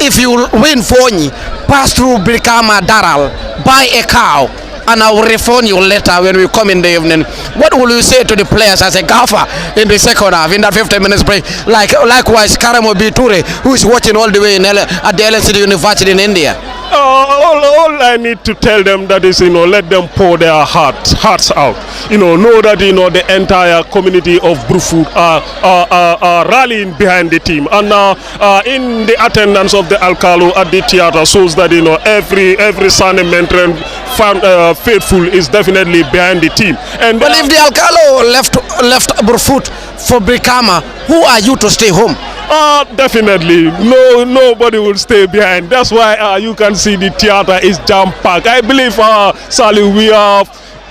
if you win Foni, pass through Brikama Daral, buy a cow, and I will refund you later when we come in the evening. What will you say to the players as a gaffer in the second half, in that 15 minutes break? Likewise, Karamo B. Toure, who is watching all the way at the LSD University in India. All I need to tell them that is, let them pour their hearts out. Know that, the entire community of Brufut are rallying behind the team. And in the attendance of the Alcalo at the theater shows that, every San Mentren faithful is definitely behind the team. And but if the Alcalo left Brufut for Brikama, who are you to stay home? Definitely. Nobody will stay behind. That's why you can see the theater is jam-packed. I believe, Sally,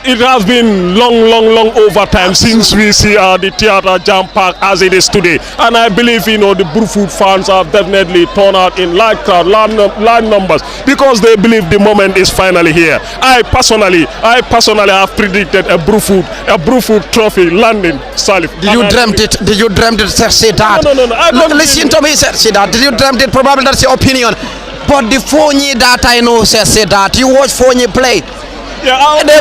it has been long overtime since we see the theater jam-packed as it is today. And I believe, the Brufut fans have definitely turned out in large numbers because they believe the moment is finally here. I personally have predicted a Brufut trophy landing, Salif. Did you dreamt it? Did you dreamt it, sir? Say that. No. Listen to me, sir. Say that. Did you dreamt it? Probably that's your opinion. But the Foni that I know, sir, say that. You watch Foni play. Yeah, they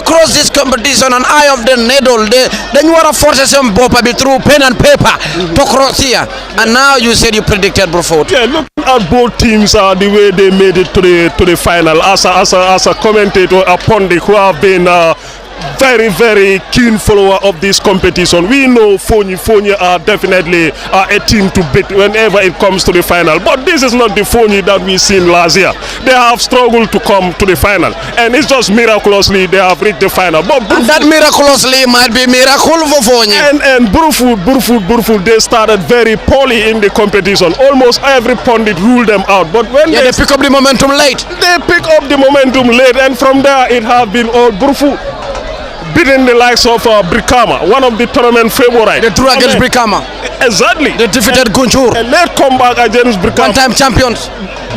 cross this competition on eye of the needle. Then you are forced some Bopabi through pen and paper to cross here. And now you said you predicted Brufut. Yeah, looking at both teams, the way they made it to the final. As a commentator, a pundit who have been very keen follower of this competition. We know Foni are definitely a team to beat whenever it comes to the final. But this is not the Foni that we seen last year. They have struggled to come to the final, and it's just miraculously they have reached the final. But and that miraculously might be miracle for Foni. And Brufut, they started very poorly in the competition. Almost every pundit ruled them out. But when they pick up the momentum late. They pick up the momentum late, and from there it has been all Brufut beating the likes of Brikama, one of the tournament favorites. They drew against Brikama. Exactly. They defeated Gunjur. And they come back against Brikama. One-time champions.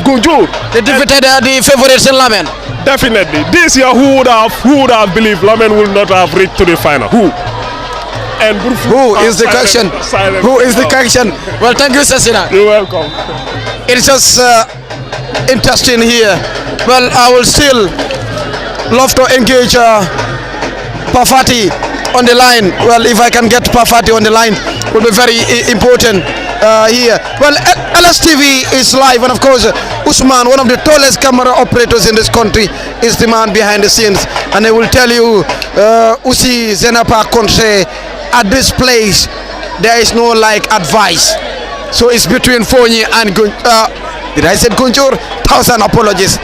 Gunjur. They defeated the favorites in Lamen. Definitely. This year, who would have believed Lamen will not have reached to the final? Who? And who is the question? Who is the question? Well, thank you, Sasina. You're welcome. It's just interesting here. Well, I will still love to engage Pafati on the line. Well, if I can get Pafati on the line, will be very important here. Well, LSTV is live, and of course, Usman, one of the tallest camera operators in this country, is the man behind the scenes. And I will tell you, Usi Zenapa Konse, at this place, there is no advice. So it's between Foni and did I say Gunjur? 1,000 apologies.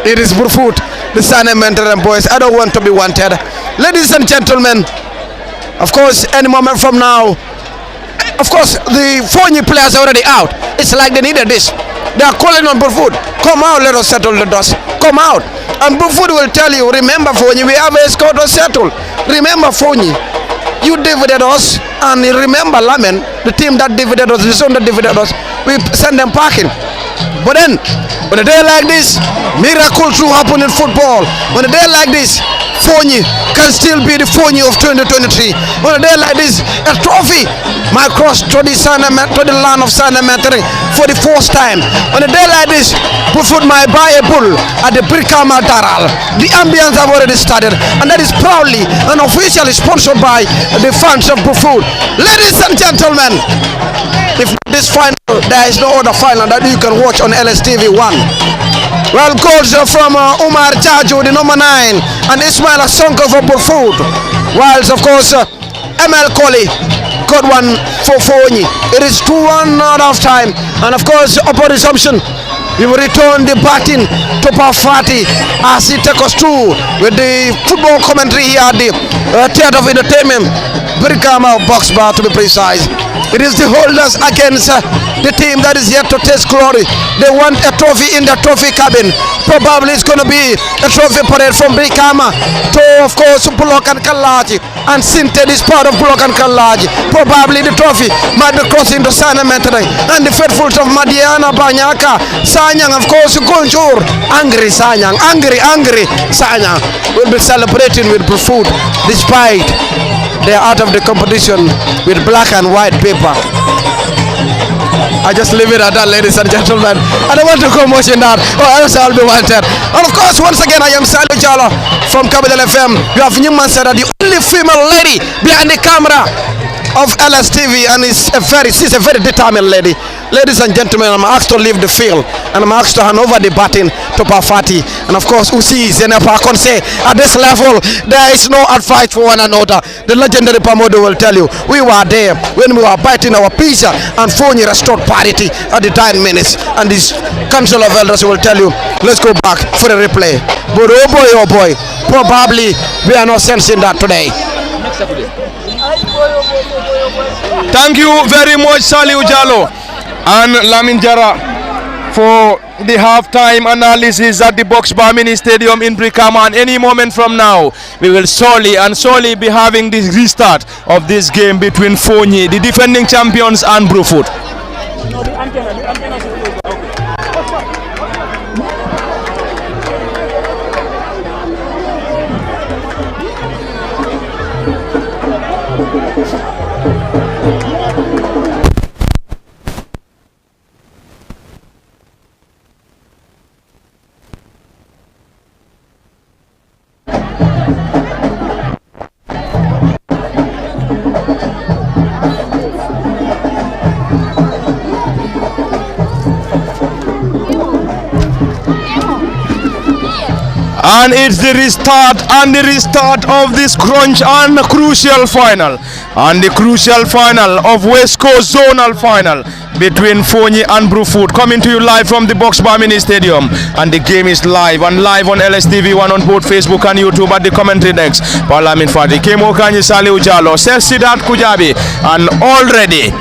It is Brufut, the Sana Mentor and boys. I don't want to be wanted. Ladies and gentlemen, of course, any moment from now, of course, the Foni players are already out. It's like they needed this. They are calling on Brufut. Come out, let us settle the dust. Come out. And Brufut will tell you, remember Foni, we have a score to settle. Remember Foni, you divided us. And remember Lamen, the team that divided us, the son that divided us, we send them packing. But then, on a day like this, miracles will happen in football. On a day like this, Foni can still be the Foni of 2023. On a day like this, a trophy might cross to the land of Sana Mentoring for the first time. On a day like this, Brufut might buy a bull at the Brikama Daral. The ambience have already started, and that is proudly and officially sponsored by the fans of Brufut. Ladies and gentlemen, if this final, there is no other final that you can watch on LSTV1. Well, goals from Umar Jaju, the number 9, and Ismail Asonko for Brufut. Whilst, of course, ML Koli got one for Foni. It is 2-1 out of time. And, of course, upon resumption, we will return the batting to Pafati as he takes us through with the football commentary here at the Theatre of Entertainment, Brikama Box Bar to be precise. It is the holders against the team that is yet to taste glory. They want a trophy in the trophy cabin. Probably it's going to be a trophy parade from Brikama to, of course, Bullock and Kalaji. And Sinted is part of Bullock and Kalaji. Probably the trophy might be crossing to Sana Mentoring. And the faithfuls of Madiana, Banyaka, Sanyang, of course, Gunjur, angry Sanyang, angry Sanyang will be celebrating with Brufut despite they are out of the competition with black and white paper. I just leave it at that, ladies and gentlemen. I don't want to go much in that, or else I'll be wanted. And of course, once again, I am Sally Jalo from Capital FM. You have Newman Sada, the only female lady behind the camera of LSTV, and she's a very determined lady. Ladies and gentlemen, I'm asked to leave the field, and I'm asked to hand over the baton to Pafati. And of course, Usi Zenepa Konse, at this level, there is no advice for one another. The legendary Pamodo will tell you, we were there when we were biting our pizza, and Foni restored parity at the 10 minutes. And this Council of Elders will tell you, let's go back for a replay. But oh boy, probably we are not sensing that today. Thank you very much, Saliu Jallow and Lamin Jara, for the halftime analysis at the Box Bar Mini Stadium in Brikama. And any moment from now, we will surely be having the restart of this game between Foni, the defending champions, and Brufut. And it's the restart of this crunch and crucial final. And the crucial final of West Coast Zonal final between Foni and Brufut, coming to you live from the Box Bar Mini Stadium. And the game is live on LSTV1 on both Facebook and YouTube at the commentary decks. Parlament Fati, Kemo Kanyi, Saliu Jallow, Sidat Kujabi, and already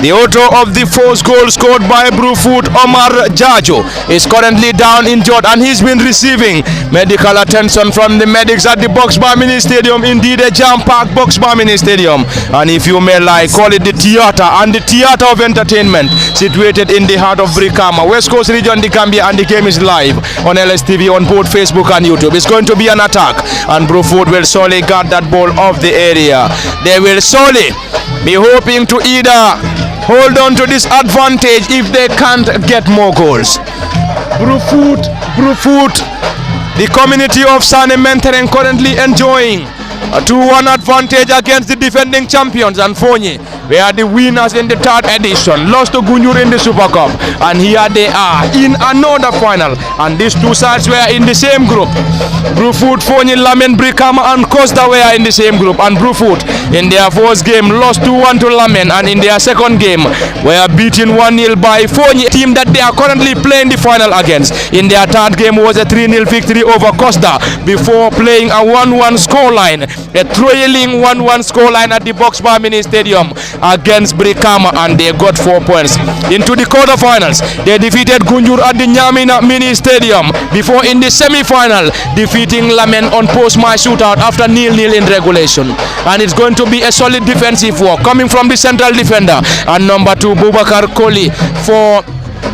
the author of the first goal scored by Brufut, Omar Jajo, is currently down injured, and he's been receiving medical attention from the medics at the Box Bar Mini Stadium. Indeed, a jam-packed Box Bar Mini Stadium, and if you may like, call it the theater and the theater of entertainment situated in the heart of Brikama, West Coast region, the Gambia, and the game is live on LSTV on both Facebook and YouTube. It's going to be an attack, and Brufut will surely guard that ball off the area. They will surely be hoping to either hold on to this advantage if they can't get more goals. Brufut, the community of Sane Menteren currently enjoying a 2-1 advantage against the defending champions, and Foni, they are the winners in the third edition, lost to Gunjur in the Super Cup, and here they are in another final, and these two sides were in the same group. Brufut, Foni, Lamen, Brikama and Costa were in the same group, and Brufut in their first game lost 2-1 to Lamen, and in their second game were beaten 1-0 by Foni, team that they are currently playing the final against. In their third game was a 3-0 victory over Costa before playing a 1-1 scoreline, a trailing 1-1 scoreline at the Box Bar Mini Stadium against Brikama, and they got 4 points. Into the quarterfinals, they defeated Gunjur at the Nyamina Mini Stadium before in the semi-final defeating Lamen on post-match shootout after 0-0 in regulation. And it's going to be a solid defensive work coming from the central defender and number 2 Bubakar Koli for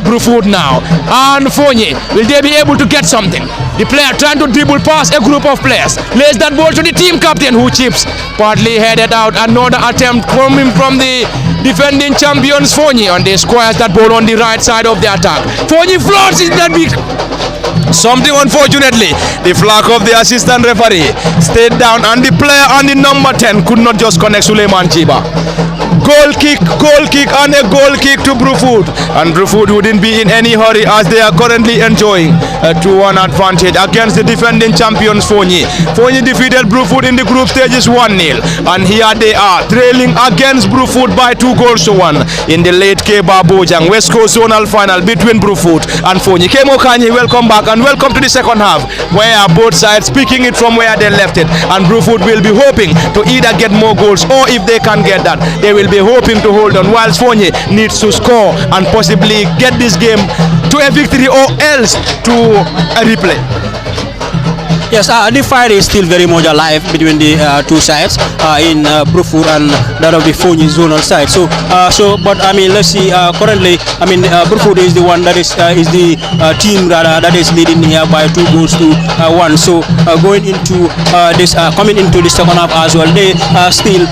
Brufut now. And Foni, will they be able to get something? The player trying to dribble past a group of players, lays that ball to the team captain who chips, partly headed out. Another attempt coming from the defending champions Foni, and they squares that ball on the right side of the attack. Foni floats in that big. Something unfortunately, the flag of the assistant referee stayed down, and the player on the number 10 could not just connect Suleiman Chiba. Goal kick, and a goal kick to Brufut, and Brufut wouldn't be in any hurry as they are currently enjoying a 2-1 advantage against the defending champions Foni. Foni defeated Brufut in the group stages 1-0, and here they are trailing against Brufut by 2-1 in the late Kebba Bojang West Coast Zonal final between Brufut and Foni. Kemo Kanyi, welcome back and welcome to the second half, where both sides picking it from where they left it, and Brufut will be hoping to either get more goals, or if they can get that, they will be hoping to hold on, whilst Foni needs to score and possibly get this game to a victory or else to a replay. Yes, the fight is still very much alive between the two sides in Brufut and that of the Foni zonal side. But I mean, let's see. Currently, I mean, Brufut is the one that is the team that is leading here by 2-1. So going into this, coming into the second half as well, they still,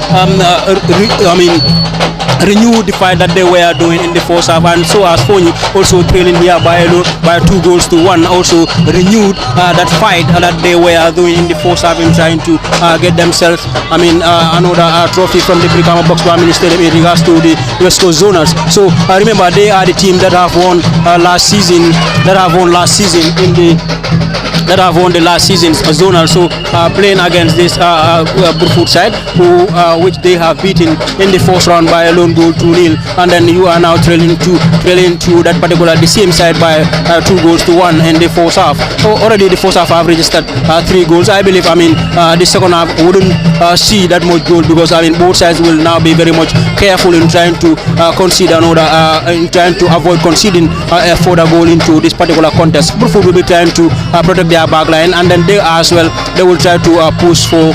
renewed the fight that they were doing in the first half, and so as Foni also trailing here by 2-1, also renewed that fight that they were doing in the first half in trying to get themselves, another trophy from the Brikama Box Bar Mini Stadium in regards to the West Coast Zonals. So remember, they are the team that have won last season. In the that have won the last season's Zonal. So playing against this Brufut side, which they have beaten in the first round by a lone goal 2-0, and then you are now trailing to that particular the same side by 2 goals to 1 in the first half. So already the first half have registered 3 goals. I believe the second half wouldn't see that much goal, because both sides will now be very much careful in trying to concede another, in trying to avoid conceding a further goal into this particular contest. Brufut will be trying to protect their back line, and then they as well, they will try to push for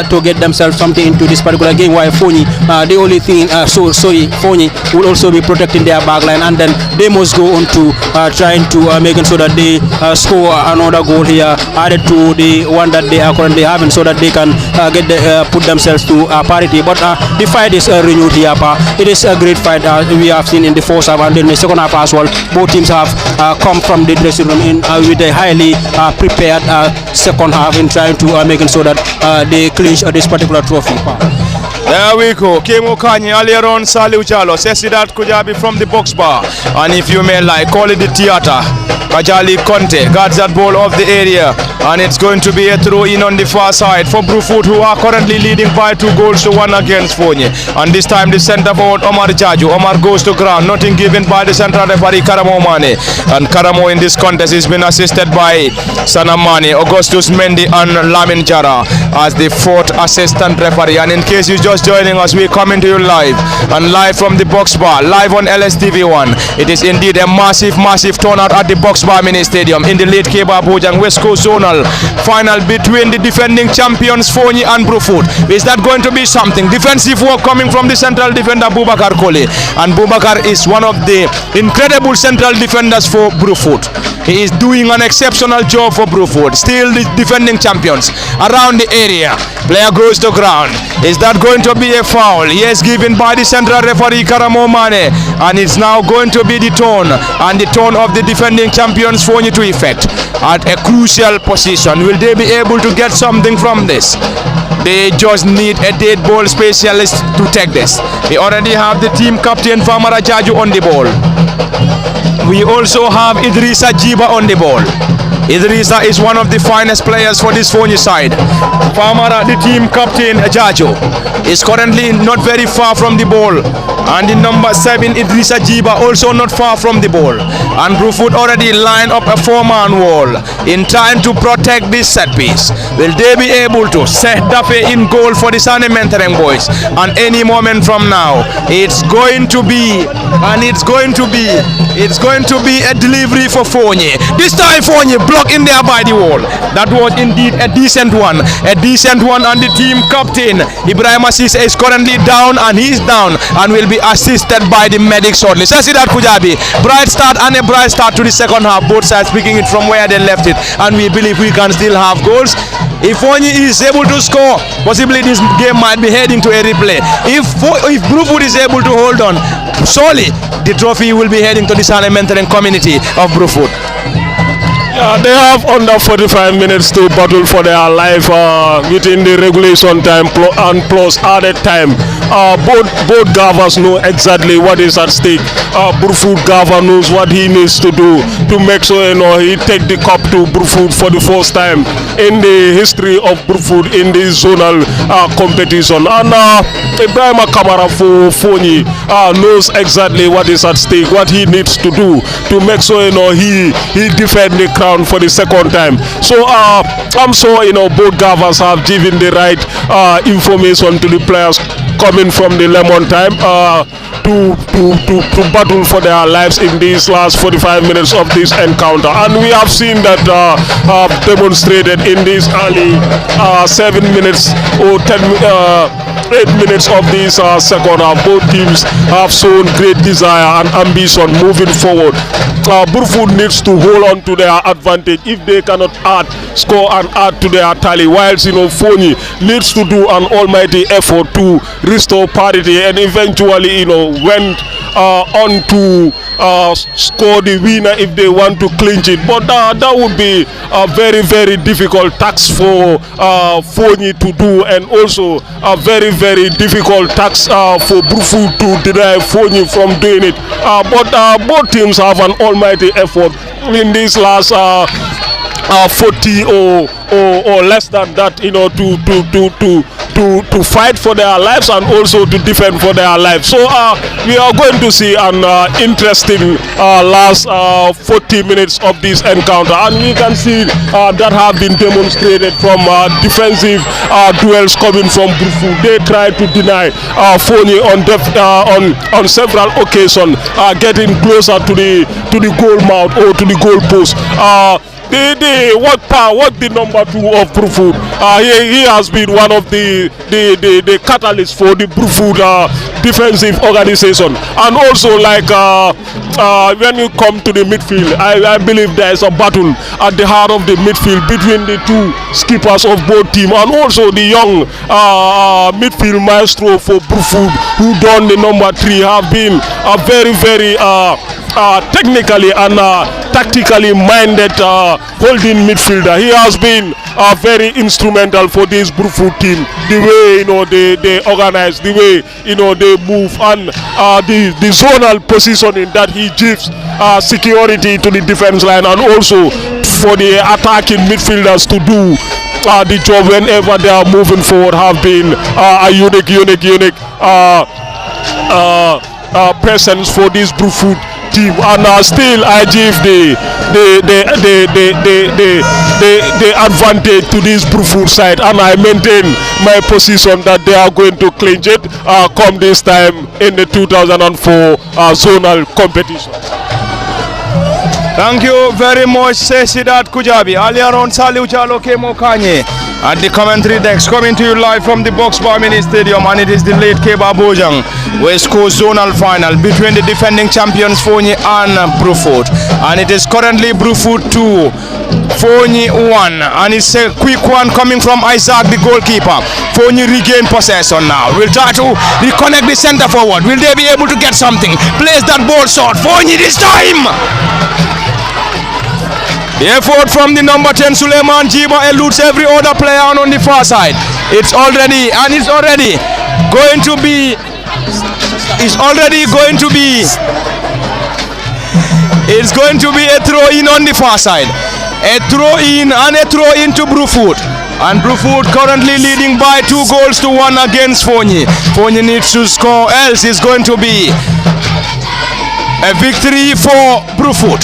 to get themselves something into this particular game, while Foni, the only thing, Foni will also be protecting their back line, and then they must go on to trying to making sure that they score another goal here added to the one that they are currently having, so that they can put themselves to parity. But the fight is renewed here. It is a great fight we have seen in the first half, and in the second half as well. Both teams have come from the dressing room with a highly prepared second half in trying to making sure that they clinch this particular trophy. There we go. Kemo Kanye earlier on, Saliu Jalo, Sesidat Kujabi from the box bar. And if you may like, call it the theater. Kajali Conte guards that ball off the area, and it's going to be a throw in on the far side for Brufut, who are currently leading by 2 goals to 1 against Foni. And this time the centre forward Omar Jaju. Omar goes to ground, nothing given by the central referee Karamo Mane. And Karamo in this contest has been assisted by Sanamani, Augustus Mendy and Lamin Jara as the 4th assistant referee. And in case you're just joining us, we're coming to you live from the box bar, live on LSTV1. It is indeed a massive turnout at the box bar mini stadium in the late Kebba Bojang West Coast Zonal final between the defending champions Foni and Brufut. Is that going to be something? Defensive work coming from the central defender Bubakar Kole, and Bubakar is one of the incredible central defenders for Brufut. He is doing an exceptional job for Brufut. Still the defending champions around the area. Player goes to ground. Is that going to be a foul? Yes, given by the central referee Karamo Mane, and it's now going to be the turn of the defending champions Foni to effect at a crucial position. Will they be able to get something from this? They just need a dead ball specialist to take this. We already have the team captain Famara Jaju on the ball. We also have Idrissa Jiba on the ball. Idrissa is one of the finest players for this Foni side. Famara, the team captain Jaju, is currently not very far from the ball. And the number 7, Idrissa Jiba, also not far from the ball. And Brufut already lined up a 4-man wall in trying to protect this set piece. Will they be able to set Dafe in goal for the Sane Mentereng boys? And any moment from now, it's going to be a delivery for Foni. This time Foni blocked in there by the wall. That was indeed a decent one. And the team captain Ibrahim Assis is currently down, and he's down and will be assisted by the medics shortly. Sasidat Kujabi, bright start and a bright start to the second half. Both sides picking it from where they left it, and we believe we can still have goals. If Foni is able to score, possibly this game might be heading to a replay. If Brufut is able to hold on, surely the trophy will be heading to the Sane Mentereng community of Brufut. They have under 45 minutes to battle for their life within the regulation time and plus added time. Both Gavas know exactly what is at stake. Brufut Gava knows what he needs to do to make sure he take the cup to Brufut for the first time in the history of Brufut in the zonal competition. And Ibrahim Kamara for Foni knows exactly what is at stake, what he needs to do to make sure he defend the crown for the second time. So I'm sure both Gavas have given the right information to the players coming from the lemon time to battle for their lives in these last 45 minutes of this encounter. And we have seen that demonstrated in these early 7 minutes or 8 minutes of this second half. Both teams have shown great desire and ambition moving forward. Brufut needs to hold on to their advantage if they cannot score and add to their tally, whilst Foni needs to do an almighty effort to restore parity and eventually went on to score the winner if they want to clinch it. But that would be a very, very difficult task for Foni to do, and also a very, very difficult task for Brufut to deny Foni from doing it. But both teams have an almighty effort in these last 40 or less than that, you know, to fight for their lives and also to defend for their lives. So we are going to see an interesting last 40 minutes of this encounter, and we can see that have been demonstrated from defensive duels coming from Brufut. They tried to deny Foni on several occasions, getting closer to the goal mouth or to the goal post. What the number 2 of Brufut? He has been one of the catalysts for the Brufut defensive organization, and also like when you come to the midfield, I believe there is a battle at the heart of the midfield between the two skippers of both teams, and also the young midfield maestro for Brufut, who done the number 3, have been a very technically and tactically minded holding midfielder. He has been very instrumental for this Brufut team. The way, you know, they organize, the way, you know, they move, and the zonal positioning that he gives security to the defense line, and also for the attacking midfielders to do the job whenever they are moving forward, have been a unique presence for this Brufut team. And still I give the advantage to this Brufut side, and I maintain my position that they are going to clinch it come this time in the 2004 zonal competition. Thank you very much, Sesidat Kujabi. Earlier on, Saliu Jalo Kemo Kanye at the commentary decks, coming to you live from the Box Bar Mini Stadium, and it is the late Kebba Bojang West Coast Zonal final between the defending champions Foni and Brufut, and it is currently Brufut 2, Foni 1, and it's a quick one coming from Isaac, the goalkeeper. Foni regain possession now. We'll try to reconnect the center forward. Will they be able to get something? Place that ball short. Foni this time. The effort from the number 10 Suleiman Jiba eludes every other player on the far side. It's already going to be a throw in on the far side. A throw in and a throw in to Brufut. And Brufut currently leading by 2 goals to 1 against Foni. Foni needs to score, else it's going to be a victory for Brufut.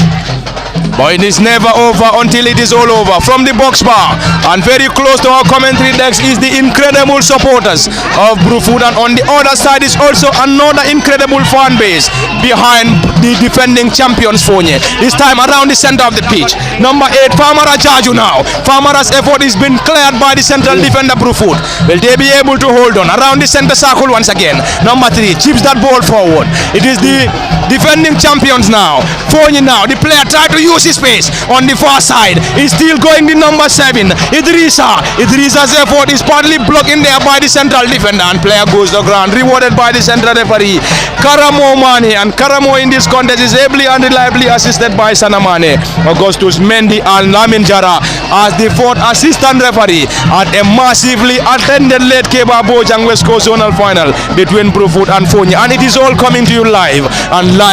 But it is never over until it is all over. From the box bar and very close to our commentary decks is the incredible supporters of Brufut, and on the other side is also another incredible fan base behind the defending champions Foni. This time around the center of the pitch. Number 8, Famara Jaju now. Famara's effort has been cleared by the central defender Brufut. Will they be able to hold on around the center circle once again? Number 3 chips that ball forward. It is the defending champions now. Foni now. The player tried to use his space on the far side. He's still going the number 7. Idrisa's effort is partly blocked in there by the central defender, and player goes to the ground, rewarded by the central referee Karamo Mane. And Karamo in this contest is ably and reliably assisted by Sanamane, Augustus Mendy and Lamin Jara as the 4th assistant referee at a massively attended late Kebba Bojang West Coast Zonal final between Brufut and Foni, and it is all coming to you live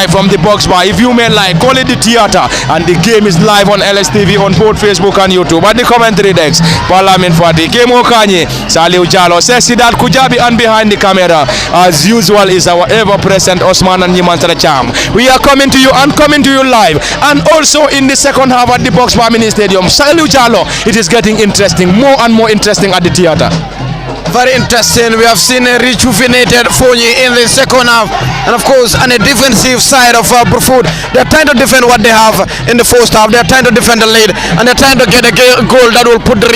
from the box bar. If you may like, call it the theater, and the game is live on LSTV on both Facebook and YouTube. At the commentary decks, Parlament Fati, Kemo Kanye, Saliu Jalo, Sesidat Kujabi, and behind the camera, as usual, is our ever-present Osman and Yimantra Cham. We are coming to you live, and also in the second half at the Box Bar Mini Stadium. Saliu Jalo, it is getting interesting, more and more interesting at the theater. Very interesting. We have seen a rejuvenated Foni in the second half, and of course on the defensive side of Brufut, they're trying to defend what they have in the first half. They're trying to defend the lead, and they're trying to get a goal that will put the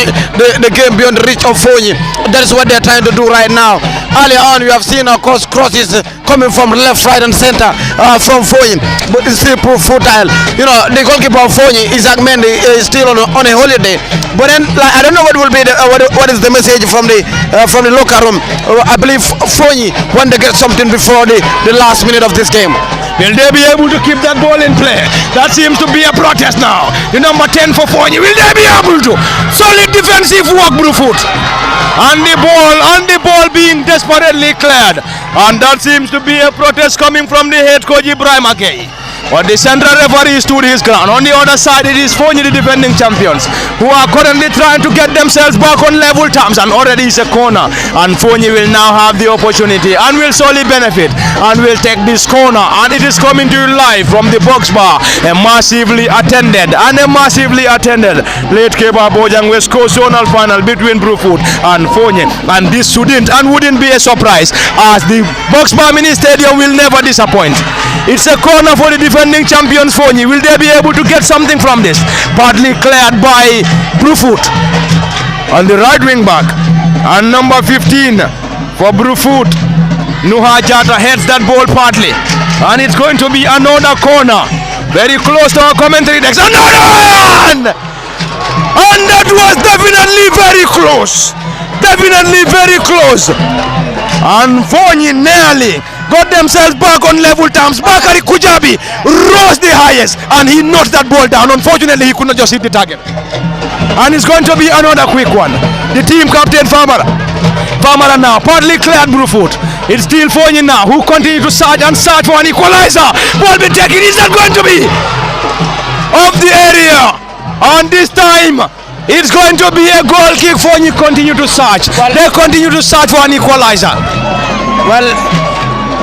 game beyond the reach of Foni. That is what they're trying to do right now. Earlier on, we have seen, of course, crosses coming from left, right, and center from Foni, but it's still proof futile. You know, the goalkeeper of Foni, Isaac Mendy, is still on a holiday. But then, like, I don't know what will be what is the message from the locker room. I believe Foni want to get something before the last minute of this game. Will they be able to keep that ball in play? That seems to be a protest now. The number 10 for Foni, will they be able to? Solid defensive work, Brufut. And the ball being desperately cleared. And that seems to be a protest coming from the head coach Ibrahim Akei. But the central referee stood his ground. On the other side, it is Foni, the defending champions, who are currently trying to get themselves back on level terms, and already is a corner. And Foni will now have the opportunity and will solely benefit and will take this corner. And it is coming to you live from the box bar. A massively attended late Kebba Bojang West Coast Zonal final between Brufut and Foni. And this shouldn't and wouldn't be a surprise, as the box bar mini stadium will never disappoint. It's a corner for the defending champions Foni. Will they be able to get something from this? Partly cleared by Brufut on the right wing back. And number 15 for Brufut, Nuha Jata heads that ball partly. And it's going to be another corner. Very close to our commentary decks. Another one! And that was definitely very close. Definitely very close. And Foni nearly got themselves back on level terms. Bakari Kujabi rose the highest and he knocked that ball down. Unfortunately, he could not just hit the target. And it's going to be another quick one. The team captain Famara now partly cleared Brufut. It's still Foni now, who continue to search for an equalizer. Ball be taken. Is that going to be off the area? And this time it's going to be a goal kick. Foni continue to search. They continue to search for an equalizer. Well,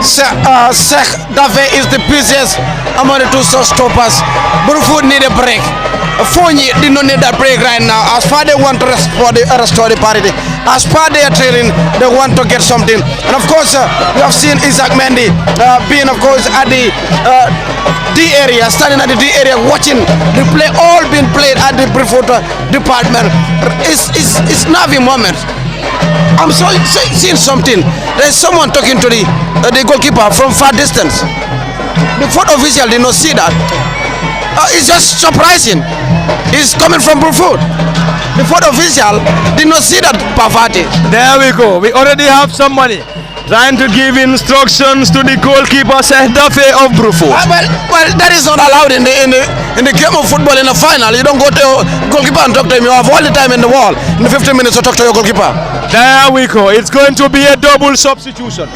Sheikh Dafe is the busiest among the two stoppers. Brufut need a break. Foni did not need that break right now. As far they want to restore the party, as far they are trailing, they want to get something. And of course, we have seen Isaac Mendy being, of course, at the D area, standing at the D area, watching the play all being played at the Brufut department. It's nervy moment. I'm seeing something. There's someone talking to the goalkeeper from far distance. The fourth official did not see that. It's just surprising. It's coming from Brufut. The fourth official did not see that Pavati. There we go. We already have somebody trying to give instructions to the goalkeeper, Dafe of Brufut. Well, that is not allowed in the game of football. In the final, you don't go to your goalkeeper and talk to him. You have all the time in the world in the 15 minutes to talk to your goalkeeper. There we go. It's going to be a double substitution.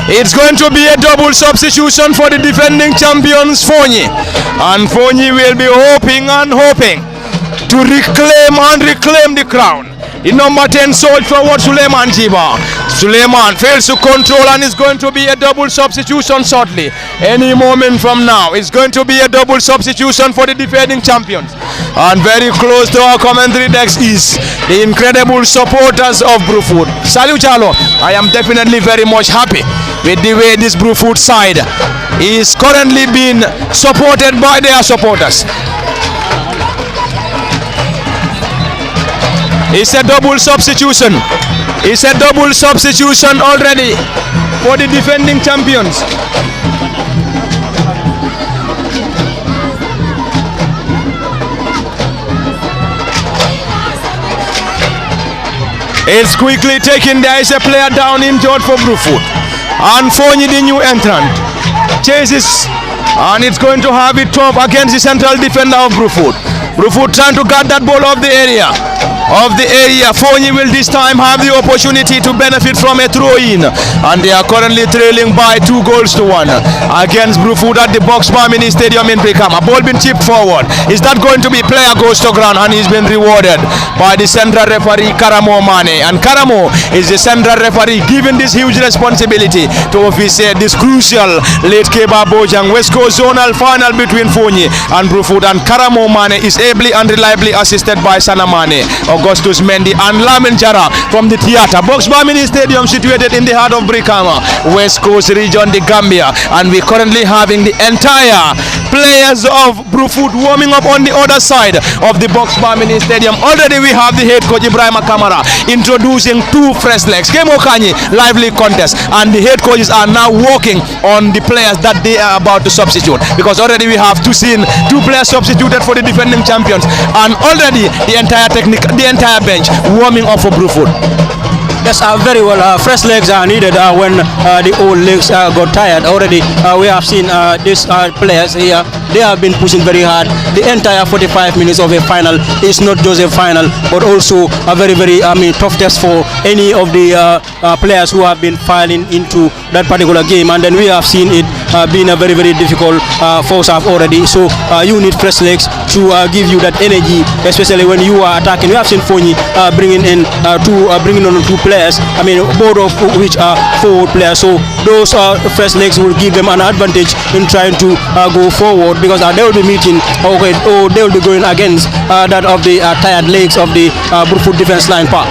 It's going to be a double substitution for the defending champions Foni. And Foni will be hoping to reclaim the crown. The number 10 sold forward Suleiman Jiba. Suleiman fails to control and is going to be a double substitution shortly. Any moment from now, it's going to be a double substitution for the defending champions. And very close to our commentary decks is the incredible supporters of Brufut. Salut Chalo, I am definitely very much happy with the way this Brufut side is currently being supported by their supporters. It's a double substitution. It's a double substitution already for the defending champions. It's quickly taken. There is a player down injured for Brufut. And Foni, the new entrant, chases, and it's going to have it tough against the central defender of Brufut. Brufut trying to guard that ball off the area. Foni will this time have the opportunity to benefit from a throw-in, and they are currently trailing by 2 goals to 1 against Brufut at the Box Bar Mini Stadium in Pre-kickoff. A ball been chipped forward. Is that going to be player goes to ground, and he's been rewarded by the central referee Karamo Mane. And Karamo is the central referee given this huge responsibility to officiate this crucial late Kebba Bojang West Coast Zonal final between Foni and Brufut. And Karamo Mane is ably and reliably assisted by Sana Mane, Augustus Mendy and Lamin Jara from the theatre. Box Bar Mini Stadium situated in the heart of Brikama, West Coast region, the Gambia. And we're currently having the entire players of Brufut warming up on the other side of the Box Bar Mini Stadium. Already we have the head coach Ibrahim Kamara introducing 2 fresh legs. Kemo Kanyi, lively contest. And the head coaches are now working on the players that they are about to substitute. Because already we have 2 players substituted for the defending champions. And already the entire bench warming up for Brufut. Yes, very well. Fresh legs are needed when the old legs got tired. Already we have seen these players here they have been pushing very hard. The entire 45 minutes of a final is not just a final, but also a very, very tough test for any of the players who have been filing into that particular game. And then we have seen it being a very, very difficult first half already. So you need fresh legs to give you that energy, especially when you are attacking. We have seen Foni bringing on two players, both of which are forward players. So those fresh legs will give them an advantage in trying to go forward, because they will be meeting, or they will be going against that of the tired legs of the Brufut defense line part.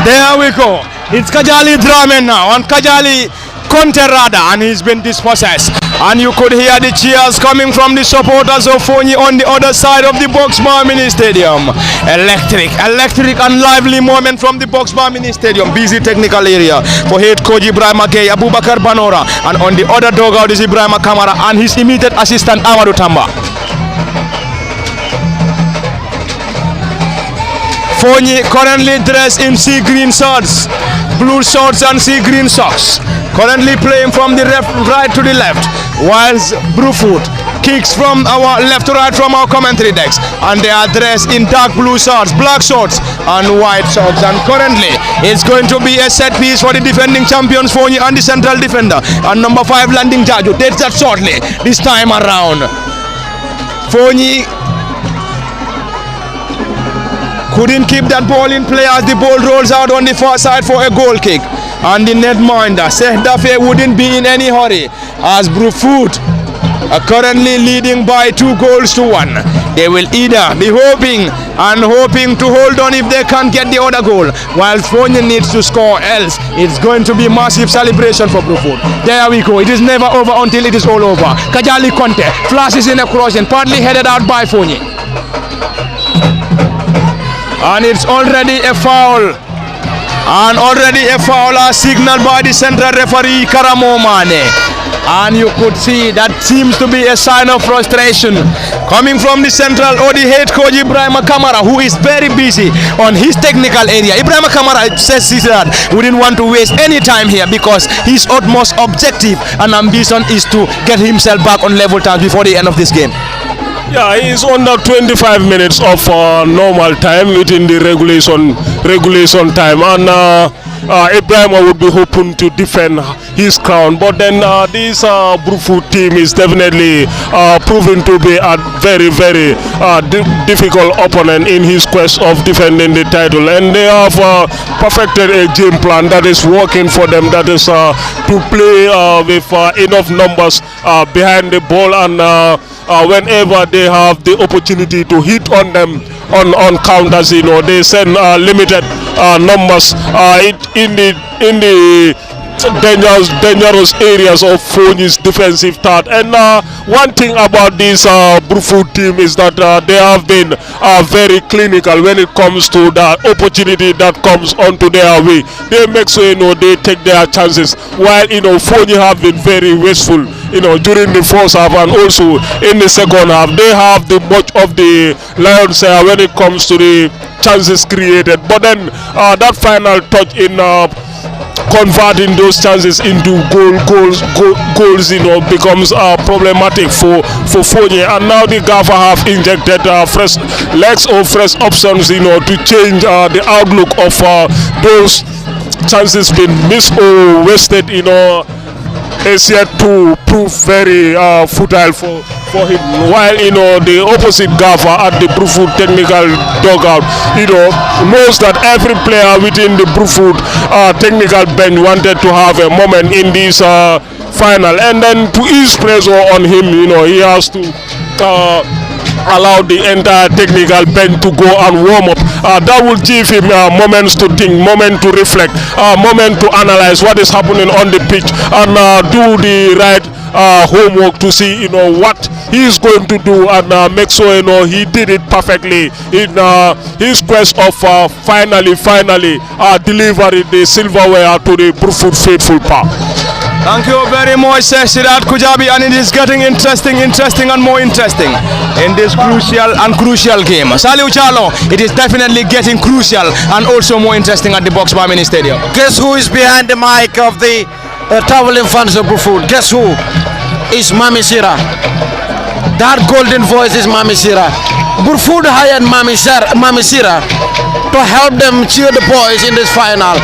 There we go. It's Kajali Dramen now, and Kajali Conterada, and he's been dispossessed. And you could hear the cheers coming from the supporters of Foni on the other side of the Boxbar Mini Stadium. Electric and lively moment from the Boxbar Mini Stadium. Busy technical area for head coach Ibrahim Gay, Abubakar Banora, and on the other dugout is Ibrahim Kamara and his immediate assistant Amadou Tamba. Foni currently dressed in sea green shorts, blue shorts and sea green socks. Currently playing from the right to the left, whilst Brufut kicks from our left to right from our commentary decks, and they are dressed in dark blue shorts, black shorts and white socks. And currently it's going to be a set piece for the defending champions Foni and the central defender and number 5 landing Jaju. Takes that shortly this time around. Foni couldn't keep that ball in play as the ball rolls out on the far side for a goal kick. And the netminder, Sheikh Dafe, wouldn't be in any hurry as Brufut are currently leading by 2 goals to 1. They will either be hoping to hold on if they can't get the other goal, while Foni needs to score, else it's going to be massive celebration for Brufut. There we go. It is never over until it is all over. Kajali Conte flashes in a crossing, partly headed out by Foni. And it's already a foul. And already a foul signaled by the central referee Karamo Mane. And you could see that seems to be a sign of frustration coming from the central or the head coach Ibrahim Kamara, who is very busy on his technical area. Ibrahim Kamara says that we didn't want to waste any time here because his utmost objective and ambition is to get himself back on level terms before the end of this game. Yeah, he's under 25 minutes of normal time within the regulation time, and Ibrahim would be hoping to defend his crown, but then this Brufut team is definitely proven to be a very, very difficult opponent in his quest of defending the title, and they have perfected a game plan that is working for them, that is to play with enough numbers behind the ball, and whenever they have the opportunity to hit on them on counters, they send limited numbers in the dangerous areas of Foni's defensive third. And one thing about this Brufut team is that they have been very clinical when it comes to the opportunity that comes onto their way. They make sure they take their chances, while Foni have been very wasteful during the first half and also in the second half. They have the much of the lion's share when it comes to the chances created, but then that final touch in converting those chances into goals becomes problematic for Foni. And now the Gaffer have injected fresh legs or fresh options to change the outlook of those chances being missed or wasted. Is yet to prove very futile for him, while the opposite Gaffer at the Brufut technical dugout knows that every player within the Brufut technical bench wanted to have a moment in this final, and then to ease pressure on him, he has to allow the entire technical bench to go and warm up. That will give him moments to think, moment to reflect, moment to analyze what is happening on the pitch, and do the right homework to see what he is going to do, and make sure he did it perfectly in his quest of finally delivering the silverware to the Brufut faithful pack. Thank you very much, Sidat Kujabi, and it is getting interesting and more interesting in this crucial game. Saliu Chalo, it is definitely getting crucial and also more interesting at the Boxbar Mini Stadium. Guess who is behind the mic of the traveling fans of Brufut? Guess who? It's Mami Sira. that golden voice is Mamisira. Brufut hired Mamisira to help them cheer the boys in this final.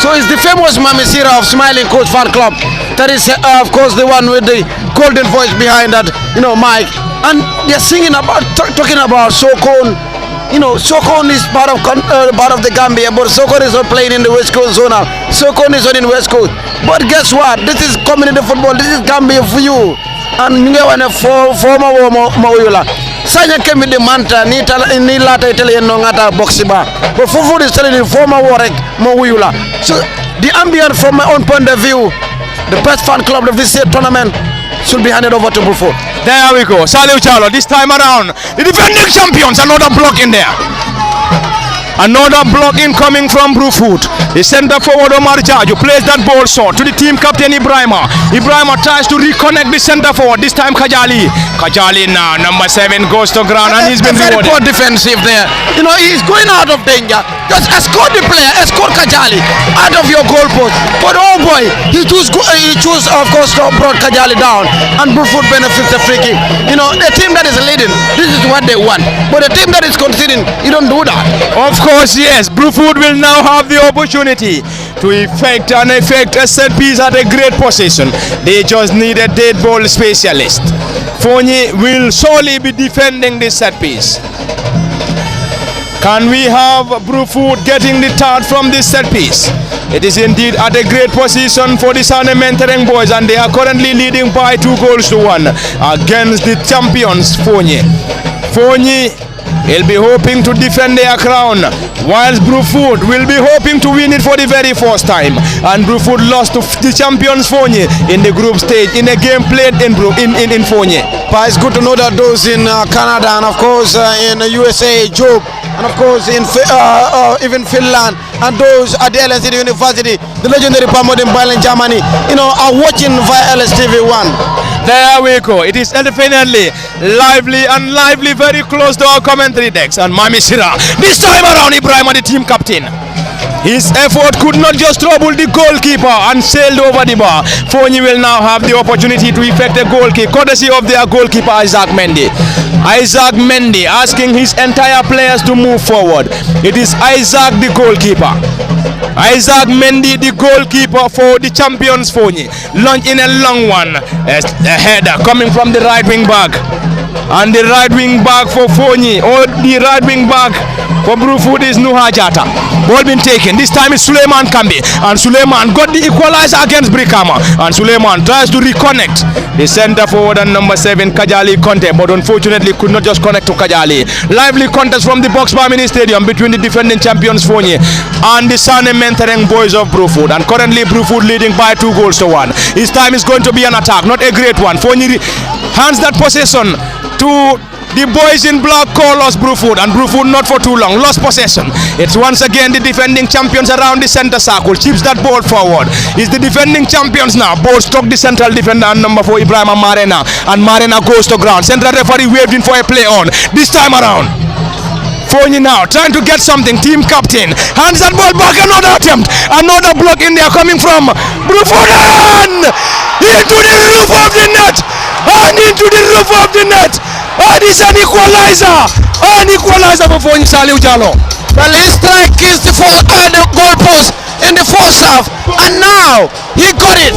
So it's the famous Mamisira of Smiling Coach Fan Club. That is, of course, the one with the golden voice behind that, mic. And they're singing about, talking about Sokone. Sokone is part of the Gambia, but Sokone is not playing in the West Coast Zonal. Sokone is not in West Coast. But guess what? This is community football. This is Gambia for you. And you want a former Mawula. Sanya came with the mantra, ni lata Italian nongata boxiba. But Fufu is telling you former Warwick Mawula. So the ambient from my own point of view, the best fan club of this tournament should be handed over to Brufut. There we go. Salute Charlo. This time around, the defending champions. Another block in there. Another block incoming from Brufut. The center forward Omar Jaju plays that ball short to the team captain Ibrahima. Ibrahima tries to reconnect the center forward. This time Kajali. Kajali now, number 7 goes to ground and he's been rewarded. Very poor defensive there. He's going out of danger. Just escort the player, escort Kajali out of your goal post. But oh boy, he chose of course to brought Kajali down, and Brufut benefits the free kick. The team that is leading, this is what they want. But the team that is conceding, you don't do that. Of course, yes. Brufut will now have the opportunity to effect a set piece at a great position. They just need a dead ball specialist. Foni will solely be defending this set piece. Can we have Brufut getting the third from this set piece? It is indeed at a great position for the Sanementereng boys, and they are currently leading by 2-1 against the champions Foni. Foni will be hoping to defend their crown, whilst Brufut will be hoping to win it for the very first time. And Brufut lost to the champions Foni in the group stage in a game played in Foni. But it's good to know that those in Canada and of course in USA, Job, and of course in even Finland, and those at the LSD University, the legendary Pamod in Berlin, Germany, are watching via LSTV1. There we go. It is definitely lively, very close to our commentary decks. And Mamisira, this time around, Ibrahima, the team captain. His effort could not just trouble the goalkeeper and sailed over the bar. Foni will now have the opportunity to effect a goal kick, courtesy of their goalkeeper Isaac Mendy. Isaac Mendy asking his entire players to move forward. It is Isaac the goalkeeper. Isaac Mendy the goalkeeper for the champions Foni. Launch in a long one. A header coming from the right wing back. And the right wing back for Foni, or the right wing back for Brufut is Nuhajata. Ball been taken. This time it's Suleiman Kambi. And Suleiman got the equalizer against Brikama. And Suleiman tries to reconnect the center forward and number 7 Kajali Conte, but unfortunately could not just connect to Kajali. Lively contest from the Box Bar Mini Stadium between the defending champions Foni and the Sanementereng boys of Brufut. And currently Brufut leading by 2-1. His time is going to be an attack, not a great one. Foni hands that possession to the boys in black colours Brufut, and Brufut not for too long, lost possession. It's once again the defending champions around the centre circle, chips that ball forward. It's the defending champions now. Ball struck the central defender and number 4 Ibrahima Marena, and Marena goes to ground. Central referee waved in for a play on. This time around, Foni now trying to get something. Team captain hands that ball back. Another attempt, another block in there coming from Brufut, and into the roof of the net, and into the roof of the net. And it's an equalizer for Foni. Salute Jalo. Well, his strike is the goal post in the first half, and now he got it.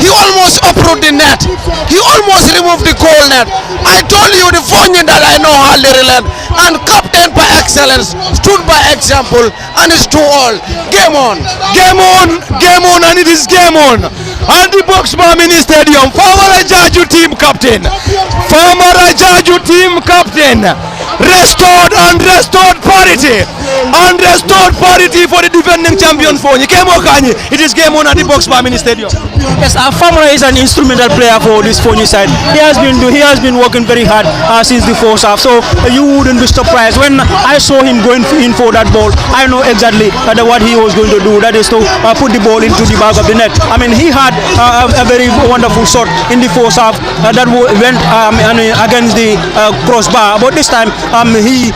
He almost uprooted the net. He almost removed the goal net. I told you the Foni that I know hardly relent, and captain by excellence, stood by example, and it's 2-2. Game on, and it is game on. And the Box Bar Mini Stadium, former Ajaju team captain, restored parity for the defending champion Foni. It is game on at the Box Bar Mini Stadium. Yes, Famara is an instrumental player for this Foni side. He has been working very hard since the first half. So you wouldn't be surprised when I saw him going in for that ball. I know exactly what he was going to do. That is to put the ball into the back of the net. I mean, he had a very wonderful shot in the first half that went against the crossbar. But this time he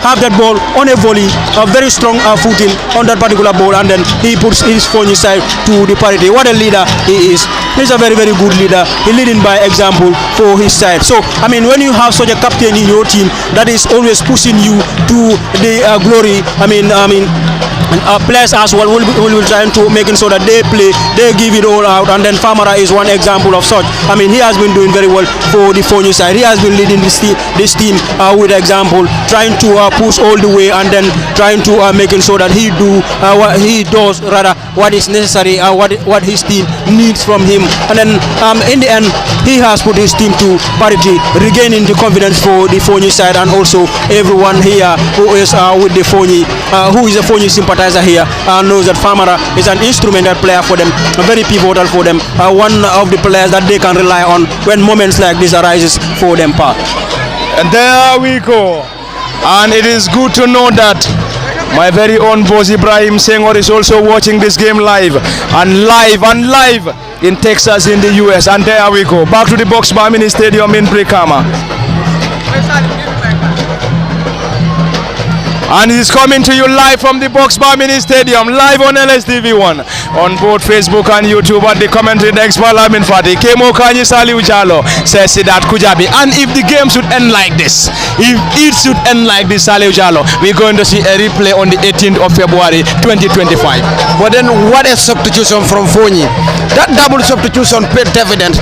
have that ball on a volley, a very strong footing on that particular ball, and then he puts his Foni side to the parity. What a leader he is. He's a very, very good leader. He's leading by example for his side. So, I mean, when you have such a captain in your team that is always pushing you to the glory, players as well will be trying to making sure that they play, they give it all out, and then Famara is one example of such. I mean, he has been doing very well for the Foni side. He has been leading this team with example, trying to push all the way, and then trying to making sure that he does what is necessary, what his team needs from him, and then in the end he has put his team to parity, regaining the confidence for the Foni side, and also everyone here who is with the Foni, who is a Foni sympathizer here, knows that Famara is an instrumental player for them, very pivotal for them, one of the players that they can rely on when moments like this arises for them. And there we go. And it is good to know that my very own boss Ibrahim Senghor is also watching this game live in Texas in the US. And there we go. Back to the Box Bar Mini Stadium in Brikama. And he's coming to you live from the Box Bar Mini Stadium, live on LSTV1, on both Facebook and YouTube. At the commentary next, Malamin Fati, Kemo Kanyi Sali Ujalo says that Kujabi. And if the game should end like this, Sali Ujalo, we're going to see a replay on the 18th of February 2025. But then what a substitution from Foni. That double substitution paid dividend.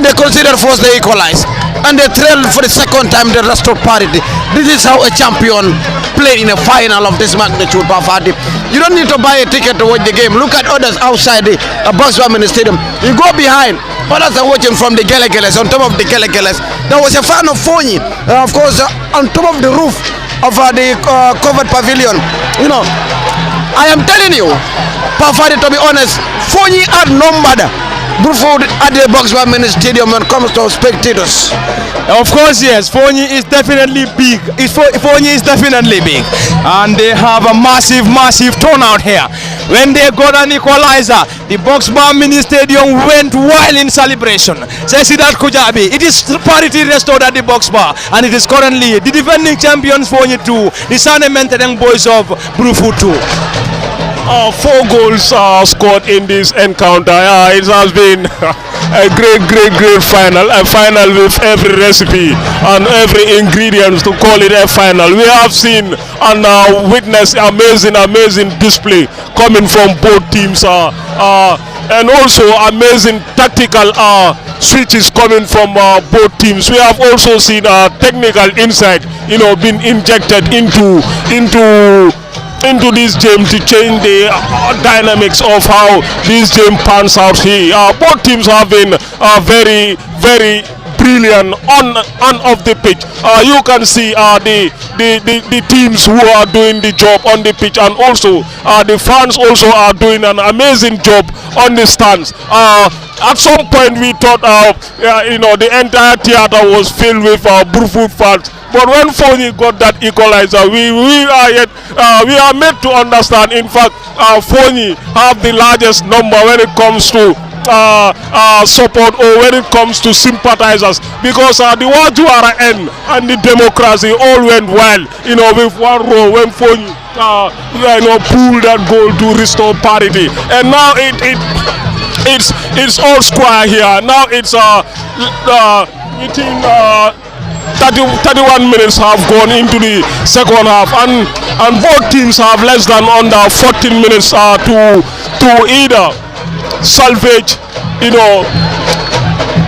They consider first they equalize, and they trailed for the second time, they restored parity. This is how a champion play in a final of this magnitude, Bafadi. You don't need to buy a ticket to watch the game. Look at others outside the Box Bar Mini Stadium. You go behind, others are watching from the Gelegeles, on top of the Gelegeles. There was a fan of Foni, of course, on top of the roof of the covered pavilion. You know, I am telling you, Bafadi, to be honest, Foni outnumbered Brufut at the Box Bar Mini Stadium when it comes to spectators. Of course, yes, Foni is definitely big. Foni is definitely big, and they have a massive turnout here. When they got an equalizer, the Box Bar Mini Stadium went wild in celebration. Says that Kujabi, it is parity restored at the Box Bar, and it is currently the defending champions Foni 2, the Sane Mentedeng boys of Brufut 2. 4 goals scored in this encounter. It has been a great final, a final with every recipe and every ingredient to call it a final. We have seen and witnessed amazing display coming from both teams, and also amazing tactical switches coming from both teams. We have also seen technical insight, being injected into this game to change the dynamics of how this game pans out here. Both teams have been very brilliant on and off the pitch. You can see the teams who are doing the job on the pitch, and also the fans also are doing an amazing job on the stands. At some point we thought the entire theater was filled with Brufut fans, but when Foni got that equalizer, we are made to understand. In fact, Foni have the largest number when it comes to support, or when it comes to sympathizers, because the Wajuara end and the democracy all went well, with one row when Foni pulled that goal to restore parity, and now it's all square here. Now it's 31 minutes have gone into the second half, and both teams have less than under 14 minutes to either salvage,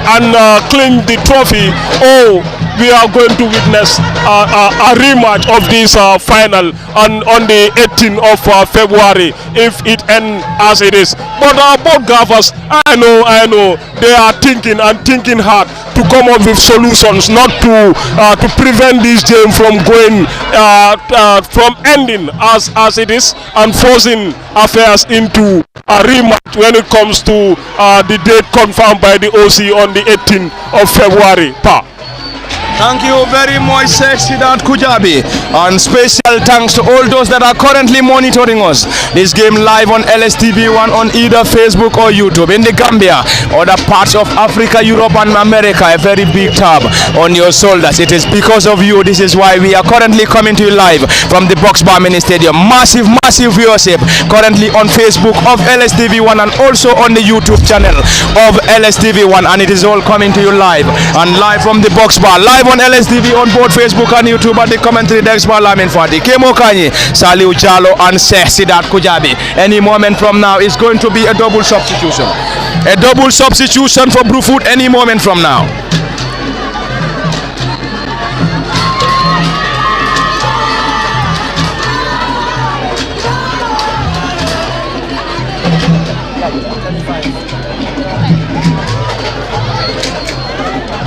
and clean the trophy, or we are going to witness a rematch of this final on the 18th of February if it ends as it is. But both gaffers, I know they are thinking hard to come up with solutions, not to prevent this game from going from ending as it is, and forcing affairs into a rematch when it comes to the date confirmed by the OC on the 18th of February. Thank you very much, Sidat Kujabi. And special thanks to all those that are currently monitoring us. This game live on LSTV1 on either Facebook or YouTube. In the Gambia, other parts of Africa, Europe and America, a very big tab on your shoulders. It is because of you. This is why we are currently coming to you live from the Box Bar Mini Stadium. Massive viewership currently on Facebook of LSTV1 and also on the YouTube channel of LSTV1. And it is all coming to you live and live from the Box Bar. Live on LSTV on both Facebook and YouTube at the commentary desk by Lamin Fati, Kemo Kanye, Saliu Jalo and Sidat Kujabi. Any moment from now is going to be a double substitution. A double substitution for Brufut any moment from now.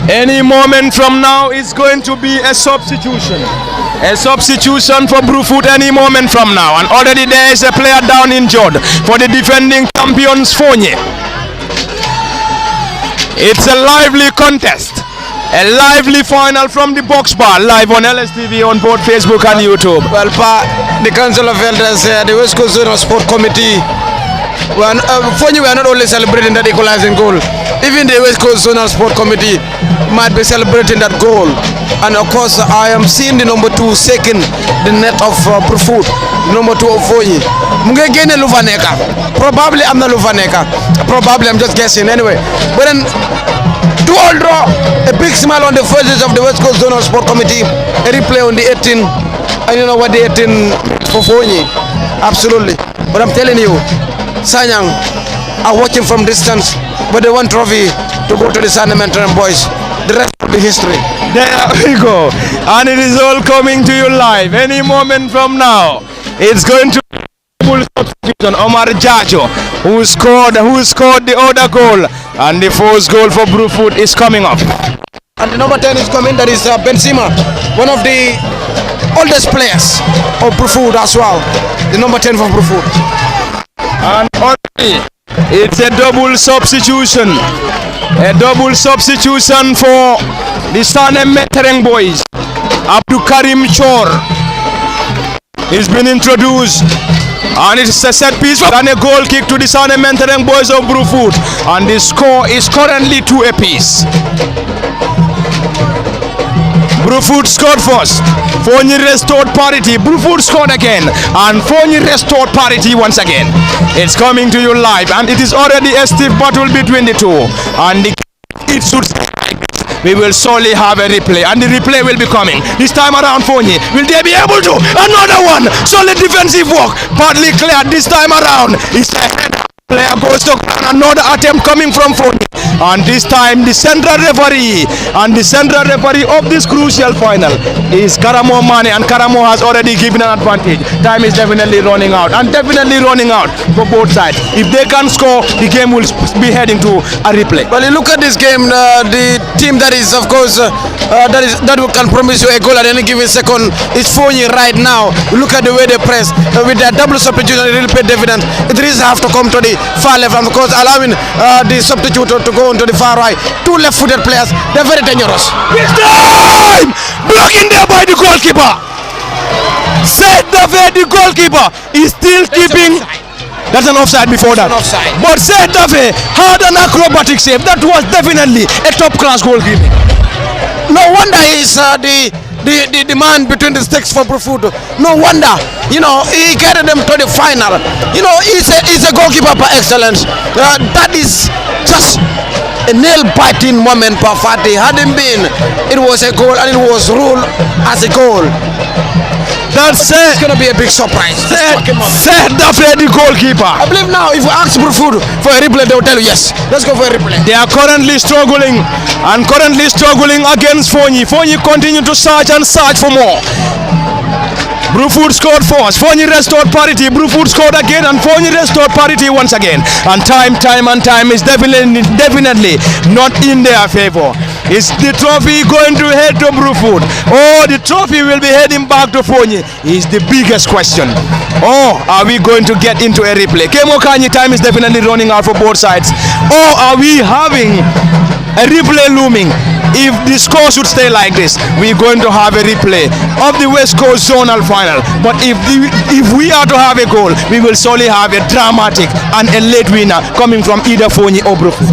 Any moment from now is going to be a substitution. A substitution for Brufut any moment from now. And already there is a player down injured for the defending champions Foni. It's a lively contest. A lively final from the Box Bar, live on LSTV on both Facebook and YouTube. Well, the Council of Elders, the West Coast Zonal Sport Committee, Foni, we are not only celebrating that equalizing goal. Even the West Coast Zonal Sport Committee might be celebrating that goal. And of course, I am seeing the number 2 second the net of Brufut, number 2 of Foni. Mungegene Luvaneka. Probably I'm not Luvaneka. Probably I'm just guessing anyway. But then, to all draw, a big smile on the faces of the West Coast Zonal Sport Committee. A replay on the 18. And you know what the 18 for Foni? Absolutely. But I'm telling you, Sanyang are watching from distance, but they want trophy to go to the Sandementary boys. The rest will be history. There we go. And it is all coming to you live. Any moment from now, it's going to be full substitution. Omar Jajo, who scored the other goal. And the first goal for Brufut is coming up. And the number 10 is coming, that is Benzema, one of the oldest players of Brufut as well. The number 10 for Brufut. And already, it's a double substitution. A double substitution for the Sandementary boys. Abdul Karim Chor has been introduced. And it's a set piece and a goal kick to the Sandementary boys of Brufut. And the score is currently 2 apiece. Brufut scored first. Foni restored parity. Brufut scored again. And Foni restored parity once again. It's coming to you live. And it is already a stiff battle between the two. And it should we will surely have a replay. And the replay will be coming. This time around Foni. Will they be able to? Another one. Solid defensive work. Partly cleared this time around. It's a header. Player goes to another attempt coming from Foni. And this time the central referee of this crucial final is Karamo Mane, and Karamo has already given an advantage. Time is definitely running out for both sides. If they can score, the game will be heading to a replay. Well, you look at this game, the team that is, of course, that can promise you a goal at any given second is Foni right now. Look at the way they press with their double substitution. It really paid dividends. It really have to come to the far left, and of course allowing the substitute to go into the far right. 2 left-footed players, they're very dangerous. It's time! Blocking there by the goalkeeper. Said the goalkeeper is still keeping. That's an offside before that. Offside. But Said Dafe had an acrobatic save. That was definitely a top-class goalkeeping. No wonder he's the man between the sticks for Brufut. No wonder, he carried them to the final. He's a goalkeeper par excellence. That is just a nail-biting moment for Fati. Hadn't been, it was a goal and it was ruled as a goal. That's it's going to be a big surprise. Said the goalkeeper. I believe now if we ask Brufut for a replay, they will tell you yes. Let's go for a replay. They are currently struggling against Foni. Foni continue to search for more. Brufut scored first. Foni restored parity. Brufut scored again, and Foni restored parity once again. And time is definitely not in their favor. Is the trophy going to head to Brufut? Oh, the trophy will be heading back to Foni is the biggest question. Or are we going to get into a replay? Kemo Kanye, time is definitely running out for both sides. Or are we having a replay looming. If the score should stay like this, we're going to have a replay of the West Coast Zonal final. But if we are to have a goal, we will solely have a dramatic and a late winner coming from either Foni or Brufut.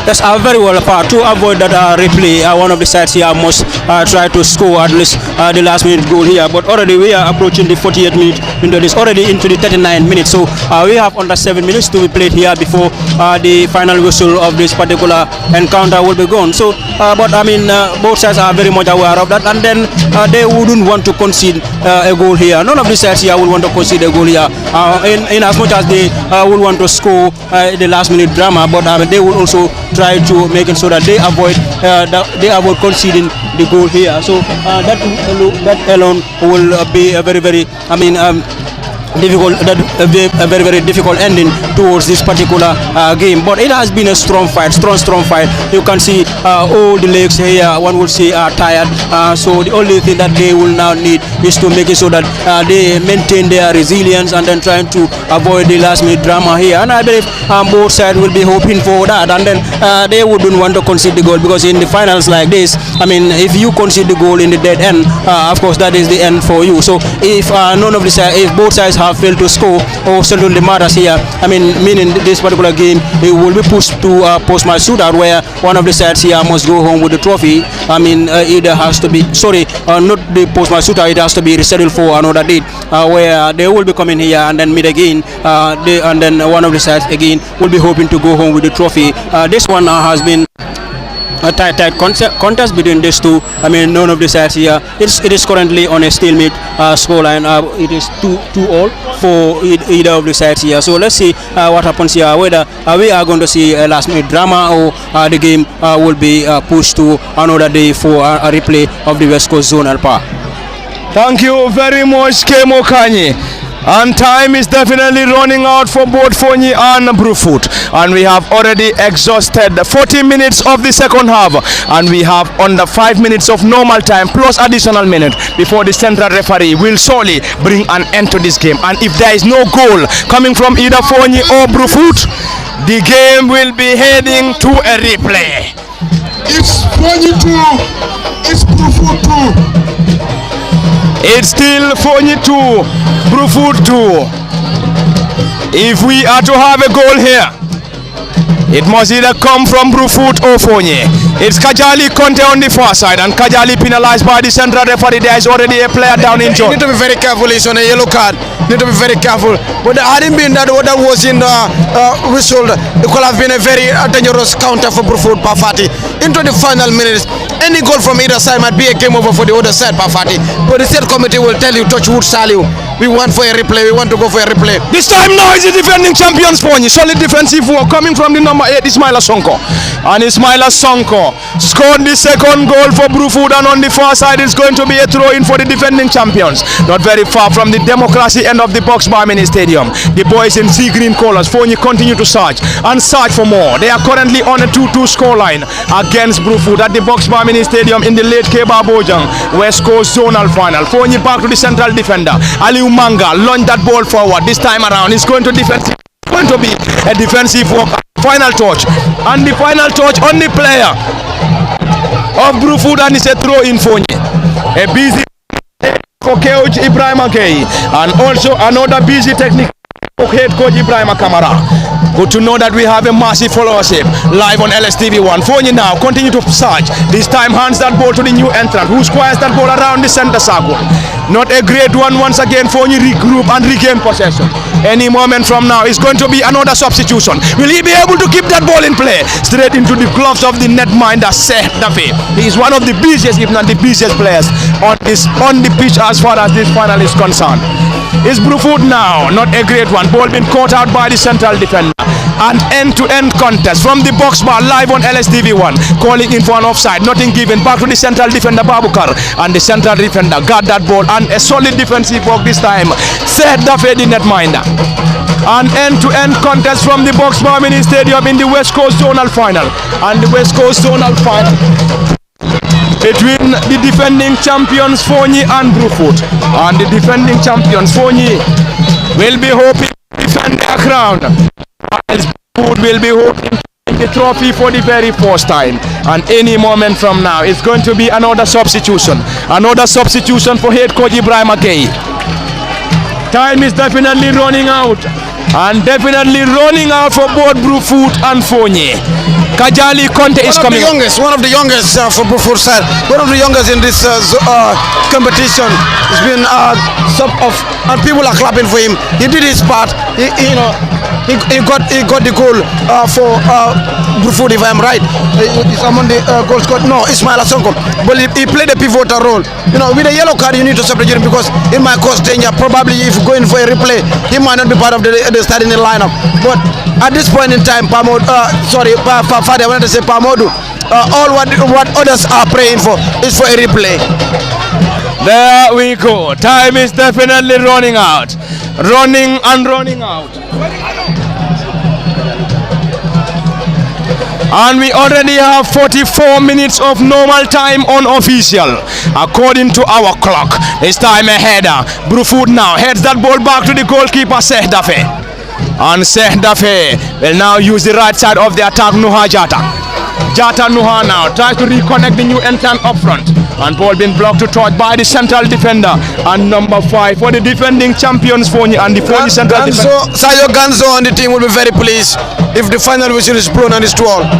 Yes, very well apart. To avoid that replay, one of the sides here must try to score at least the last minute goal here. But already we are approaching the 48th minute into this, already into the 39 minutes. So we have under 7 minutes to be played here before the final whistle of this particular encounter will be gone. So, but I mean, both sides are very much aware of that, and then they wouldn't want to concede a goal here. None of the sides here will want to concede a goal here, in as much as they will want to score the last minute drama, but they will also try to make it so that they avoid conceding the goal here. So that alone will be a very difficult, a very difficult ending towards this particular game. But it has been a strong fight. You can see all the legs here, one will say, are tired. So the only thing that they will now need is to make it so that they maintain their resilience and then trying to avoid the last minute drama here. And I believe both sides will be hoping for that, and then they wouldn't want to concede the goal, because in the finals like this, I mean, if you concede the goal in the dead end, of course that is the end for you. So if if both sides have failed to score or settle the matters here, I mean, meaning this particular game, it will be pushed to post-match shootout, where one of the sides here must go home with the trophy. I mean, either has to be, not the post-match shootout, it has to be rescheduled for another date, where they will be coming here and then meet again, and then one of the sides again will be hoping to go home with the trophy. This one has been a tight contest between these two. I mean, none of the sides here. It is currently on a stalemate scoreline. It is 2-2 for either of the sides here. So let's see what happens here. Whether we are going to see a last-minute drama, or the game will be pushed to another day for a replay of the West Coast Zonal Power. Thank you very much, Kemo Kanye. And time is definitely running out for both Foni and Brufut, and we have already exhausted 40 minutes of the second half, and we have under 5 minutes of normal time plus additional minute before the central referee will surely bring an end to this game. And if there is no goal coming from either Foni or Brufut, the game will be heading to a replay. It's Foni 2, it's Brufut 2. It's still Foni 2, Brufut 2. If we are to have a goal here, it must either come from Brufut or Foni. It's Kajali Conte on the far side, and Kajali penalized by the central referee. There is already a player down in John. You need to be very careful. He's on a yellow card. You need to be very careful. But hadn't been that what that was in whistled, it could have been a very dangerous counter for Brufut Pafati. Into the final minutes, any goal from either side might be a game over for the other side, Pafati. But the state committee will tell you, touch wood, Saliu, we want for a replay. We want to go for a replay. This time now is the defending champions Foni. Solid defensive work coming from the number 8, Ismaila Sonko. And Ismaila Sonko scored the second goal for Brufut, and on the far side it's going to be a throw-in for the defending champions. Not very far from the democracy end of the box bar mini stadium. The boys in sea green colors, Foni, continue to search and search for more. They are currently on a 2-2 scoreline against Brufut at the box bar mini stadium in the late Kebba Bojang West Coast Zonal final. Foni back to the central defender. Aliu Manga launched that ball forward. This time around it's going to be a defensive work. Final touch, and the final touch on the player of Brufut, and it's a throw in Foni. A busy for coach Ibrahim Akei, and also another busy technique for head coach Ibrahim Kamara. Good to know that we have a massive followership live on LSTV1. Foni now continue to search. This time hands that ball to the new entrant, who squares that ball around the center circle. Not a great one once again. Foni regroup and regain possession. Any moment from now is going to be another substitution. Will he be able to keep that ball in play? Straight into the gloves of the netminder, Seth Dafe. He is one of the busiest, if not the busiest players on the pitch as far as this final is concerned. It's Brufut now, not a great one. Ball been caught out by the central defender. An end-to-end contest from the box bar live on LSTV1. Calling in for an offside, nothing given. Back to the central defender Babukar, and the central defender got that ball, and a solid defensive work this time. Said the fade netminder. An end-to-end contest from the box bar mini stadium in the West Coast Zonal final, and the West Coast Zonal final between the defending champions Foni and Brufut. And the defending champions Foni will be hoping to defend their crown, whilst Brufut will be hoping to the trophy for the very first time. And any moment from now, it's going to be another substitution. Another substitution for head coach Ibrahim Akei. Time is definitely running out. And definitely running out for both Brufut and Foni. Kajali Conte is coming. One of the youngest for Brufut side. One of the youngest in this competition. It's been and people are clapping for him. He did his part. He got the goal for Brufut, if I'm right. He's among the goals scored. No, Ismail Asonko. But he played a pivotal role. You know, with a yellow card, you need to separate him because it might cause danger. Probably if going for a replay, he might not be part of the starting lineup. But at this point in time, Fadi, I wanted to say Pamodu. All what others are praying for is for a replay. There we go. Time is definitely running out. Running and running out. And we already have 44 minutes of normal time unofficial. According to our clock, it's time ahead. Brufut now heads that ball back to the goalkeeper, Sehdafe. And Sehdafe will now use the right side of the attack, Nuha Jata. Jata Nuha now tries to reconnect the new entrant up front. And ball being blocked to touch by the central defender. And number 5 for the defending champions, Foni, and the Foni central defender. Sayo Ganzo and the team will be very pleased if the final whistle is blown on this 12.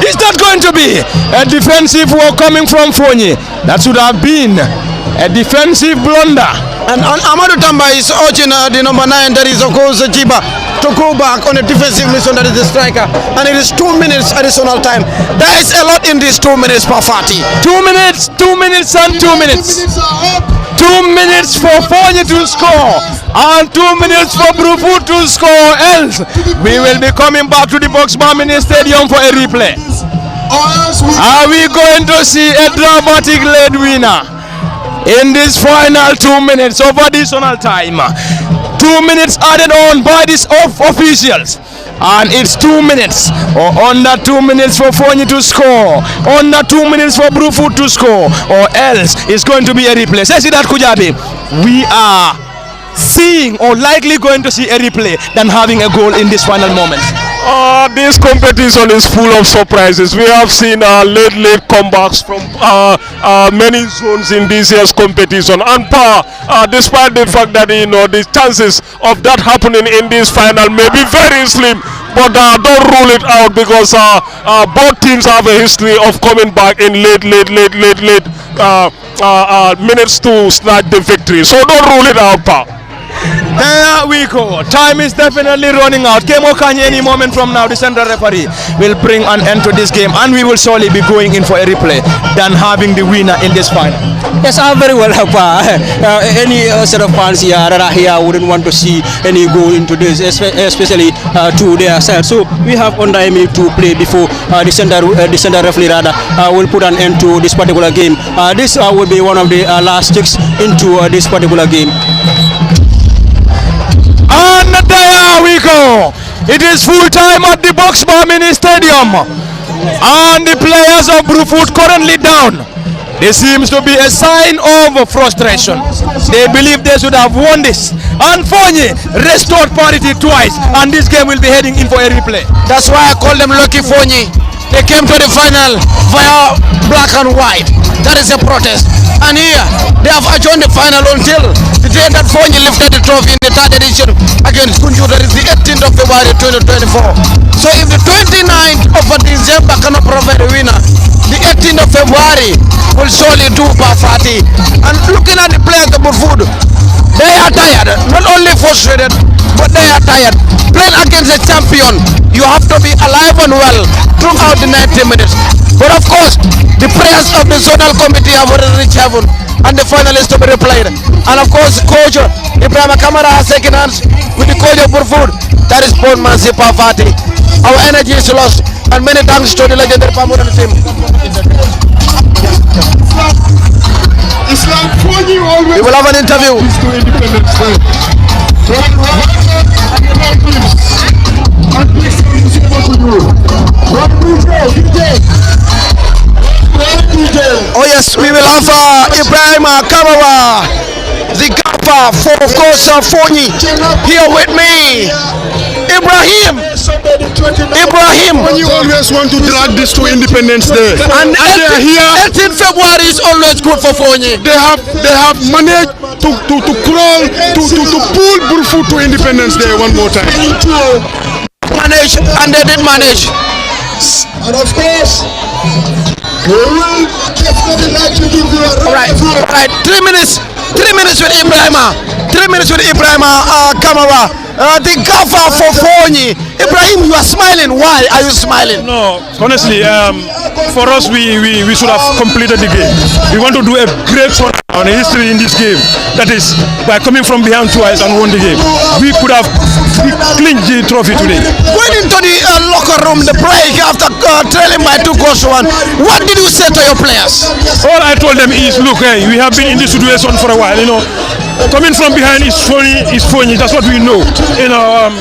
Is that going to be a defensive work coming from Foni? That should have been a defensive blunder. And Amadou Tamba is urging the number 9, that is of course Jiba, to go back on a defensive mission, that is the striker. And it is 2 minutes additional time. There is a lot in these 2 minutes, Pafati. 2 minutes, 2 minutes and 2 minutes. 2 minutes for Foni to score and 2 minutes for Brufut to score. Else we will be coming back to the Boxbar Mini Stadium for a replay. Are we going to see a dramatic lead winner in this final 2 minutes of additional time? 2 minutes added on by these officials, and it's 2 minutes or under 2 minutes for Foni to score, under 2 minutes for Brufut to score, or else it's going to be a replay. Say that, Kujabi, we are seeing or likely going to see a replay than having a goal in this final moment. This competition is full of surprises. We have seen late comebacks from many zones in this year's competition, and despite the fact that the chances of that happening in this final may be very slim, but don't rule it out, because both teams have a history of coming back in late minutes to snatch the victory. So don't rule it out, Pa. There we go. Time is definitely running out. Kemo Kanye, any moment from now, the central referee will bring an end to this game, and we will surely be going in for a replay than having the winner in this final. Yes, very well, any set of fans here that are here wouldn't want to see any goal into this, especially to their side. So we have under a minute to play before the center referee will put an end to this particular game. This will be one of the last sticks into this particular game. And there we go. It is full time at the Boxbar Mini Stadium, and the players of Brufut currently down. There seems to be a sign of frustration. They believe they should have won this, and Foni restored parity twice, and this game will be heading in for a replay. That's why I call them lucky Foni. They came to the final via black and white. That is a protest. And here, they have adjourned the final until the day that Foni lifted the trophy in the 3rd edition against Kunju. That is the 18th of February 2024. So if the 29th of December cannot provide a winner, the 18th of February will surely do Bafati. And looking at the players of Brufut, they are tired. Not only frustrated, but they are tired. Playing against a champion, you have to be alive and well throughout the 90 minutes. But of course, the prayers of the Zonal committee have already reached heaven, and the final is to be replayed. And of course, coach Ibrahim Kamara has taken hands with the coach of Brufut, that is Bon Mansi Pafati. Our energy is lost, and many thanks to the legendary Pamuran team. We will have an interview. Oh yes, we will have Ibrahim Kamara, the gaffer for of course Foni, here with me. Ibrahim. When you always want to drag this to Independence Day, And they are here. 18 February is always good for Foni. They have managed to crawl to pull Brufut to Independence Day one more time. Manage, and they did manage. And of course, we will definitely like to give you a Right. 3 minutes. 3 minutes with Ibrahima. 3 minutes with Ibrahima Kamara. The gaffer for Foni. Ibrahim, you are smiling. Why are you smiling? No, honestly, for us, we should have completed the game. We want to do a great one on history in this game. That is, by coming from behind twice and won the game. We could have clinched the trophy today. Going into the locker room, the break after trailing by 2 goals to 1, what did you say to your players? All I told them is, look, hey, we have been in this situation for a while, you know. Coming from behind is Foni, that's what we know. You know,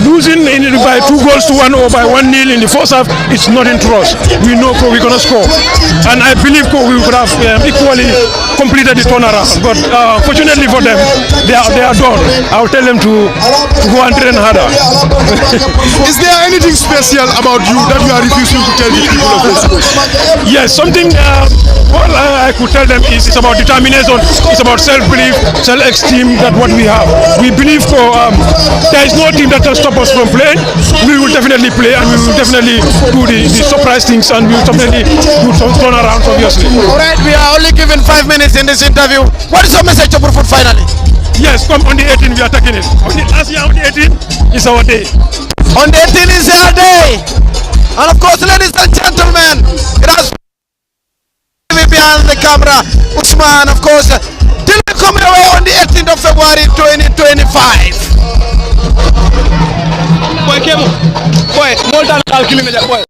losing by 2 goals to 1 or by 1-0 in the first half, it's nothing to us. We know we're going to score. And I believe we could have equally completed the turnaround. But fortunately for them, they are done. I'll tell them to go and train harder. Is there anything special about you that you are refusing to tell the people of this? Yes, something all I could tell them is it's about determination, it's about self-belief, self-esteem, that what we have. We believe there is no team that can stop us from playing. We will definitely play and we will definitely do the surprise things and we will definitely do some turnarounds, obviously. Alright, we are only given 5 minutes in this interview. What is your message to Brufut finally? Yes, come on the 18th, we are taking it. Last year on the 18th is our day. On the 18th is our day. And of course, ladies and gentlemen, it has behind the camera, Usman, of course, till we come away on the 18th of February 2025. Boy, Kebba. Boy, more than calculated, boy.